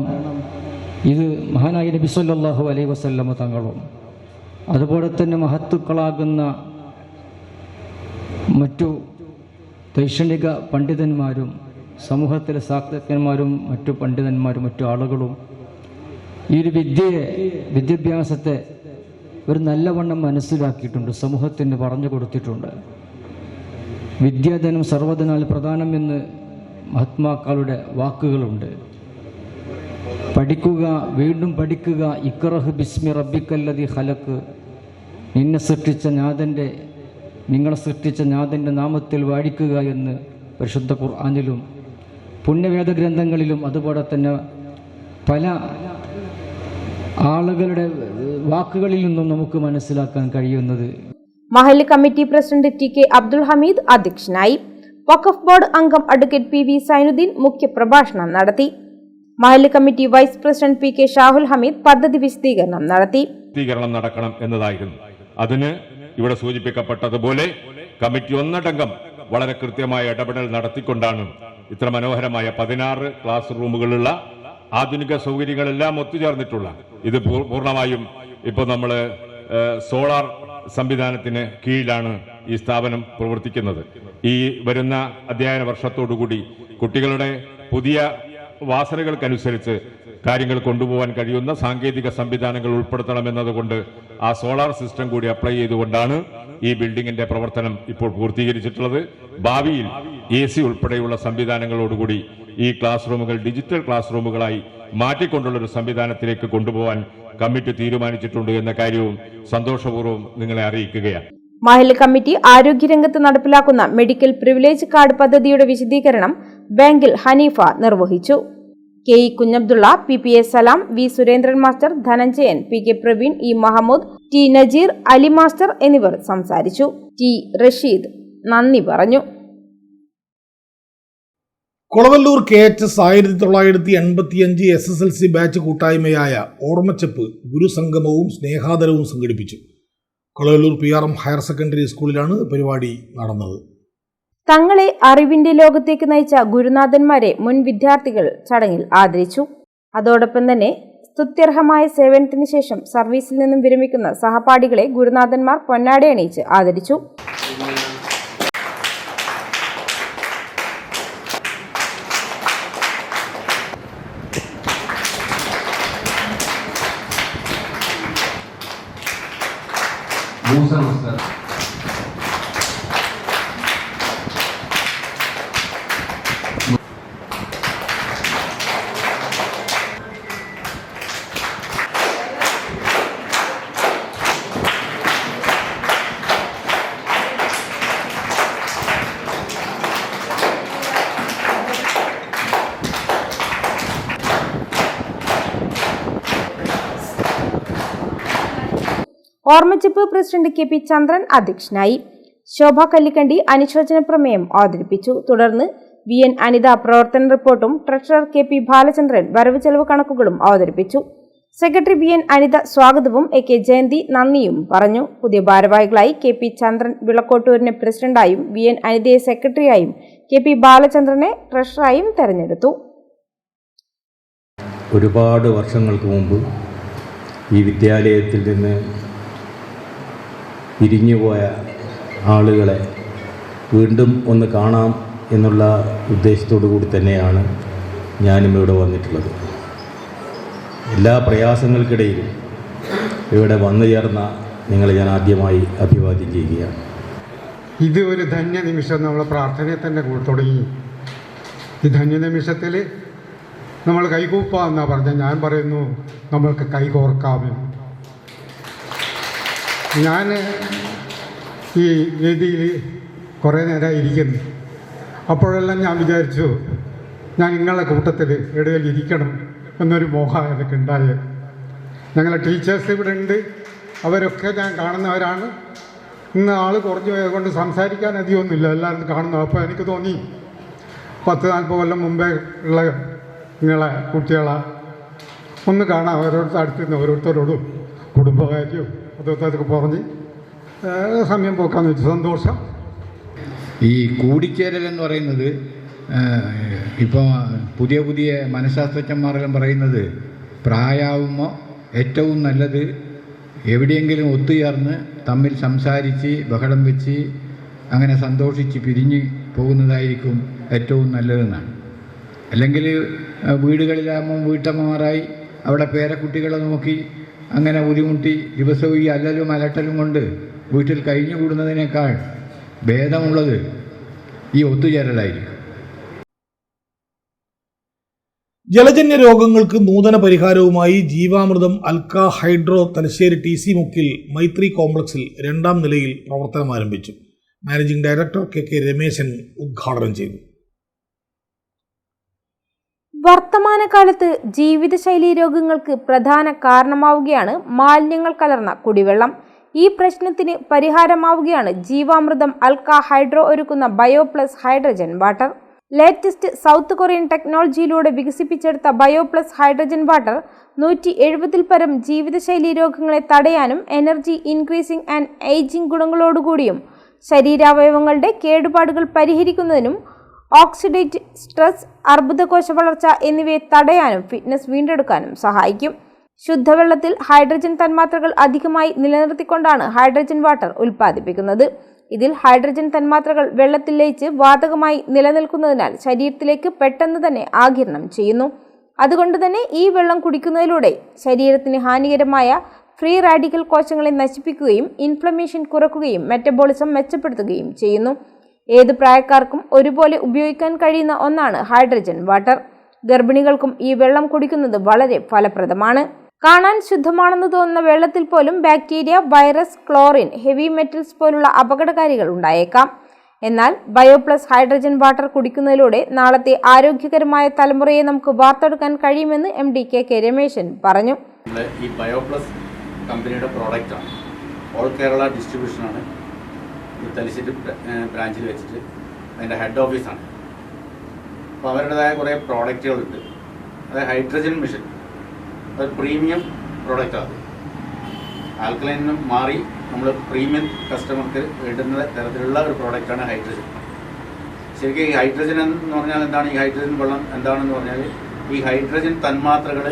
ഇത് മഹാനായ നബി സല്ലല്ലാഹു അലൈഹി വസല്ലമ തങ്ങളും അതുപോലെ തന്നെ മഹത്തുക്കളാകുന്ന മറ്റു ദൈക്ഷണിക പണ്ഡിതന്മാരും സമൂഹത്തിലെ ശാസ്ത്രജ്ഞന്മാരും മറ്റു പണ്ഡിതന്മാരും മറ്റു ആളുകളും ഈ ഒരു വിദ്യാഭ്യാസത്തെ ഒരു നല്ലവണ്ണം മനസ്സിലാക്കിയിട്ടുണ്ട്, സമൂഹത്തിന് പറഞ്ഞു കൊടുത്തിട്ടുണ്ട്. വിദ്യാധനം സർവ്വധനാൽ പ്രധാനം എന്ന് മഹാത്മാക്കളുടെ വാക്കുകളുണ്ട്. പഠിക്കുക, വീണ്ടും പഠിക്കുക. ഇഖ്റഹ് ബിസ്മി റബ്ബിക്കല്ലദീ ഖലഖ്. നിങ്ങളെ സൃഷ്ടിച്ച നാഥൻ്റെ നാമത്തിൽ വായിക്കുക എന്ന് പരിശുദ്ധ ഖുർആനിലും പുണ്യവേദ ഗ്രന്ഥങ്ങളിലും അതുപോലെ തന്നെ പല ആളുകളുടെ വാക്കുകളിൽ നിന്നും നമുക്ക് മനസ്സിലാക്കാൻ കഴിയുന്നത്. മഹല്ല് committee president TK Abdul Hameed അധ്യക്ഷനായി. വഖഫ് ബോർഡ് അംഗം അഡ്വക്കേറ്റ് PV സൈനുദ്ദീൻ മുഖ്യപ്രഭാഷണം നടത്തി. മഹല്ല് committee vice president PK Shahul Hameed പദ്ധതി വിശദീകരണം നടത്തി. നടക്കണം എന്നതായിരുന്നു. അതിന് ഇവിടെ സൂചിപ്പിക്കപ്പെട്ടതുപോലെ കമ്മിറ്റി ഒന്നടങ്കം വളരെ കൃത്യമായ ഇടപെടൽ നടത്തിക്കൊണ്ടാണ് ഇത്ര മനോഹരമായ 16 ക്ലാസ് റൂമുകളുള്ള ആധുനിക സൗകര്യങ്ങളെല്ലാം ഒത്തുചേർന്നിട്ടുള്ള ഇത് പൂർണ്ണമായും ഇപ്പോൾ നമ്മൾ സോളാർ സംവിധാനത്തിന് കീഴിലാണ് ഈ സ്ഥാപനം പ്രവർത്തിക്കുന്നത്. ഈ വരുന്ന അധ്യയന വർഷത്തോടുകൂടി കുട്ടികളുടെ പുതിയ വാസനകൾക്കനുസരിച്ച് കാര്യങ്ങൾ കൊണ്ടുപോകാൻ കഴിയുന്ന സാങ്കേതിക സംവിധാനങ്ങൾ ഉൾപ്പെടുത്തണമെന്നതുകൊണ്ട് ആ സോളാർ സിസ്റ്റം കൂടി അപ്ലൈ ചെയ്തുകൊണ്ടാണ് ഈ ബിൽഡിങ്ങിന്റെ പ്രവർത്തനം ഇപ്പോൾ പൂർത്തീകരിച്ചിട്ടുള്ളത്. ഭാവിയിൽ AC ഉൾപ്പെടെയുള്ള സംവിധാനങ്ങളോടുകൂടി ഈ ക്ലാസ് റൂമുകൾ ഡിജിറ്റൽ ക്ലാസ് റൂമുകളായി മാറ്റിക്കൊണ്ടുള്ള ഒരു സംവിധാനത്തിലേക്ക് കൊണ്ടുപോകാൻ കമ്മിറ്റി തീരുമാനിച്ചിട്ടുണ്ട് എന്ന കാര്യവും സന്തോഷപൂർവ്വം നിങ്ങളെ അറിയിക്കുകയാണ്. മഹല്ല് കമ്മിറ്റി ആരോഗ്യരംഗത്ത് നടപ്പിലാക്കുന്ന മെഡിക്കൽ പ്രിവിലേജ് കാർഡ് പദ്ധതിയുടെ വിശദീകരണം ബാങ്കിൽ ഹനീഫ നിർവഹിച്ചു. KE Kunhabdulla, PPA Salam, V Surendran master, Dhananjayan, PK Praveen, E Mahamood, T Najeer, Ali master എന്നിവർ സംസാരിച്ചു. T റഷീദ് നന്ദി പറഞ്ഞു. കൊളവല്ലൂർ KHS 1985 SSLC ബാച്ച് കൂട്ടായ്മയായ ഓർമ്മച്ചപ്പ് ഗുരുസംഗമവും സ്നേഹാദരവും സംഘടിപ്പിച്ചു. കൊളവല്ലൂർ PRM ഹയർ സെക്കൻഡറി സ്കൂളിലാണ് പരിപാടി നടന്നത്. തങ്ങളെ അറിവിന്റെ ലോകത്തേക്ക് നയിച്ച ഗുരുനാഥന്മാരെ മുൻ വിദ്യാർത്ഥികൾ ചടങ്ങിൽ ആദരിച്ചു. അതോടൊപ്പം തന്നെ സ്തുത്യർഹമായ സേവനത്തിന് ശേഷം സർവീസിൽ നിന്നും വിരമിക്കുന്ന സഹപാഠികളെ ഗുരുനാഥന്മാർ പൊന്നാട അണിയിച്ച് ആദരിച്ചു. ഓർമ്മച്ചപ്പ് പ്രസിഡന്റ് KP ചന്ദ്രൻ അധ്യക്ഷനായി. ശോഭ കല്ലിക്കണ്ടി അനുശോചന പ്രമേയം അവതരിപ്പിച്ചു. തുടർന്ന് VN അനിത പ്രവർത്തന റിപ്പോർട്ടും ട്രഷറർ KP ബാലചന്ദ്രൻ വരവ് ചെലവ് കണക്കുകളും അവതരിപ്പിച്ചു. സെക്രട്ടറി VN അനിത സ്വാഗതവും AK ജയന്തി നന്ദിയും പറഞ്ഞു. പുതിയ ഭാരവാഹികളായി KP ചന്ദ്രൻ വിളക്കോട്ടൂരിനെ പ്രസിഡന്റായും VN അനിതയെ സെക്രട്ടറിയായും KP ബാലചന്ദ്രനെ ട്രഷററായും തെരഞ്ഞെടുത്തു. ഒരുപാട് വർഷങ്ങൾക്ക് മുമ്പ് ഈ വിദ്യാലയത്തിൽ നിന്ന് പിരിഞ്ഞുപോയ ആളുകളെ വീണ്ടും ഒന്ന് കാണാം എന്നുള്ള ഉദ്ദേശത്തോടു കൂടി തന്നെയാണ് ഞാനും ഇവിടെ വന്നിട്ടുള്ളത്. എല്ലാ പ്രയാസങ്ങൾക്കിടയിലും ഇവിടെ വന്നു ചേർന്ന നിങ്ങളെ ഞാൻ ആദ്യമായി അഭിവാദ്യം ചെയ്യുകയാണ്. ഇത് ഒരു ധന്യ നിമിഷം നമ്മൾ പ്രാർത്ഥനയെ തന്നെ തുടങ്ങി. ഈ ധന്യ നിമിഷത്തിൽ നമ്മൾ കൈകൂപ്പാന്നാണ് പറഞ്ഞത്. ഞാൻ പറയുന്നു നമ്മൾക്ക് കൈകോർക്കാമെന്ന്. ഞാൻ ഈ വേദിയിൽ കുറേ നേരം ഇരിക്കുന്നു. അപ്പോഴെല്ലാം ഞാൻ വിചാരിച്ചു ഞാൻ നിങ്ങളുടെ കൂട്ടത്തിൽ ഇടയിൽ ഇരിക്കണം എന്നൊരു മോഹം എനിക്ക് ഉണ്ടായത്. ഞങ്ങളെ ടീച്ചേഴ്സ് ഇവിടെ ഉണ്ട്, അവരൊക്കെ ഞാൻ കാണുന്നവരാണ്. ഇന്ന് ആൾ കുറഞ്ഞു പോയത് കൊണ്ട് സംസാരിക്കാൻ അധികമൊന്നുമില്ല, എല്ലാവരും കാണുന്നു. അപ്പോൾ എനിക്ക് തോന്നി 10-40 കൊല്ലം മുമ്പേ ഉള്ള നിങ്ങളെ കുട്ടികളെ ഒന്ന് കാണാം. ഓരോരുത്തർ അടുത്ത് നിന്ന് ഓരോരുത്തരോടും കുടുംബകാര്യവും അതൊക്കെ പറഞ്ഞ് സമയം പോക്കാന്ന് വെച്ചു. സന്തോഷം. ഈ കൂടിച്ചേരൽ എന്ന് പറയുന്നത് ഇപ്പോൾ പുതിയ മനഃശാസ്ത്രജ്ഞന്മാരെല്ലാം പറയുന്നത് പ്രായമാകുമ്പോൾ ഏറ്റവും നല്ലത് എവിടെയെങ്കിലും ഒത്തുചേർന്ന് തമ്മിൽ സംസാരിച്ച് ബഹളം വെച്ച് അങ്ങനെ സന്തോഷിച്ച് പിരിഞ്ഞ് പോകുന്നതായിരിക്കും ഏറ്റവും നല്ലതെന്നാണ്. അല്ലെങ്കിൽ വീടുകളിലാകുമ്പം വീട്ടമ്മമാരായി അവിടെ പേരക്കുട്ടികളെ നോക്കി അങ്ങനെ ബുദ്ധിമുട്ടി ദിവസവും ഈ അല്ലലും അലട്ടലും കൊണ്ട് വീട്ടിൽ കഴിഞ്ഞുകൂടുന്നതിനേക്കാൾ ഭേദമുള്ളത് ഈ ഒത്തുചേരലായിരിക്കും. ജലജന്യ രോഗങ്ങൾക്ക് നൂതന പരിഹാരവുമായി ജീവാമൃതം അൽക്ക ഹൈഡ്രോ തലശ്ശേരി TC മുക്കിൽ മൈത്രി കോംപ്ലക്സിൽ 2ാം നിലയിൽ പ്രവർത്തനം ആരംഭിച്ചു. മാനേജിംഗ് ഡയറക്ടർ KK രമേശൻ ഉദ്ഘാടനം ചെയ്തു. വർത്തമാനകാലത്ത് ജീവിതശൈലീ രോഗങ്ങൾക്ക് പ്രധാന കാരണമാവുകയാണ് മാലിന്യങ്ങൾ കലർന്ന കുടിവെള്ളം. ഈ പ്രശ്നത്തിന് പരിഹാരമാവുകയാണ് ജീവാമൃതം അൽക്ക ഹൈഡ്രോ ഒരുക്കുന്ന bio plus hydrogen water. Latest south Korean ടെക്നോളജിയിലൂടെ വികസിപ്പിച്ചെടുത്ത ബയോ പ്ലസ് ഹൈഡ്രജൻ വാട്ടർ 170-ൽ പരം ജീവിതശൈലീ രോഗങ്ങളെ തടയാനും എനർജി ഇൻക്രീസിംഗ് ആൻഡ് ഏജിംഗ് ഗുണങ്ങളോടുകൂടിയും ശരീരാവയവങ്ങളുടെ കേടുപാടുകൾ പരിഹരിക്കുന്നതിനും ഓക്സിഡേറ്റ് സ്ട്രെസ്, അർബുദകോശ വളർച്ച എന്നിവയെ തടയാനും ഫിറ്റ്നസ് വീണ്ടെടുക്കാനും സഹായിക്കും. ശുദ്ധവെള്ളത്തിൽ ഹൈഡ്രജൻ തന്മാത്രകൾ അധികമായി നിലനിർത്തിക്കൊണ്ടാണ് ഹൈഡ്രജൻ വാട്ടർ ഉൽപ്പാദിപ്പിക്കുന്നത്. ഇതിൽ ഹൈഡ്രജൻ തന്മാത്രകൾ വെള്ളത്തിൽ ലയിച്ച് വാതകമായി നിലനിൽക്കുന്നതിനാൽ ശരീരത്തിലേക്ക് പെട്ടെന്ന് തന്നെ ആഗിരണം ചെയ്യുന്നു. അതുകൊണ്ട് തന്നെ ഈ വെള്ളം കുടിക്കുന്നതിലൂടെ ശരീരത്തിന് ഹാനികരമായ ഫ്രീ റാഡിക്കൽ കോശങ്ങളെ നശിപ്പിക്കുകയും ഇൻഫ്ലമേഷൻ കുറയ്ക്കുകയും മെറ്റബോളിസം മെച്ചപ്പെടുത്തുകയും ചെയ്യുന്നു. ഏത് പ്രായക്കാർക്കും ഒരുപോലെ ഉപയോഗിക്കാൻ കഴിയുന്ന ഒന്നാണ് ഹൈഡ്രജൻ വാട്ടർ. ഗർഭിണികൾക്കും ഈ വെള്ളം കുടിക്കുന്നത് വളരെ ഫലപ്രദമാണ്. കാണാൻ ശുദ്ധമാണെന്ന് തോന്നുന്ന വെള്ളത്തിൽ പോലും bacteria, virus, chlorine, heavy metals പോലുള്ള അപകടകാരികൾ ഉണ്ടായേക്കാം. എന്നാൽ ബയോ പ്ലസ് ഹൈഡ്രജൻ വാട്ടർ കുടിക്കുന്നതിലൂടെ നാളത്തെ ആരോഗ്യകരമായ തലമുറയെ നമുക്ക് വാർത്തെടുക്കാൻ കഴിയുമെന്ന് MD KK രമേശൻ പറഞ്ഞു. ഈ ബയോ പ്ലസ് കമ്പനിയുടെ പ്രോഡക്റ്റാണ്. ഓൾ കേരള ഡിസ്ട്രിബ്യൂഷനാണ്. തലശ്ശേരി ബ്രാഞ്ചിൽ വെച്ചിട്ട് അതിൻ്റെ ഹെഡ് ഓഫീസാണ്. അപ്പോൾ അവരുടേതായ കുറേ പ്രോഡക്റ്റുകളുണ്ട്. അതായത് ഹൈഡ്രജൻ മിഷൻ, അത് പ്രീമിയം പ്രോഡക്റ്റാണ്. ആൽക്കലൈനിൽ മാറി നമ്മൾ പ്രീമിയം കസ്റ്റമർക്ക് ഇടുന്ന തരത്തിലുള്ള ഒരു പ്രോഡക്റ്റാണ് ഹൈഡ്രജൻ. ശരിക്കും ഈ ഹൈഡ്രജൻ എന്ന് പറഞ്ഞാൽ എന്താണ്? ഈ ഹൈഡ്രജൻ വെള്ളം എന്താണെന്ന് പറഞ്ഞാൽ ഈ ഹൈഡ്രജൻ തന്മാത്രകൾ,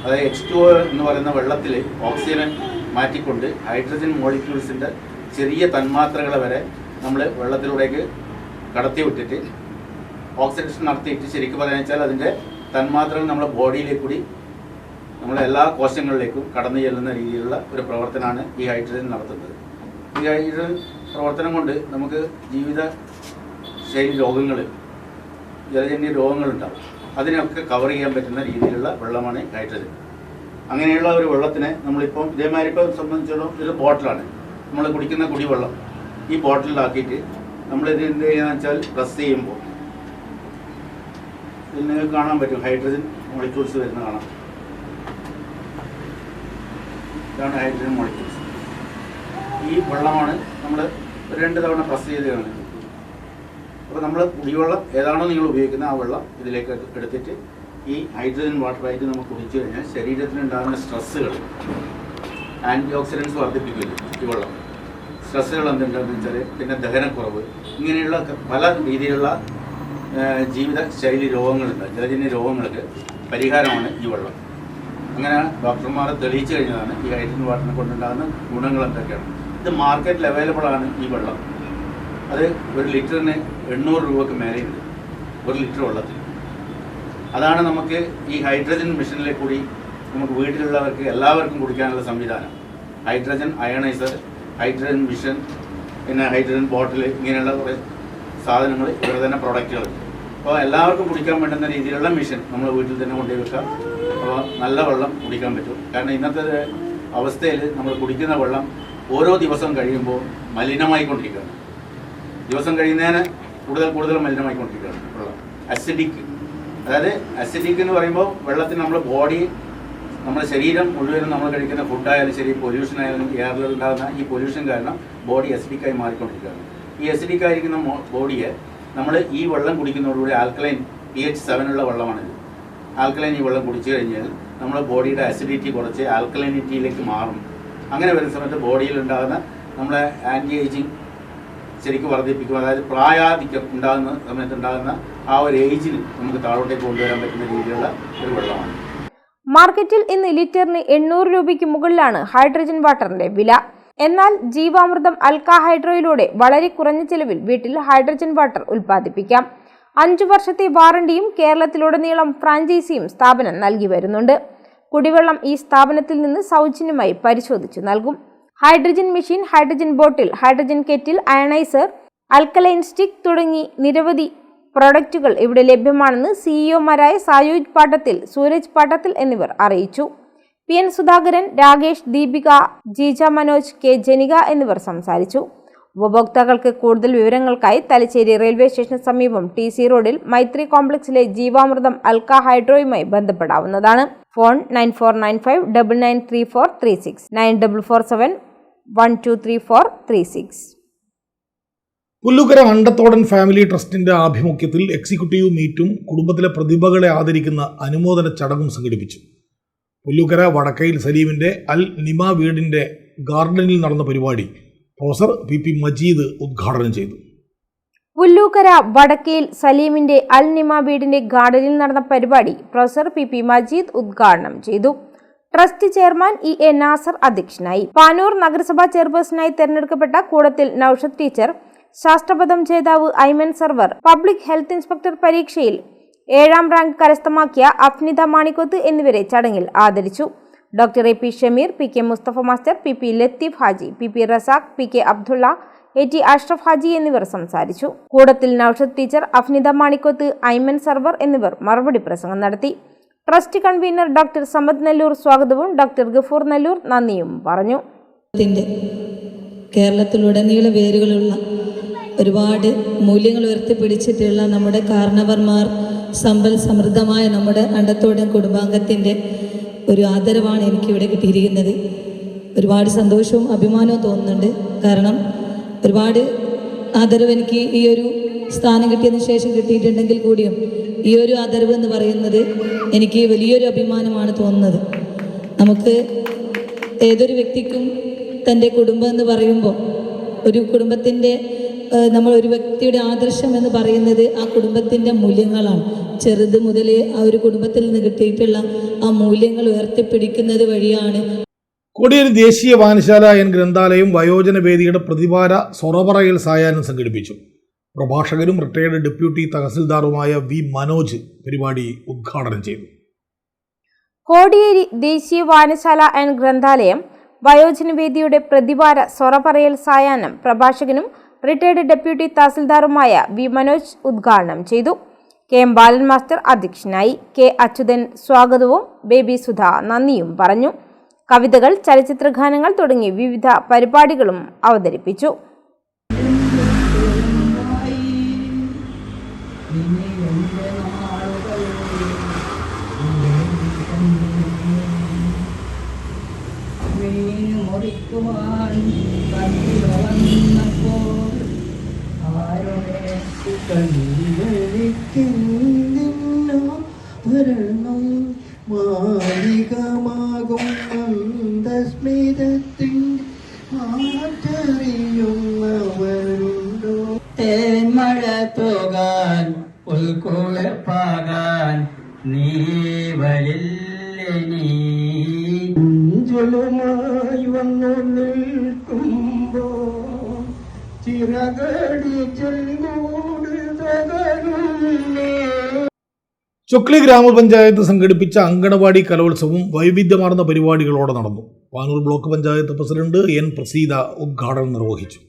അതായത് H2O എന്ന് പറയുന്ന വെള്ളത്തിൽ ഓക്സിജൻ മാറ്റിക്കൊണ്ട് ഹൈഡ്രജൻ മോളിക്യൂൾസിൻ്റെ ചെറിയ തന്മാത്രകളെ വരെ നമ്മൾ വെള്ളത്തിലൂടേക്ക് കടത്തി വിട്ടിട്ട് ഓക്സിഡേഷൻ നടത്തിയിട്ട് ശരിക്കും പറയാൻ വെച്ചാൽ അതിൻ്റെ തന്മാത്രകൾ നമ്മുടെ ബോഡിയിലേക്ക് കൂടി നമ്മളെ എല്ലാ കോശങ്ങളിലേക്കും കടന്നു ചെല്ലുന്ന രീതിയിലുള്ള ഒരു പ്രവർത്തനമാണ് ഈ ഹൈഡ്രജൻ നടത്തുന്നത്. ഈ ഹൈഡ്രജൻ പ്രവർത്തനം കൊണ്ട് നമുക്ക് ജീവിത ശൈലി രോഗങ്ങൾ, ജലജന്യ രോഗങ്ങളുണ്ടാവും. അതിനൊക്കെ കവർ ചെയ്യാൻ പറ്റുന്ന രീതിയിലുള്ള വെള്ളമാണ് ഹൈഡ്രജൻ. അങ്ങനെയുള്ള ഒരു വെള്ളത്തിനെ നമ്മളിപ്പം ഇതേമാതിരി ഇപ്പോൾ സംബന്ധിച്ചിടത്തോളം ഇത് ബോട്ടിലാണ് നമ്മൾ കുടിക്കുന്ന കുടിവെള്ളം. ഈ ബോട്ടിലാക്കിയിട്ട് നമ്മളിത് എന്ത് ചെയ്യുകയെന്ന് വെച്ചാൽ പ്രസ് ചെയ്യുമ്പോൾ ഇതിൽ നിങ്ങൾക്ക് കാണാൻ പറ്റും ഹൈഡ്രജൻ മോളിക്യൂൾസ് വരുന്ന കാണാം. ഇതാണ് ഹൈഡ്രജൻ മോളിക്യൂൾസ്. ഈ വെള്ളമാണ് നമ്മൾ 2 തവണ പ്രസ് ചെയ്ത് കാണുന്നത്. അപ്പോൾ നമ്മൾ കുടിവെള്ളം ഏതാണോ നിങ്ങൾ ഉപയോഗിക്കുന്നത് ആ വെള്ളം ഇതിലേക്ക് എടുത്തിട്ട് ഈ ഹൈഡ്രജൻ വാട്ടറായിട്ട് നമുക്ക് കുടിച്ചു കഴിഞ്ഞാൽ ശരീരത്തിനുണ്ടാകുന്ന സ്ട്രെസ്സുകൾ, ആൻറ്റി ഓക്സിഡൻസ് വർദ്ധിപ്പിക്കില്ല ഈ വെള്ളം. സ്ട്രെസ്സുകൾ എന്തുണ്ടെന്ന് വെച്ചാൽ പിന്നെ ദഹനക്കുറവ്, ഇങ്ങനെയുള്ള പല രീതിയിലുള്ള ജീവിത ശൈലി രോഗങ്ങളുണ്ട്. ജലജന്യ രോഗങ്ങൾക്ക് പരിഹാരമാണ് ഈ വെള്ളം. അങ്ങനെ ഡോക്ടർമാർ തെളിയിച്ചു കഴിഞ്ഞതാണ് ഈ ഹൈഡ്രജൻ വാട്ടറിനെ കൊണ്ടുണ്ടാകുന്ന ഗുണങ്ങൾ എന്തൊക്കെയാണ്. ഇത് മാർക്കറ്റിൽ അവൈലബിൾ ആണ് ഈ വെള്ളം. അത് 1 ലിറ്ററിന് 800 രൂപയ്ക്ക് മേലെയുണ്ട് 1 ലിറ്റർ വെള്ളത്തിൽ. അതാണ് നമുക്ക് ഈ ഹൈഡ്രജൻ മിഷനിലെ കൂടി നമുക്ക് വീട്ടിലുള്ളവർക്ക് എല്ലാവർക്കും കുടിക്കാനുള്ള സംവിധാനം. ഹൈഡ്രജൻ അയണൈസർ, ഹൈഡ്രജൻ മിഷൻ, പിന്നെ ഹൈഡ്രജൻ ബോട്ടിൽ, ഇങ്ങനെയുള്ള കുറേ സാധനങ്ങൾ ഇവിടെ തന്നെ പ്രൊഡക്റ്റുകൾ. അപ്പോൾ എല്ലാവർക്കും കുടിക്കാൻ വേണ്ടുന്ന രീതിയിലുള്ള മിഷൻ നമ്മൾ വീട്ടിൽ തന്നെ കൊണ്ടുപോയി വെക്കാം. അപ്പോൾ നല്ല വെള്ളം കുടിക്കാൻ പറ്റും. കാരണം ഇന്നത്തെ അവസ്ഥയിൽ നമ്മൾ കുടിക്കുന്ന വെള്ളം ഓരോ ദിവസം കഴിയുമ്പോൾ മലിനമായിക്കൊണ്ടിരിക്കുകയാണ്. ദിവസം കഴിയുന്നതിന് കൂടുതൽ മലിനമായിക്കൊണ്ടിരിക്കുകയാണ് വെള്ളം. അസിഡിക്, അതായത് അസിഡിക് എന്ന് പറയുമ്പോൾ വെള്ളത്തിന് നമ്മുടെ ബോഡി, നമ്മുടെ ശരീരം മുഴുവനും നമ്മൾ കഴിക്കുന്ന ഫുഡായാലും ശരി, പൊല്യൂഷൻ ആയാലും എയറിലുണ്ടാകുന്ന ഈ പൊല്യൂഷൻ കാരണം ബോഡി അസിഡിക്കായി മാറിക്കൊണ്ടിരിക്കുകയാണ്. ഈ അസിഡിക് ആയിരിക്കുന്ന ബോഡിയെ നമ്മൾ ഈ വെള്ളം കുടിക്കുന്നതോടുകൂടി ആൽക്കലൈൻ pH 7 ഉള്ള വെള്ളമാണിത്. ആൽക്കലൈൻ ഈ വെള്ളം കുടിച്ചു കഴിഞ്ഞാൽ നമ്മുടെ ബോഡിയുടെ അസിഡിറ്റി കുറച്ച് ആൽക്കലൈനിറ്റിയിലേക്ക് മാറും. അങ്ങനെ വരുന്ന സമയത്ത് ബോഡിയിലുണ്ടാകുന്ന നമ്മളെ ആൻറ്റി ഏജിങ് ശരിക്കും വർദ്ധിപ്പിക്കും. അതായത് പ്രായാധിക്യം ഉണ്ടാകുന്ന സമയത്ത് ഉണ്ടാകുന്ന ആ ഒരു ഏജിൽ നമുക്ക് താഴോട്ടേക്ക് കൊണ്ടുവരാൻ പറ്റുന്ന രീതിയിലുള്ള ഒരു വെള്ളമാണ്. മാർക്കറ്റിൽ ഇന്ന് ലിറ്ററിന് 800 രൂപയ്ക്ക് മുകളിലാണ് ഹൈഡ്രജൻ വാട്ടറിന്റെ വില. എന്നാൽ ജീവാമൃതം അൽക്ക ഹൈഡ്രോയിലൂടെ വളരെ കുറഞ്ഞ ചെലവിൽ വീട്ടിൽ ഹൈഡ്രജൻ വാട്ടർ ഉൽപ്പാദിപ്പിക്കാം. 5 വർഷത്തെ വാറണ്ടിയും കേരളത്തിലുടനീളം ഫ്രാഞ്ചൈസിയും സ്ഥാപനം നൽകി വരുന്നുണ്ട്. കുടിവെള്ളം ഈ സ്ഥാപനത്തിൽ നിന്ന് സൗജന്യമായി പരിശോധിച്ചു നൽകും. ഹൈഡ്രജൻ മെഷീൻ, ഹൈഡ്രജൻ ബോട്ടിൽ, ഹൈഡ്രജൻ കെറ്റിൽ, അയണൈസർ, അൽക്കലൈൻ സ്റ്റിക് തുടങ്ങി നിരവധി പ്രൊഡക്റ്റുകൾ ഇവിടെ ലഭ്യമാണെന്ന് സിഇഒമാരായ സായൂജ് പാട്ടത്തിൽ, സൂരജ് പാട്ടത്തിൽ എന്നിവർ അറിയിച്ചു. PN സുധാകരൻ, രാകേഷ്, ദീപിക, ജീജ മനോജ്, കെ ജനിക എന്നിവർ സംസാരിച്ചു. ഉപഭോക്താക്കൾക്ക് കൂടുതൽ വിവരങ്ങൾക്കായി തലശ്ശേരി റെയിൽവേ സ്റ്റേഷന് സമീപം TC റോഡിൽ മൈത്രി കോംപ്ലക്സിലെ ജീവാമൃതം അൽക്ക ഹൈഡ്രോയുമായി ബന്ധപ്പെടാവുന്നതാണ്. ഫോൺ 9495993436, 9447123436. പുല്ലുകര അണ്ടത്തോടൻ ഫാമിലി ട്രസ്റ്റിന്റെ ആഭിമുഖ്യത്തിൽ എക്സിക്യൂട്ടീവ് മീറ്റും കുടുംബത്തിലെ പ്രതിഭകളെ ആദരിക്കുന്ന അനുമോദന ചടങ്ങും സംഘടിപ്പിച്ചു. പുല്ലുകര വടക്കയിൽ സലീമിന്റെ അൽ നിമ വീടിന്റെ ഗാർഡനിൽ നടന്ന പരിപാടി പ്രൊഫസർ PP മജീദ് ഉദ്ഘാടനം ചെയ്തു. പുല്ലൂക്കര വടക്കയിൽ സലീമിന്റെ അൽ നിമ വീടിന്റെ ഗാർഡനിൽ നടന്ന പരിപാടി പ്രൊഫസർ PP മജീദ് ഉദ്ഘാടനം ചെയ്തു. ട്രസ്റ്റ് ചെയർമാൻ EA നാസർ അധ്യക്ഷനായി. പാനൂർ നഗരസഭാ ചെയർപേഴ്സണായി തെരഞ്ഞെടുക്കപ്പെട്ട കൂടത്തിൽ നൌഷദ് ടീച്ചർ, ശാസ്ത്രപദം ജേതാവ് Aiman Sarvar, public health inspector പരീക്ഷയിൽ 7ാം റാങ്ക് കരസ്ഥമാക്കിയ അഫ്നിത മാണിക്കോത്ത് എന്നിവരെ ചടങ്ങിൽ ആദരിച്ചു. Doctor AP Shameer, PK Musthafa master, PP Latheef Haji, PP Razak, PK Abdulla, AT Ashraf Haji എന്നിവർ സംസാരിച്ചു. കൂടത്തിൽ നൌഷദ് ടീച്ചർ, അഫ്നിത മാണിക്കോത്ത്, ഐമൻ സർവർ എന്നിവർ മറുപടി പ്രസംഗം നടത്തി. Trust convener doctor Samad Nellur സ്വാഗതവും ഡോക്ടർ ഗഫൂർ നെല്ലൂർ നന്ദിയും പറഞ്ഞു. കേരളത്തിലുടനീള വേരുകളുള്ള ഒരുപാട് മൂല്യങ്ങൾ ഉയർത്തിപ്പിടിച്ചിട്ടുള്ള നമ്മുടെ കാരണവർമാർ, സമ്പൽ സമൃദ്ധമായ നമ്മുടെ അണ്ടത്തോടൻ കുടുംബാംഗത്തിൻ്റെ ഒരു ആദരവാണ് എനിക്കിവിടെ കിട്ടിയിരിക്കുന്നത്. ഒരുപാട് സന്തോഷവും അഭിമാനവും തോന്നുന്നുണ്ട്. കാരണം ഒരുപാട് ആദരവ് എനിക്ക് ഈ ഒരു സ്ഥാനം കിട്ടിയതിന് ശേഷം കിട്ടിയിട്ടുണ്ടെങ്കിൽ കൂടിയും ഈ ഒരു ആദരവ് എന്ന് പറയുന്നത് എനിക്ക് വലിയൊരു അഭിമാനമാണ് തോന്നുന്നത്. നമുക്ക് ഏതൊരു വ്യക്തിക്കും തൻ്റെ കുടുംബം എന്ന് പറയുമ്പോൾ ഒരു കുടുംബത്തിൻ്റെ നമ്മൾ ഒരു വ്യക്തിയുടെ ആദർശം എന്ന് പറയുന്നത് ആ കുടുംബത്തിൻ്റെ മൂല്യങ്ങളാണ്. ചെറുത് മുതൽ ആ ഒരു കുടുംബത്തിൽ നിന്ന് കിട്ടിയിട്ടുള്ള ആ മൂല്യങ്ങൾ ഉയർത്തിപ്പിടിക്കുന്നത് വഴിയാണ്. കോടിയേരി ദേശീയ വായനശാല ഗ്രന്ഥാലയം വയോജന വേദിയുടെ പ്രതിവാര സൊറപറയൽ സായാഹ്നം സംഘടിപ്പിച്ചു. പ്രഭാഷകരും റിട്ടയർഡ് ഡെപ്യൂട്ടി തഹസിൽദാറുമായ V മനോജ് പരിപാടി ഉദ്ഘാടനം ചെയ്തു. കോടിയേരി ദേശീയ വായനശാല ഗ്രന്ഥാലയം വയോജന വേദിയുടെ പ്രതിവാര സൊറപറയൽ സായാഹ്നം പ്രഭാഷകനും റിട്ടയർഡ് ഡെപ്യൂട്ടി തഹസിൽദാറുമായ V മനോജ് ഉദ്ഘാടനം ചെയ്തു. KM ബാലൻ മാസ്റ്റർ അധ്യക്ഷനായി. K അച്യുതൻ സ്വാഗതവും ബേബി സുധ നന്ദിയും പറഞ്ഞു. കവിതകൾ, ചലച്ചിത്ര ഗാനങ്ങൾ തുടങ്ങി വിവിധ പരിപാടികളും അവതരിപ്പിച്ചു. മാലികമാകും മന്ദസ്മിതത്തിൻ മാറ്ററിയുന്നവരുണ്ടോ? തേന്മഴ പോകാൻ ഉൾക്കുളപ്പാകാൻ നീ വരില്ലെനി. ജലമായി വന്നു നിൽക്കുമ്പോ ചിറകടി ചെല്ലൂട് തകരുന്നേ. ചൊക്ലി ഗ്രാമപഞ്ചായത്ത് സംഘടിപ്പിച്ച അങ്കണവാടി കലോത്സവം വൈവിധ്യമാർന്ന പരിപാടികളോടെ നടന്നു. Panoor block panchayat president N Praseetha ഉദ്ഘാടനം നിർവഹിച്ചു.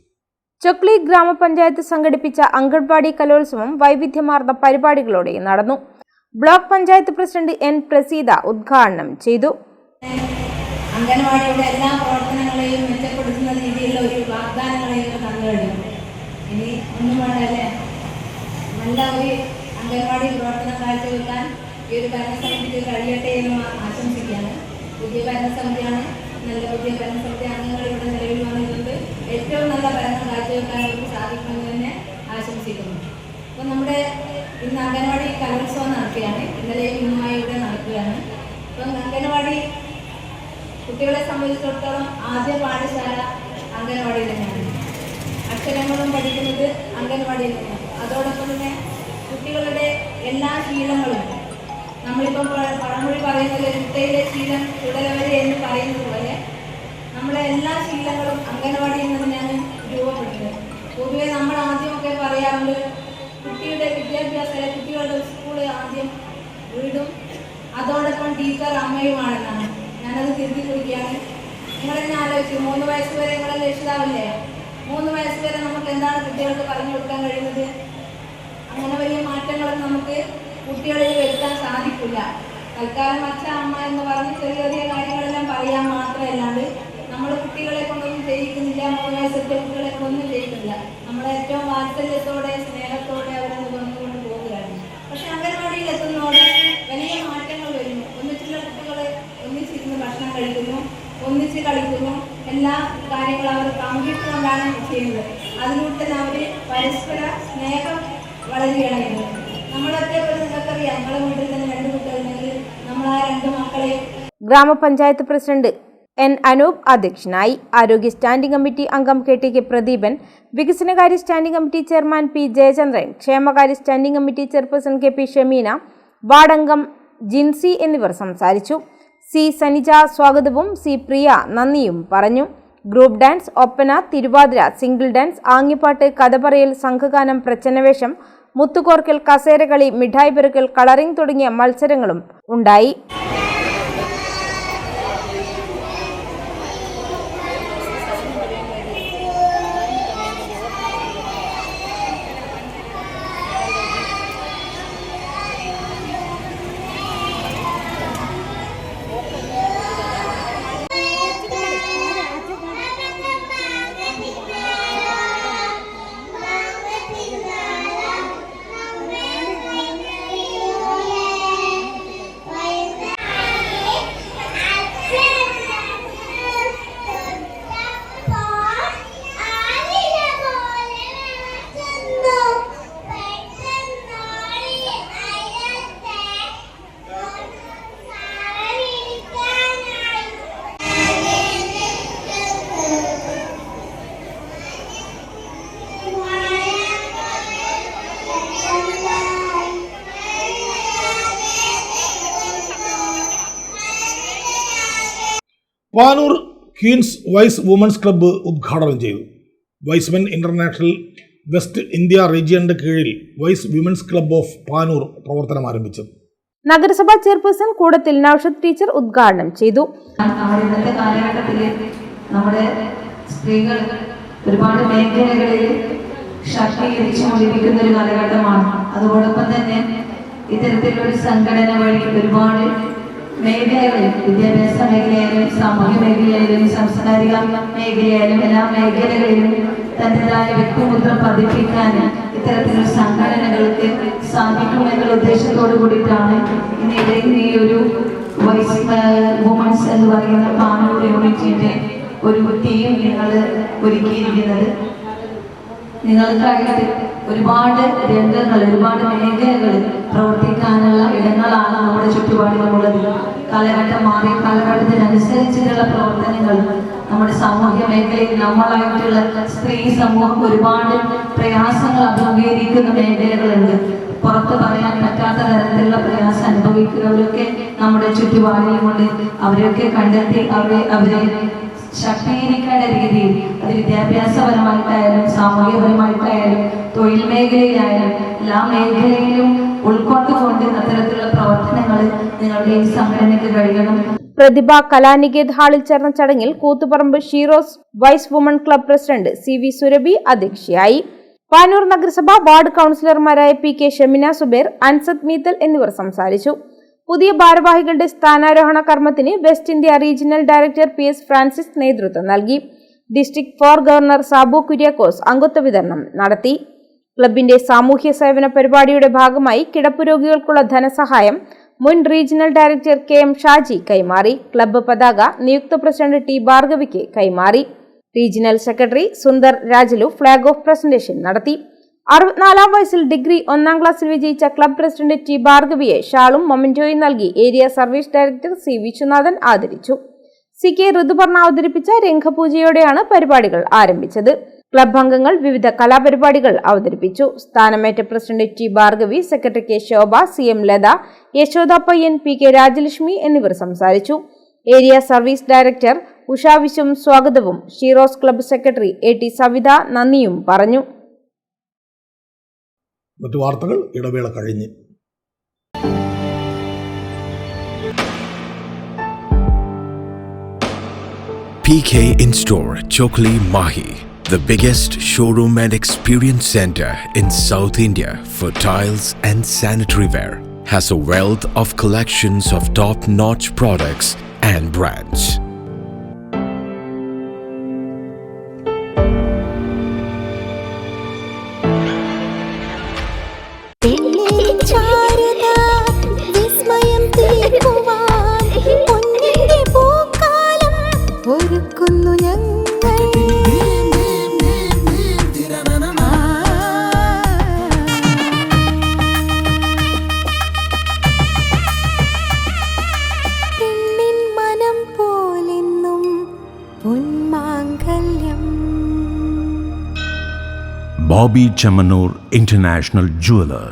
ചൊക്ലി ഗ്രാമപഞ്ചായത്ത് സംഘടിപ്പിച്ച അംഗൻവാടി കലോത്സവം വൈവിധ്യമാർന്ന പരിപാടികളോടെ നടന്നു. Block panchayat president N Praseetha ഉദ്ഘാടനം ചെയ്തു. അംഗൻവാടിയുടെ എല്ലാ പ്രവർത്തനങ്ങളെയും മെച്ചപ്പെടുത്തുന്ന രീതിയിലുള്ള ഒരു വാഗ്ദാനങ്ങളെയും തന്നു കഴിഞ്ഞു. ഇനി ഒന്നും വേണ്ടല്ലേ, നല്ല ഒരു അംഗൻവാടി പ്രവർത്തനം കാഴ്ചവെക്കാൻ ഈ ഒരു ഭരണസമിതിക്ക് കഴിയട്ടെ എന്ന് ആശംസിക്കുകയാണ്. പുതിയ ഭരണസമിതിയാണ്, നല്ല പുതിയ ഭരണസമിതി അംഗങ്ങൾ ഇവിടെ നിലവിൽ വന്നിട്ടുണ്ട്. ഏറ്റവും നല്ല ഭരണം കാഴ്ചവെക്കാൻ അവർക്ക് സാധിക്കുമെന്ന് തന്നെ ആശംസിക്കുന്നു. അപ്പം നമ്മുടെ ഇന്ന് അംഗൻവാടി കലോത്സവം നടക്കുകയാണ്. ഇന്നലെയും ഇന്നുമായി ഇവിടെ നടക്കുകയാണ്. അപ്പം അംഗൻവാടി കുട്ടികളെ സംബന്ധിച്ചിടത്തോളം ആദ്യ പാഠശാല അംഗൻവാടിയിൽ തന്നെയാണ്. അക്ഷരങ്ങളും പഠിക്കുന്നത് അംഗൻവാടിയിൽ തന്നെയാണ്. അതോടൊപ്പം തന്നെ കുട്ടികളുടെ എല്ലാ ശീലങ്ങളും, നമ്മളിപ്പം പഴമൊഴി പറയുന്നത് കുട്ടിയിലെ ശീലം തുടരവരെ എന്ന് പറയുന്നത് പോലെ നമ്മുടെ എല്ലാ ശീലങ്ങളും അംഗൻവാടിയിൽ നിന്ന് തന്നെയാണ് രൂപപ്പെട്ടത്. പൊതുവെ നമ്മൾ ആദ്യമൊക്കെ പറയാറുണ്ട് കുട്ടിയുടെ വിദ്യാഭ്യാസം, കുട്ടികളുടെ സ്കൂൾ ആദ്യം വീടും അതോടൊപ്പം ടീച്ചർ അമ്മയുമാണെന്നാണ്. ഞാനത് തിരുത്തി കുറിക്കുകയാണ്. നിങ്ങളെന്നെ ആലോചിച്ചു, 3 വയസ്സ് വരെ നിങ്ങളെ രക്ഷിതാവല്ലേ, 3 വയസ്സ് വരെ നമുക്ക് എന്താണ് കുട്ടികൾക്ക് പറഞ്ഞു കൊടുക്കാൻ കഴിയുന്നത്? അങ്ങനെ വലിയ മാറ്റങ്ങളൊന്നും നമുക്ക് കുട്ടികളിൽ വരുത്താൻ സാധിക്കില്ല. തൽക്കാലം അച്ഛ അമ്മ എന്ന് പറഞ്ഞ് ചെറിയ ചെറിയ കാര്യങ്ങളെല്ലാം പറയാൻ മാത്രമല്ലാണ്ട് നമ്മൾ കുട്ടികളെ കൊണ്ടൊന്നും ചെയ്യിക്കുന്നില്ല. 3 വയസ്സത്തെ കുട്ടികളെ കൊണ്ടൊന്നും ചെയ്യിക്കുന്നില്ല. നമ്മളെ ഏറ്റവും വാത്സല്യത്തോടെ സ്നേഹത്തോടെ അവരൊന്ന് കൊണ്ടുകൊണ്ട് പോവുകയാണ്. പക്ഷെ അംഗൻവാടിയിൽ എത്തുന്നതോടെ വലിയ മാറ്റങ്ങൾ വരുന്നു. ഒന്നിച്ചുള്ള കുട്ടികൾ ഒന്നിച്ചിരുന്ന് ഭക്ഷണം കഴിക്കുന്നു, ഒന്നിച്ച് കളിക്കുന്നു, എല്ലാ കാര്യങ്ങളും അവർ പങ്കിട്ടുകൊണ്ടാണ് ചെയ്യുന്നത്. അതിലൂടെ തന്നെ അവർ പരസ്പര സ്നേഹം വളരുകയാണ്. നമ്മളൊക്കെ നിങ്ങൾക്കറിയാം, നമ്മളെ വീട്ടിൽ തന്നെ 2 കുട്ടികളുണ്ടെങ്കിൽ നമ്മൾ ആ 2 മക്കളെയും. ഗ്രാമപഞ്ചായത്ത് പ്രസിഡന്റ് എൻ അനൂപ് അധ്യക്ഷനായി. ആരോഗ്യ സ്റ്റാൻഡിംഗ് കമ്മിറ്റി അംഗം കെ പ്രദീപൻ, വികസനകാര്യ standing committee chairman P Jayachandran, ക്ഷേമകാര്യ standing committee chairperson K Shameena, വാർഡംഗം ജിൻസി എന്നിവർ സംസാരിച്ചു. സി സനിജ സ്വാഗതവും സി പ്രിയ നന്ദിയും പറഞ്ഞു. Group dance, Oppana, Thiruvathira, single dance, ആംഗ്യപ്പാട്ട്, കഥപറയൽ, സംഘഗാനം, പ്രച്ഛന്നവേഷം, മുത്തുകോർക്കൽ, കസേരകളി, മിഠായി പെറുക്കൽ, കളറിംഗ് തുടങ്ങിയ മത്സരങ്ങളും ഉണ്ടായി. Panoor queens Y's women's club ഉദ്ഘാടനം ചെയ്തു. വൈസ്മെൻ ഇന്റർനാഷണൽ വെസ്റ്റ് ഇന്ത്യ റീജിയന്റെ കീഴിൽ Y's women's club of Panoor പ്രവർത്തനം ആരംഭിച്ചു. നഗരസഭാ ചെയർപേഴ്സൺ കൂടത്തിൽ നൌഷദ് ടീച്ചർ ഉദ്ഘാടനം ചെയ്തു. ഇന്നത്തെ കാലഘട്ടത്തിൽ നമ്മുടെ സ്ത്രീകൾ ഒരുപാട് മേഖലകളിൽ ശാക്തീകരിച്ചുകൊണ്ടിരിക്കുന്ന ഒരു കാലഘട്ടമാണ്. അതോടൊപ്പം തന്നെ ഇത്തരത്തിലൊരു സംഘടന വഴി ഒരുപാട് മേഖലകളിൽ, വിദ്യാഭ്യാസ മേഖലയായാലും സാമൂഹ്യ മേഖലയായാലും സാംസ്കാരിക മേഖലയായാലും എല്ലാ മേഖലകളിലും തൻ്റെതായ വ്യക്തിമുദ്ര പതിപ്പിക്കാൻ ഇത്തരത്തിലുള്ള സംഘടനകൾക്ക് സാധിക്കുമെന്നുള്ള ഉദ്ദേശത്തോടു കൂടിയിട്ടാണ് ഇന്നിടെ ഈ ഒരു വൈസ് വുമൻസ് എന്ന് പറയുന്ന പാനൂർ യൂണിറ്റിന്റെ ഒരു ടീം നിങ്ങൾ ഒരുക്കിയിരിക്കുന്നത്. നിങ്ങൾക്കായിട്ട് ഒരുപാട് രംഗങ്ങൾ, ഒരുപാട് മേഖലകൾ പ്രവർത്തിക്കാനുള്ള ഇടങ്ങളാണ് നമ്മുടെ ചുറ്റുപാടുകളുള്ളത്. കാലഘട്ടം മാറി കാലഘട്ടത്തിനനുസരിച്ചിട്ടുള്ള പ്രവർത്തനങ്ങൾ നമ്മുടെ സാമൂഹ്യ മേഖലയിൽ നമ്മളായിട്ടുള്ള സ്ത്രീ സമൂഹം ഒരുപാട് പ്രയാസങ്ങൾ അഭിമുഖീകരിക്കുന്ന മേഖലകളുണ്ട്. പുറത്ത് പറയാൻ പറ്റാത്ത തരത്തിലുള്ള പ്രയാസം അനുഭവിക്കുന്നവരൊക്കെ നമ്മുടെ ചുറ്റുപാടിലുമുണ്ട്. അവരെയൊക്കെ കണ്ടെത്തി അവരെ ശാക്തീകരിക്കേണ്ട രീതിയിൽ, അത് വിദ്യാഭ്യാസപരമായിട്ടായാലും സാമൂഹികപരമായിട്ടായാലും തൊഴിൽ മേഖലയിലായാലും എല്ലാ മേഖലയിലും ഉൾക്കൊണ്ടുകൊണ്ട് അത്തരത്തിലുള്ള പ്രവർത്തനങ്ങൾ നിങ്ങളുടെ ഈ സംഘടനയ്ക്ക് കഴിയണം. പ്രതിഭ കലാനികേത് ഹാളിൽ ചേർന്ന ചടങ്ങിൽ Koothuparamba sheroes Y's woman club president CV Surabhi അധ്യക്ഷയായി. പാനൂർ നഗരസഭ വാർഡ് കൗൺസിലർമാരായ PK ഷെമിന സുബേർ, അൻസത്ത് മീത്തൽ എന്നിവർ സംസാരിച്ചു. പുതിയ ഭാരവാഹികളുടെ സ്ഥാനാരോഹണ കർമ്മത്തിന് west India regional director PS Francis നേതൃത്വം നൽകി. ഡിസ്ട്രിക്ട് 4 ഗവർണർ സാബു കുര്യാക്കോസ് അംഗത്വ വിതരണം നടത്തി. ക്ലബിന്റെ സാമൂഹ്യ സേവന പരിപാടിയുടെ ഭാഗമായി കിടപ്പ് രോഗികൾക്കുള്ള ധനസഹായം മുൻ റീജിയണൽ ഡയറക്ടർ KM ഷാജി കൈമാറി. ക്ലബ്ബ് പതാക നിയുക്ത പ്രസിഡന്റ് T ഭാർഗവിക്ക് കൈമാറി. Regional secretary Sundar Rajalu flag off presentation നടത്തി. 64-ാം വയസ്സിൽ ഡിഗ്രി 1-ാം ക്ലാസ്സിൽ വിജയിച്ച ക്ലബ് പ്രസിഡന്റ് T ഭാർഗവിയെ ഷാളും മൊമെന്റോയും നൽകി area service director C Viswanathan ആദരിച്ചു. CK ഋതുപർണ അവതരിപ്പിച്ച രംഗപൂജയോടെയാണ് പരിപാടികൾ ആരംഭിച്ചത്. ക്ലബ് അംഗങ്ങൾ വിവിധ കലാപരിപാടികൾ അവതരിപ്പിച്ചു. സ്ഥാനമേറ്റ president T Bhargavi, secretary K Shobha, CM Latha, Yashoda Payyan, PK Rajalakshmi എന്നിവർ സംസാരിച്ചു. Area service director Usha Viswam സ്വാഗതവും sheroes club secretary AT Savitha നന്ദിയും പറഞ്ഞു. മറ്റു വാർത്തകൾ ഇടവേള കഴിഞ്ഞ്. PK In-Store Chokli Mahi, the biggest showroom and experience center in South India for tiles and sanitary ware, has a wealth of collections of top-notch products and brands. Bobby Chamanur International Jeweler.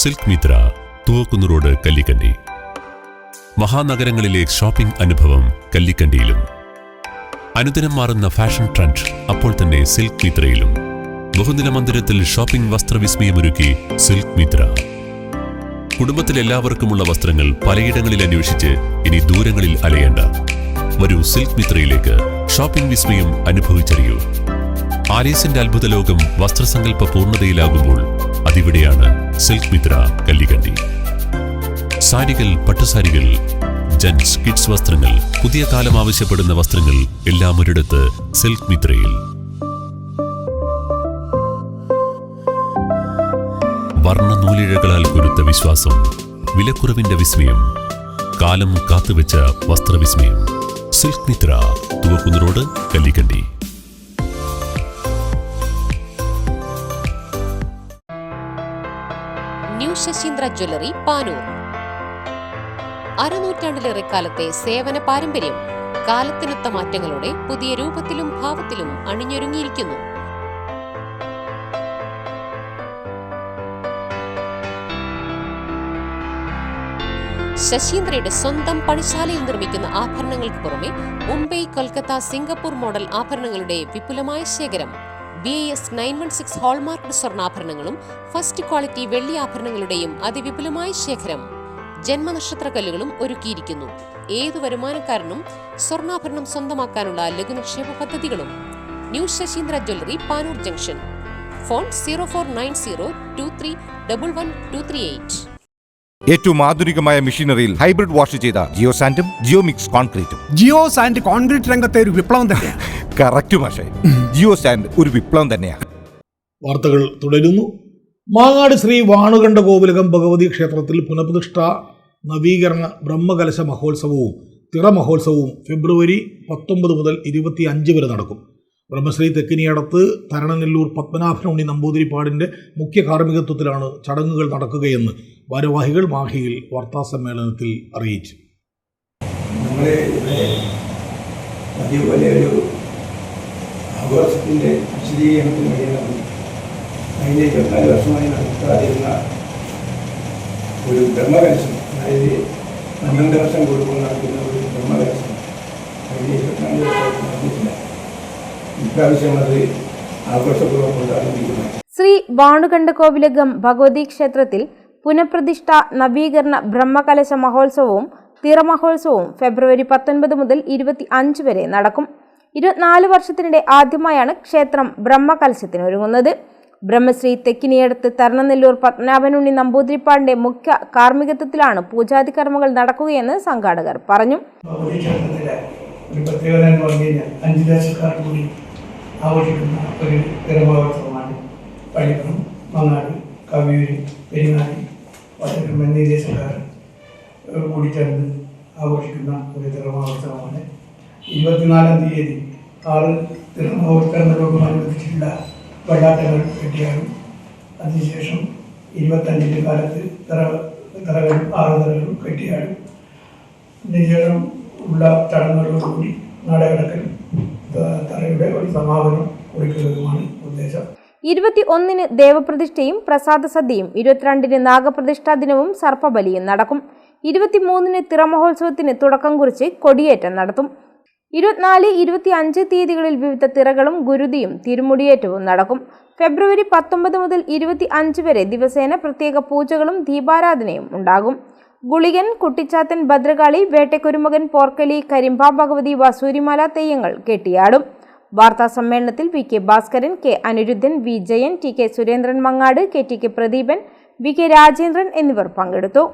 Silk Mithra, Thuvakkunnu road, Kallikkandi. മഹാനഗരങ്ങളിലെ shopping അനുഭവം കല്ലിക്കണ്ടിയിലും. അനുദിനം മാറുന്ന fashion trend അപ്പോൾ തന്നെ silk മിത്രയിലും. ബഹുനില മന്ദിരത്തിൽ shopping വസ്ത്രവിസ്മയമൊരുക്കി silk Mitra. കുടുംബത്തിലെല്ലാവർക്കുമുള്ള വസ്ത്രങ്ങൾ പലയിടങ്ങളിൽ അന്വേഷിച്ച് ഇനി ദൂരങ്ങളിൽ അലയേണ്ട. വരൂ സിൽക്ക് മിത്രയിലേക്ക്. ഷോപ്പിംഗ് വിസ്മയം അനുഭവിച്ചറിയൂ. ആലീസിന്റെ അത്ഭുത ലോകം വസ്ത്രസങ്കല്പ പൂർണ്ണതയിലാകുമ്പോൾ അതിവിടെയാണ് സിൽക്ക് മിത്ര, കല്ലിക്കണ്ടി. സാരികൾ, പട്ടുസാരികൾ, ജെന്റ്സ്, കിഡ്സ് വസ്ത്രങ്ങൾ, പുതിയ കാലം ആവശ്യപ്പെടുന്ന വസ്ത്രങ്ങൾ എല്ലാം ഒരിടത്ത് സിൽക്ക് മിത്രയിൽ. വർണ്ണ നൂലിഴകളാൽ കുരുത്ത വിശ്വാസം, വിലക്കുറവിന്റെ വിസ്മയം, കാലം കാത്തുവെച്ച വസ്ത്രവിസ്മയം. Silk Mithra, Thuvakkunnu road, Kallikkandi. New Sasheendra jewellery, Panoor. അരനൂറ്റാണ്ടിലേറെ കാലത്തെ സേവന പാരമ്പര്യം കാലത്തിനൊത്ത മാറ്റങ്ങളോടെ പുതിയ രൂപത്തിലും ഭാവത്തിലും അണിഞ്ഞൊരുങ്ങിയിരിക്കുന്നു. ശശീന്ദ്രയുടെ സ്വന്തം പണിശാലയിൽ നിർമ്മിക്കുന്ന ആഭരണങ്ങൾക്ക് പുറമെ മുംബൈ, കൊൽക്കത്ത, സിംഗപ്പൂർ മോഡൽ ആഭരണങ്ങളുടെ വിപുലമായ ശേഖരം. BIS 916 ഹോൾമാർക്ക് സ്വർണ്ണാഭരണങ്ങളും ഫസ്റ്റ് ക്വാളിറ്റി വെള്ളി ആഭരണങ്ങളുടെയും അതിവിപുലമായ ശേഖരം. ജന്മനക്ഷത്ര കല്ലുകളും ഒരുക്കിയിരിക്കുന്നു. ഏതു വരുമാനക്കാരനും സ്വർണ്ണാഭരണം സ്വന്തമാക്കാനുള്ള ലഘുനിക്ഷേപ പദ്ധതികളും. New Sasheendra jewellery, Panoor junction. Phone 049023112238. ഏറ്റവും ആധുനികമായ മെഷീനറിയിൽ ഹൈബ്രിഡ് വാഷ് ചെയ്ത ജിയോസാൻഡും ജിയോമിക്സ് കോൺക്രീറ്റും. ജിയോസാൻഡ് കോൺക്രീറ്റ് രംഗത്തെ ഒരു വിപ്ലവം തന്നെയാണ്. കറക്റ്റ് മാഷേ, ജിയോസാൻഡ് ഒരു വിപ്ലവം തന്നെയാണ്. വാർത്തകൾ തുടരുന്നു. മാങ്ങാട് ശ്രീ വാണുകണ്ഠ കോവിലകം ഭഗവതി ക്ഷേത്രത്തിൽ പുനഃപ്രതിഷ്ഠ, നവീകരണ, ബ്രഹ്മകലശ മഹോത്സവവും തിറ മഹോത്സവവും ഫെബ്രുവരി 19 മുതൽ 25 വരെ നടക്കും. ബ്രഹ്മശ്രീ തെക്കിനിയടത്ത് തരണനെല്ലൂർ പത്മനാഭനുണ്ണി നമ്പൂതിരിപ്പാടിൻ്റെ മുഖ്യ കാർമ്മികത്വത്തിലാണ് ചടങ്ങുകൾ നടക്കുകയെന്ന് ഭാരവാഹികൾ മാഹിയിൽ വാർത്താസമ്മേളനത്തിൽ അറിയിച്ചു. അതേപോലെ ഒരു ആഘോഷത്തിൻ്റെ വിശദീകരണത്തിന് വേണ്ടിയാണ് കഴിഞ്ഞ 24 വർഷമായി നടത്താതിരുന്ന ഒരു ബ്രഹ്മകലശം, അതായത് 12 വർഷം കൂടുമ്പോൾ നടക്കുന്ന ഒരു ബ്രഹ്മകലശം കഴിഞ്ഞ 24 വർഷമായിട്ട് നടന്നിട്ടില്ല. ഇപ്രാവശ്യം അത് ആഘോഷപൂർവ്വം കൊണ്ടാടിയിരിക്കുന്നത്. ശ്രീ വാണുകണ്ഠ കോവിലകം ഭഗവതി ക്ഷേത്രത്തിൽ പുനഃപ്രതിഷ്ഠ, നവീകരണ, ബ്രഹ്മകലശ മഹോത്സവവും തിറമഹോത്സവവും ഫെബ്രുവരി 19 മുതൽ 25 വരെ നടക്കും. 24 വർഷത്തിനിടെ ആദ്യമായാണ് ക്ഷേത്രം ബ്രഹ്മകലശത്തിനൊരുങ്ങുന്നത്. ബ്രഹ്മശ്രീ തെക്കിനിയടത്ത് തരണനെല്ലൂർ പത്മനാഭനുണ്ണി നമ്പൂതിരിപ്പാടിന്റെ മുഖ്യ കാർമ്മികത്വത്തിലാണ് പൂജാതി കർമ്മങ്ങൾ നടക്കുകയെന്ന് സംഘാടകർ പറഞ്ഞു. ഒരു പ്രത്യേകത എന്ന് പറഞ്ഞു കഴിഞ്ഞാൽ 5 ദേശക്കാർ കൂടി ആഘോഷിക്കുന്ന ഒരു തിരുമഹോത്സവമാണ്. പള്ളിപ്പുറം, മങ്ങാട്, കവിയൂര്, പെരിങ്ങാടി, വട്ടപ്പുറം എന്നീ ദേശക്കാർ കൂടി ചേർന്ന് ആഘോഷിക്കുന്ന ഒരു തിരുമഹോത്സവമാണ്. 24-ാം തീയതി 6 തിരുമഹോത്സവങ്ങളോടുമനുബന്ധിച്ചിട്ടുള്ള വെള്ളാട്ടങ്ങൾ കെട്ടിയാടും. അതിനുശേഷം 25 കാലത്ത് തറകളും 6 തറകളും കെട്ടിയാടും. അതിനുശേഷം ഉള്ള ചടങ്ങുകളോടുകൂടി നാടകടക്കൽ തറയുടെ ഒരു സമാപനം കുറിക്കുന്നതുമാണ് ഉദ്ദേശം. 21-ന് ദേവപ്രതിഷ്ഠയും പ്രസാദ സദ്യയും, 22-ന് നാഗപ്രതിഷ്ഠാ ദിനവും സർപ്പബലിയും നടക്കും. 23-ന് തിറമഹോത്സവത്തിന് തുടക്കം കുറിച്ച് കൊടിയേറ്റം നടത്തും. 24, 25 തീയതികളിൽ വിവിധ തിറകളും ഗുരുതിയും തിരുമുടിയേറ്റവും നടക്കും. ഫെബ്രുവരി 19 മുതൽ 25 വരെ ദിവസേന പ്രത്യേക പൂജകളും ദീപാരാധനയും ഉണ്ടാകും. ഗുളികൻ, കുട്ടിച്ചാത്തൻ, ഭദ്രകാളി, വേട്ടക്കുരുമകൻ, പോർക്കലി, കരിമ്പ ഭഗവതി, വസൂരിമല തെയ്യങ്ങൾ കെട്ടിയാടും. വാർത്താ സമ്മേളനത്തിൽ V K Bhaskaran, K Aniruddhan, V Jayan, T K Surendran Mangad, K T K Pradeepan, V K Rajendran എന്നിവർ പങ്കെടുത്തു.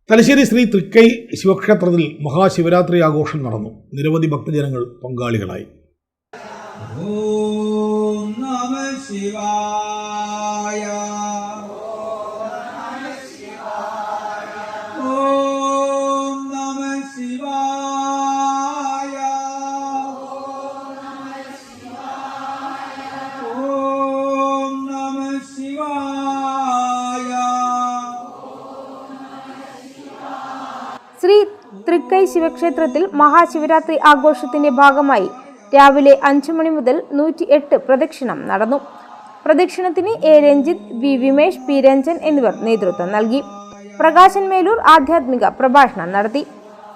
തലശ്ശേരി ശ്രീ തൃക്കൈ ശിവക്ഷേത്രത്തിൽ മഹാശിവരാത്രി ആഘോഷം നടന്നു. നിരവധി ഭക്തജനങ്ങൾ പങ്കാളികളായി. ഓം നമഃ ശിവായ. ഓം നമഃ ശിവായ. ഓം നമഃ ശിവായ. ശ്രീ തൃക്കൈ ശിവക്ഷേത്രത്തിൽ മഹാശിവരാത്രി ആഘോഷത്തിന്റെ ഭാഗമായി രാവിലെ 5 മണി മുതൽ 108 പ്രദക്ഷിണം നടന്നു. പ്രദക്ഷിണത്തിന് A Ranjith, V Vimesh, P Ranjan എന്നിവർ നേതൃത്വം നൽകി. പ്രകാശൻ മേലൂർ ആധ്യാത്മിക പ്രഭാഷണം നടത്തി.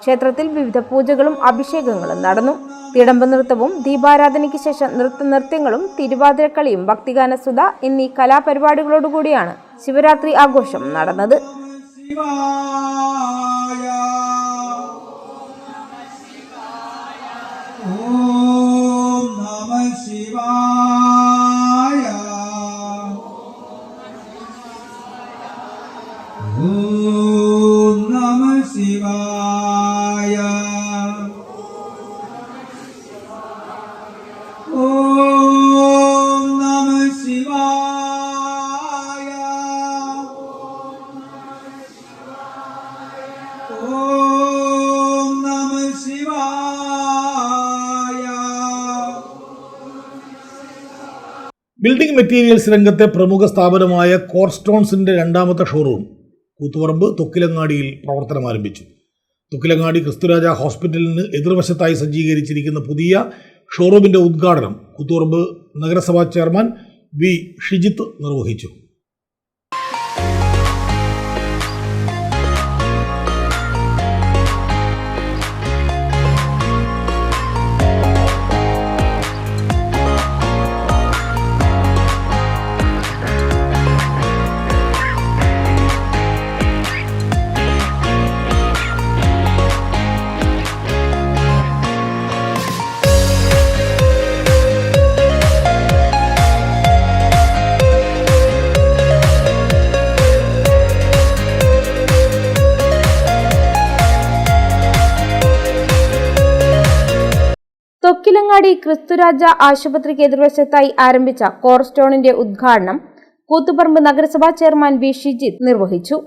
ക്ഷേത്രത്തിൽ വിവിധ പൂജകളും അഭിഷേകങ്ങളും നടന്നു. തിടമ്പ് നൃത്തവും ദീപാരാധനയ്ക്ക് ശേഷം നൃത്യങ്ങളും തിരുവാതിരക്കളിയും ഭക്തിഗാനസുധ എന്നീ കലാപരിപാടികളോടുകൂടിയാണ് ശിവരാത്രി ആഘോഷം നടന്നത്. ഓം നമഃ ശിവായ. ഓം നമഃ ശിവായ. ഓം നമഃ ശിവായ. ഓം നമഃ ശിവായ. ബിൽഡിംഗ് മെറ്റീരിയൽസ് രംഗത്തെ പ്രമുഖ സ്ഥാപനമായ കോർസ്റ്റോൺസിന്റെ 2ാമത്തെ ഷോറൂം കൂത്തുപറമ്പ് തൊക്കിലങ്ങാടിയിൽ പ്രവർത്തനം ആരംഭിച്ചു. തൊക്കിലങ്ങാടി ക്രിസ്തുരാജ ഹോസ്പിറ്റലിന് എതിർവശത്തായി സജ്ജീകരിച്ചിരിക്കുന്ന പുതിയ ഷോറൂമിന്റെ ഉദ്ഘാടനം കൂത്തുപറമ്പ് നഗരസഭാ ചെയർമാൻ വി ഷിജിത്ത് നിർവഹിച്ചു. തൊക്കിലങ്ങാടി ക്രിസ്തുരാജ ആശുപത്രിക്ക് എതിർവശത്തായി ആരംഭിച്ച കോർസ്റ്റോണിന്റെ ഉദ്ഘാടനം കൂത്തുപറമ്പ് നഗരസഭാ ചെയർമാൻ വി ഷിജിത്ത് നിർവഹിച്ചു.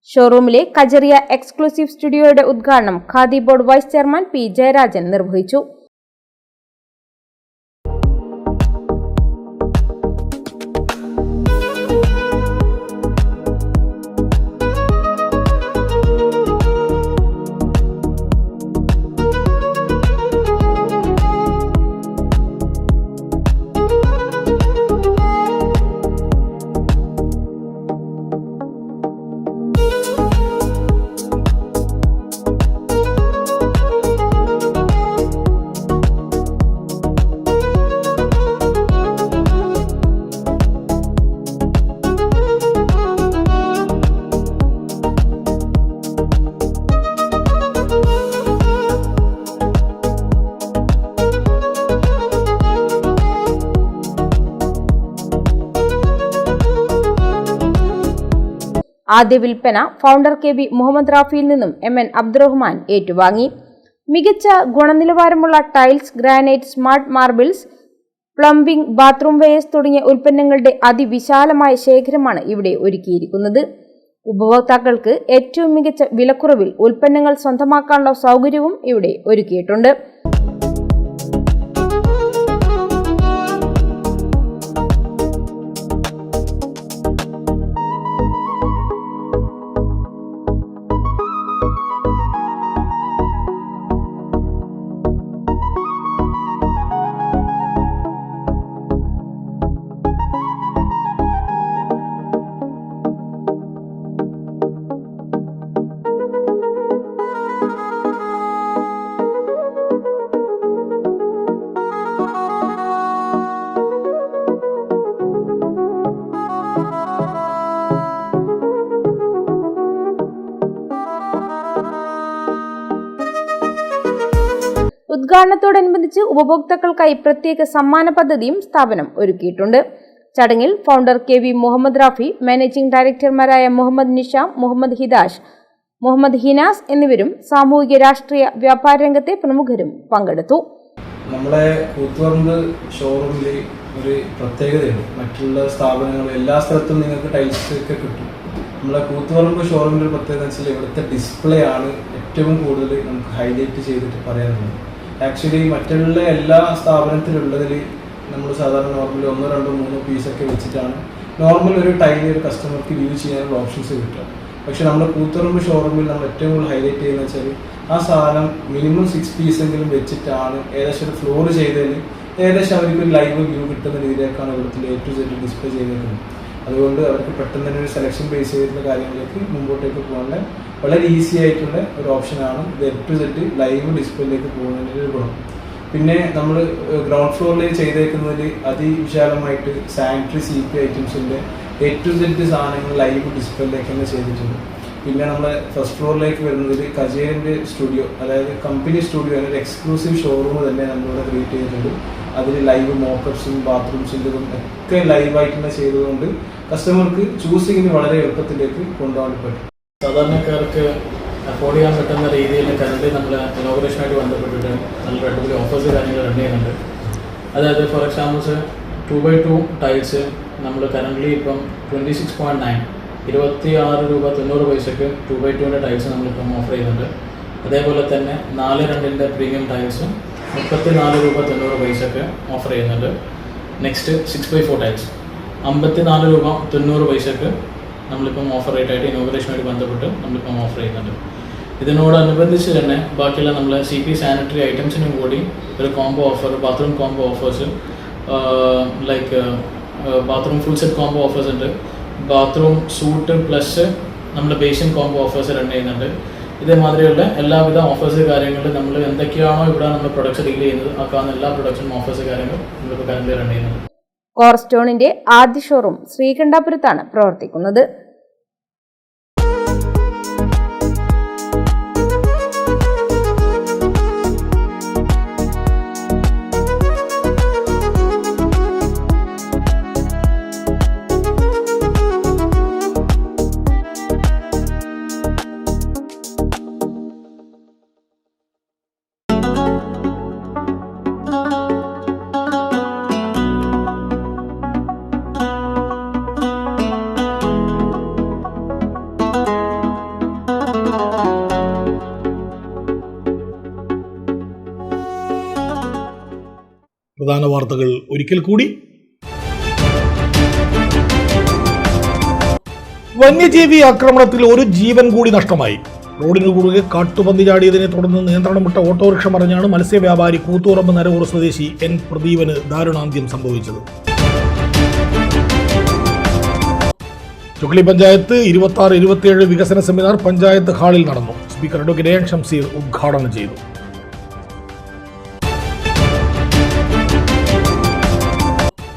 ഷോറൂമിലെ കജറിയ എക്സ്ക്ലൂസീവ് സ്റ്റുഡിയോയുടെ ഉദ്ഘാടനം khadi board vice chairman P Jayarajan നിർവഹിച്ചു. ആദ്യ വിൽപ്പന ഫൗണ്ടർ KB മുഹമ്മദ് റാഫിയിൽ നിന്നും MN അബ്ദുറഹ്മാൻ ഏറ്റുവാങ്ങി. മികച്ച ഗുണനിലവാരമുള്ള tiles, granite, smart marbles, plumbing, bathroom wares തുടങ്ങിയ ഉൽപ്പന്നങ്ങളുടെ അതിവിശാലമായ ശേഖരമാണ് ഇവിടെ ഒരുക്കിയിരിക്കുന്നത്. ഉപഭോക്താക്കൾക്ക് ഏറ്റവും മികച്ച വിലക്കുറവിൽ ഉൽപ്പന്നങ്ങൾ സ്വന്തമാക്കാനുള്ള സൗകര്യവും ഇവിടെ ഒരുക്കിയിട്ടുണ്ട്. ഉദ്ഘാടനത്തോടനുബന്ധിച്ച് ഉപഭോക്താക്കൾക്കായി പ്രത്യേക സമ്മാന പദ്ധതിയും സ്ഥാപനം ഒരുക്കിയിട്ടുണ്ട്. ചടങ്ങിൽ founder KB Muhammad Rafi, managing ഡയറക്ടർമാരായ മുഹമ്മദ് നിഷാം, മുഹമ്മദ് ഹിദാഷ്, മുഹമ്മദ് ഹിനാസ് എന്നിവരും സാമൂഹിക രാഷ്ട്രീയ വ്യാപാര രംഗത്തെ പ്രമുഖരും പങ്കെടുത്തു. നമ്മളെ കൂത്തുപറമ്പ് ഷോറൂമിൽ ഒരു പ്രത്യേകതയുണ്ട്. മറ്റുള്ള സ്ഥാപനങ്ങൾ എല്ലാ സ്ഥലത്തും നിങ്ങൾക്ക് ടൈൽസ് ഒക്കെ കിട്ടും. നമ്മളെ കൂത്തുപറമ്പ് ഷോറൂമിൻ്റെ ഒരു പ്രത്യേകത വെച്ചാൽ ഇവിടുത്തെ ഡിസ്പ്ലേ ആണ് ഏറ്റവും കൂടുതൽ നമുക്ക് ഹൈലൈറ്റ് ചെയ്തിട്ട് പറയാനുള്ളത്. ആക്ച്വലി മറ്റുള്ള എല്ലാ സ്ഥാപനത്തിലുള്ളതിൽ നമ്മൾ സാധാരണ നോർമലി 1, 2, 3 പീസൊക്കെ വെച്ചിട്ടാണ് നോർമൽ ഒരു ടൈൽ ഒരു കസ്റ്റമർക്ക് വ്യൂ ചെയ്യാനുള്ള ഓപ്ഷൻസ് കിട്ടുക. പക്ഷേ നമ്മുടെ കൂത്തുപറമ്പ് ഷോറൂമിൽ നമ്മൾ ഏറ്റവും കൂടുതൽ ഹൈലൈറ്റ് ചെയ്യുന്നത് വെച്ചാൽ ആ സാധനം മിനിമം 6 പീസെങ്കിലും വെച്ചിട്ടാണ് ഏകദേശം ഒരു ഫ്ലോർ ചെയ്തതിൽ ഏകദേശം അവർക്ക് ഒരു ലൈവ് വ്യൂ കിട്ടുന്ന രീതിയിലേക്കാണ് ഇവിടുത്തെ A to Z ഡിസ്പ്ലേ ചെയ്തേക്കുന്നത്. അതുകൊണ്ട് അവർക്ക് പെട്ടെന്ന് തന്നെ ഒരു സെലക്ഷൻ ബേസ് ചെയ്തിട്ടുള്ള കാര്യങ്ങളിലേക്ക് മുമ്പോട്ടേക്ക് പോകാനുള്ള വളരെ ഈസി ആയിട്ടുള്ള ഒരു ഓപ്ഷനാണ് ഇത്. A to Z ലൈവ് ഡിസ്പ്ലേയിലേക്ക് പോകുന്നതിൻ്റെ ഒരു ഗുണം. പിന്നെ നമ്മൾ ഗ്രൗണ്ട് ഫ്ലോറിൽ ചെയ്തേക്കുന്നതിൽ അതിവിശാലമായിട്ട് സാനിറ്ററി CP ഐറ്റംസിൻ്റെ A to Z സാധനങ്ങൾ ലൈവ് ഡിസ്പ്ലേയിലേക്ക് തന്നെ ചെയ്തിട്ടുണ്ട്. പിന്നെ നമ്മൾ ഫസ്റ്റ് ഫ്ലോറിലേക്ക് വരുന്നതിൽ കജേറിൻ്റെ സ്റ്റുഡിയോ, അതായത് കമ്പനി സ്റ്റുഡിയോ എന്നൊരു എക്സ്ക്ലൂസീവ് ഷോറൂം തന്നെ നമ്മളിവിടെ ക്രിയേറ്റ് ചെയ്തിട്ടുണ്ട്. അതിൽ ലൈവ് മോക്കപ്സും ബാത്റൂംസിൻ്റെതും ഒക്കെ ലൈവായിട്ട് തന്നെ ചെയ്തതുകൊണ്ട് കസ്റ്റമർക്ക് ചൂസിങ്ങിന് വളരെ എളുപ്പത്തിലേക്ക് കൊണ്ടുപോകാൻ പറ്റും. സാധാരണക്കാർക്ക് അഫോർഡ് ചെയ്യാൻ പറ്റുന്ന രീതിയിൽ കറണ്ട് നമ്മൾ ഇനോഗ്രേഷനായിട്ട് ബന്ധപ്പെട്ടിട്ട് നല്ല അടിപൊളി ഓഫേഴ്സ് കാര്യങ്ങൾ റൺ ചെയ്യുന്നുണ്ട്. അതായത് ഫോർ എക്സാമ്പിൾസ് 2x2 ടൈൽസ് നമ്മൾ കറൻ്റ്ലി ഇപ്പം 26.9 26.90 2x2 ടൈൽസ് നമ്മളിപ്പം ഓഫർ ചെയ്യുന്നുണ്ട്. അതേപോലെ തന്നെ 4.2 പ്രീമിയം ടൈൽസും 34.90 ഓഫർ ചെയ്യുന്നുണ്ട്. നെക്സ്റ്റ് 6x4 ടൈൽസ് 54.90 നമ്മളിപ്പം ഓഫർ റേറ്റായിട്ട് ഇനോഗ്രേഷനുമായിട്ട് ബന്ധപ്പെട്ട് നമ്മളിപ്പം ഓഫർ ചെയ്യുന്നുണ്ട്. ഇതിനോടനുബന്ധിച്ച് തന്നെ ബാക്കിയുള്ള നമ്മളെ CP സാനിറ്ററി ഐറ്റംസിനും കൂടി ഒരു combo offer, bathroom combo offers like bathroom full set combo offers ഉണ്ട്. ബാത്റൂം സൂട്ട് പ്ലസ് നമ്മൾ ബേസിൻ കോംബോ ഓഫേഴ്സ് റൺ ചെയ്യുന്നുണ്ട്. ഇതേമാതിരിയുള്ള എല്ലാവിധ ഓഫേഴ്സ് കാര്യങ്ങൾ നമ്മൾ എന്തൊക്കെയാണോ ഇവിടെ നമ്മൾ പ്രൊഡക്ട്സ് ഡീൽ ചെയ്യുന്നത് ആ കാണുന്ന എല്ലാ പ്രൊഡക്ട്സും ഓഫേഴ്സ് കാര്യങ്ങൾ നമ്മളിപ്പോൾ കറന്റ് റൺ ചെയ്യുന്നത്. കോർസ്റ്റോണിന്റെ ആദ്യ ഷോറൂം ശ്രീകണ്ഠാപുരത്താണ് പ്രവർത്തിക്കുന്നത്. പ്രധാന വാർത്തകൾ ഒരിക്കൽ കൂടി. വന്യജീവി ആക്രമണത്തിൽ ഒരു ജീവൻ കൂടി നഷ്ടമായി. റോഡിന് കുറുകെ കാട്ടുപന്നി ചാടിയതിനെ തുടർന്ന് നിയന്ത്രണം വിട്ട ഓട്ടോറിക്ഷ മറിഞ്ഞാണ് മത്സ്യവ്യാപാരി കൂത്തുപറമ്പ് നരകൂർ സ്വദേശി N പ്രദീപന് ദാരുണാന്ത്യം സംഭവിച്ചത്. ചൊക്ലി പഞ്ചായത്ത് 26-27 വികസന സെമിനാർ പഞ്ചായത്ത് ഹാളിൽ നടന്നു. സ്പീക്കർ അഡ്വക്കേറ്റ് AN ഷംസീർ ഉദ്ഘാടനം ചെയ്തു.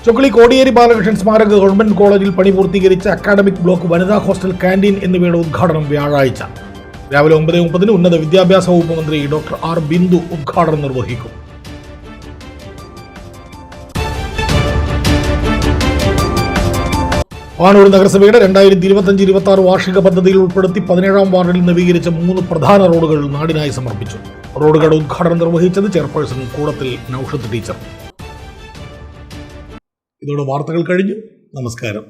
ചൊക്ലി കോടിയേരി ബാലകൃഷ്ണൻ സ്മാരക ഗവൺമെന്റ് കോളേജിൽ പണി പൂർത്തീകരിച്ച അക്കാഡമിക് ബ്ലോക്ക്, വനിതാ ഹോസ്റ്റൽ, ക്യാന്റീൻ എന്നിവയുടെ ഉദ്ഘാടനം വ്യാഴാഴ്ച രാവിലെ 9:30 ഉന്നത വിദ്യാഭ്യാസ വകുപ്പ് മന്ത്രി ഡോക്ടർ R ബിന്ദു ഉദ്ഘാടനം നിർവഹിക്കും. പാണൂർ നഗരസഭയുടെ 2025-26 വാർഷിക പദ്ധതിയിൽ ഉൾപ്പെടുത്തി 17-ാം വാർഡിൽ നവീകരിച്ച 3 പ്രധാന റോഡുകൾ നാടിനായി സമർപ്പിച്ചു. റോഡുകളുടെ ഉദ്ഘാടനം നിർവഹിച്ചത് ചെയർപേഴ്സൺ കൂടത്തിൽ നൌഷത്ത് ടീച്ചർ. ഇതോടെ വാർത്തകൾ കഴിഞ്ഞു. നമസ്കാരം.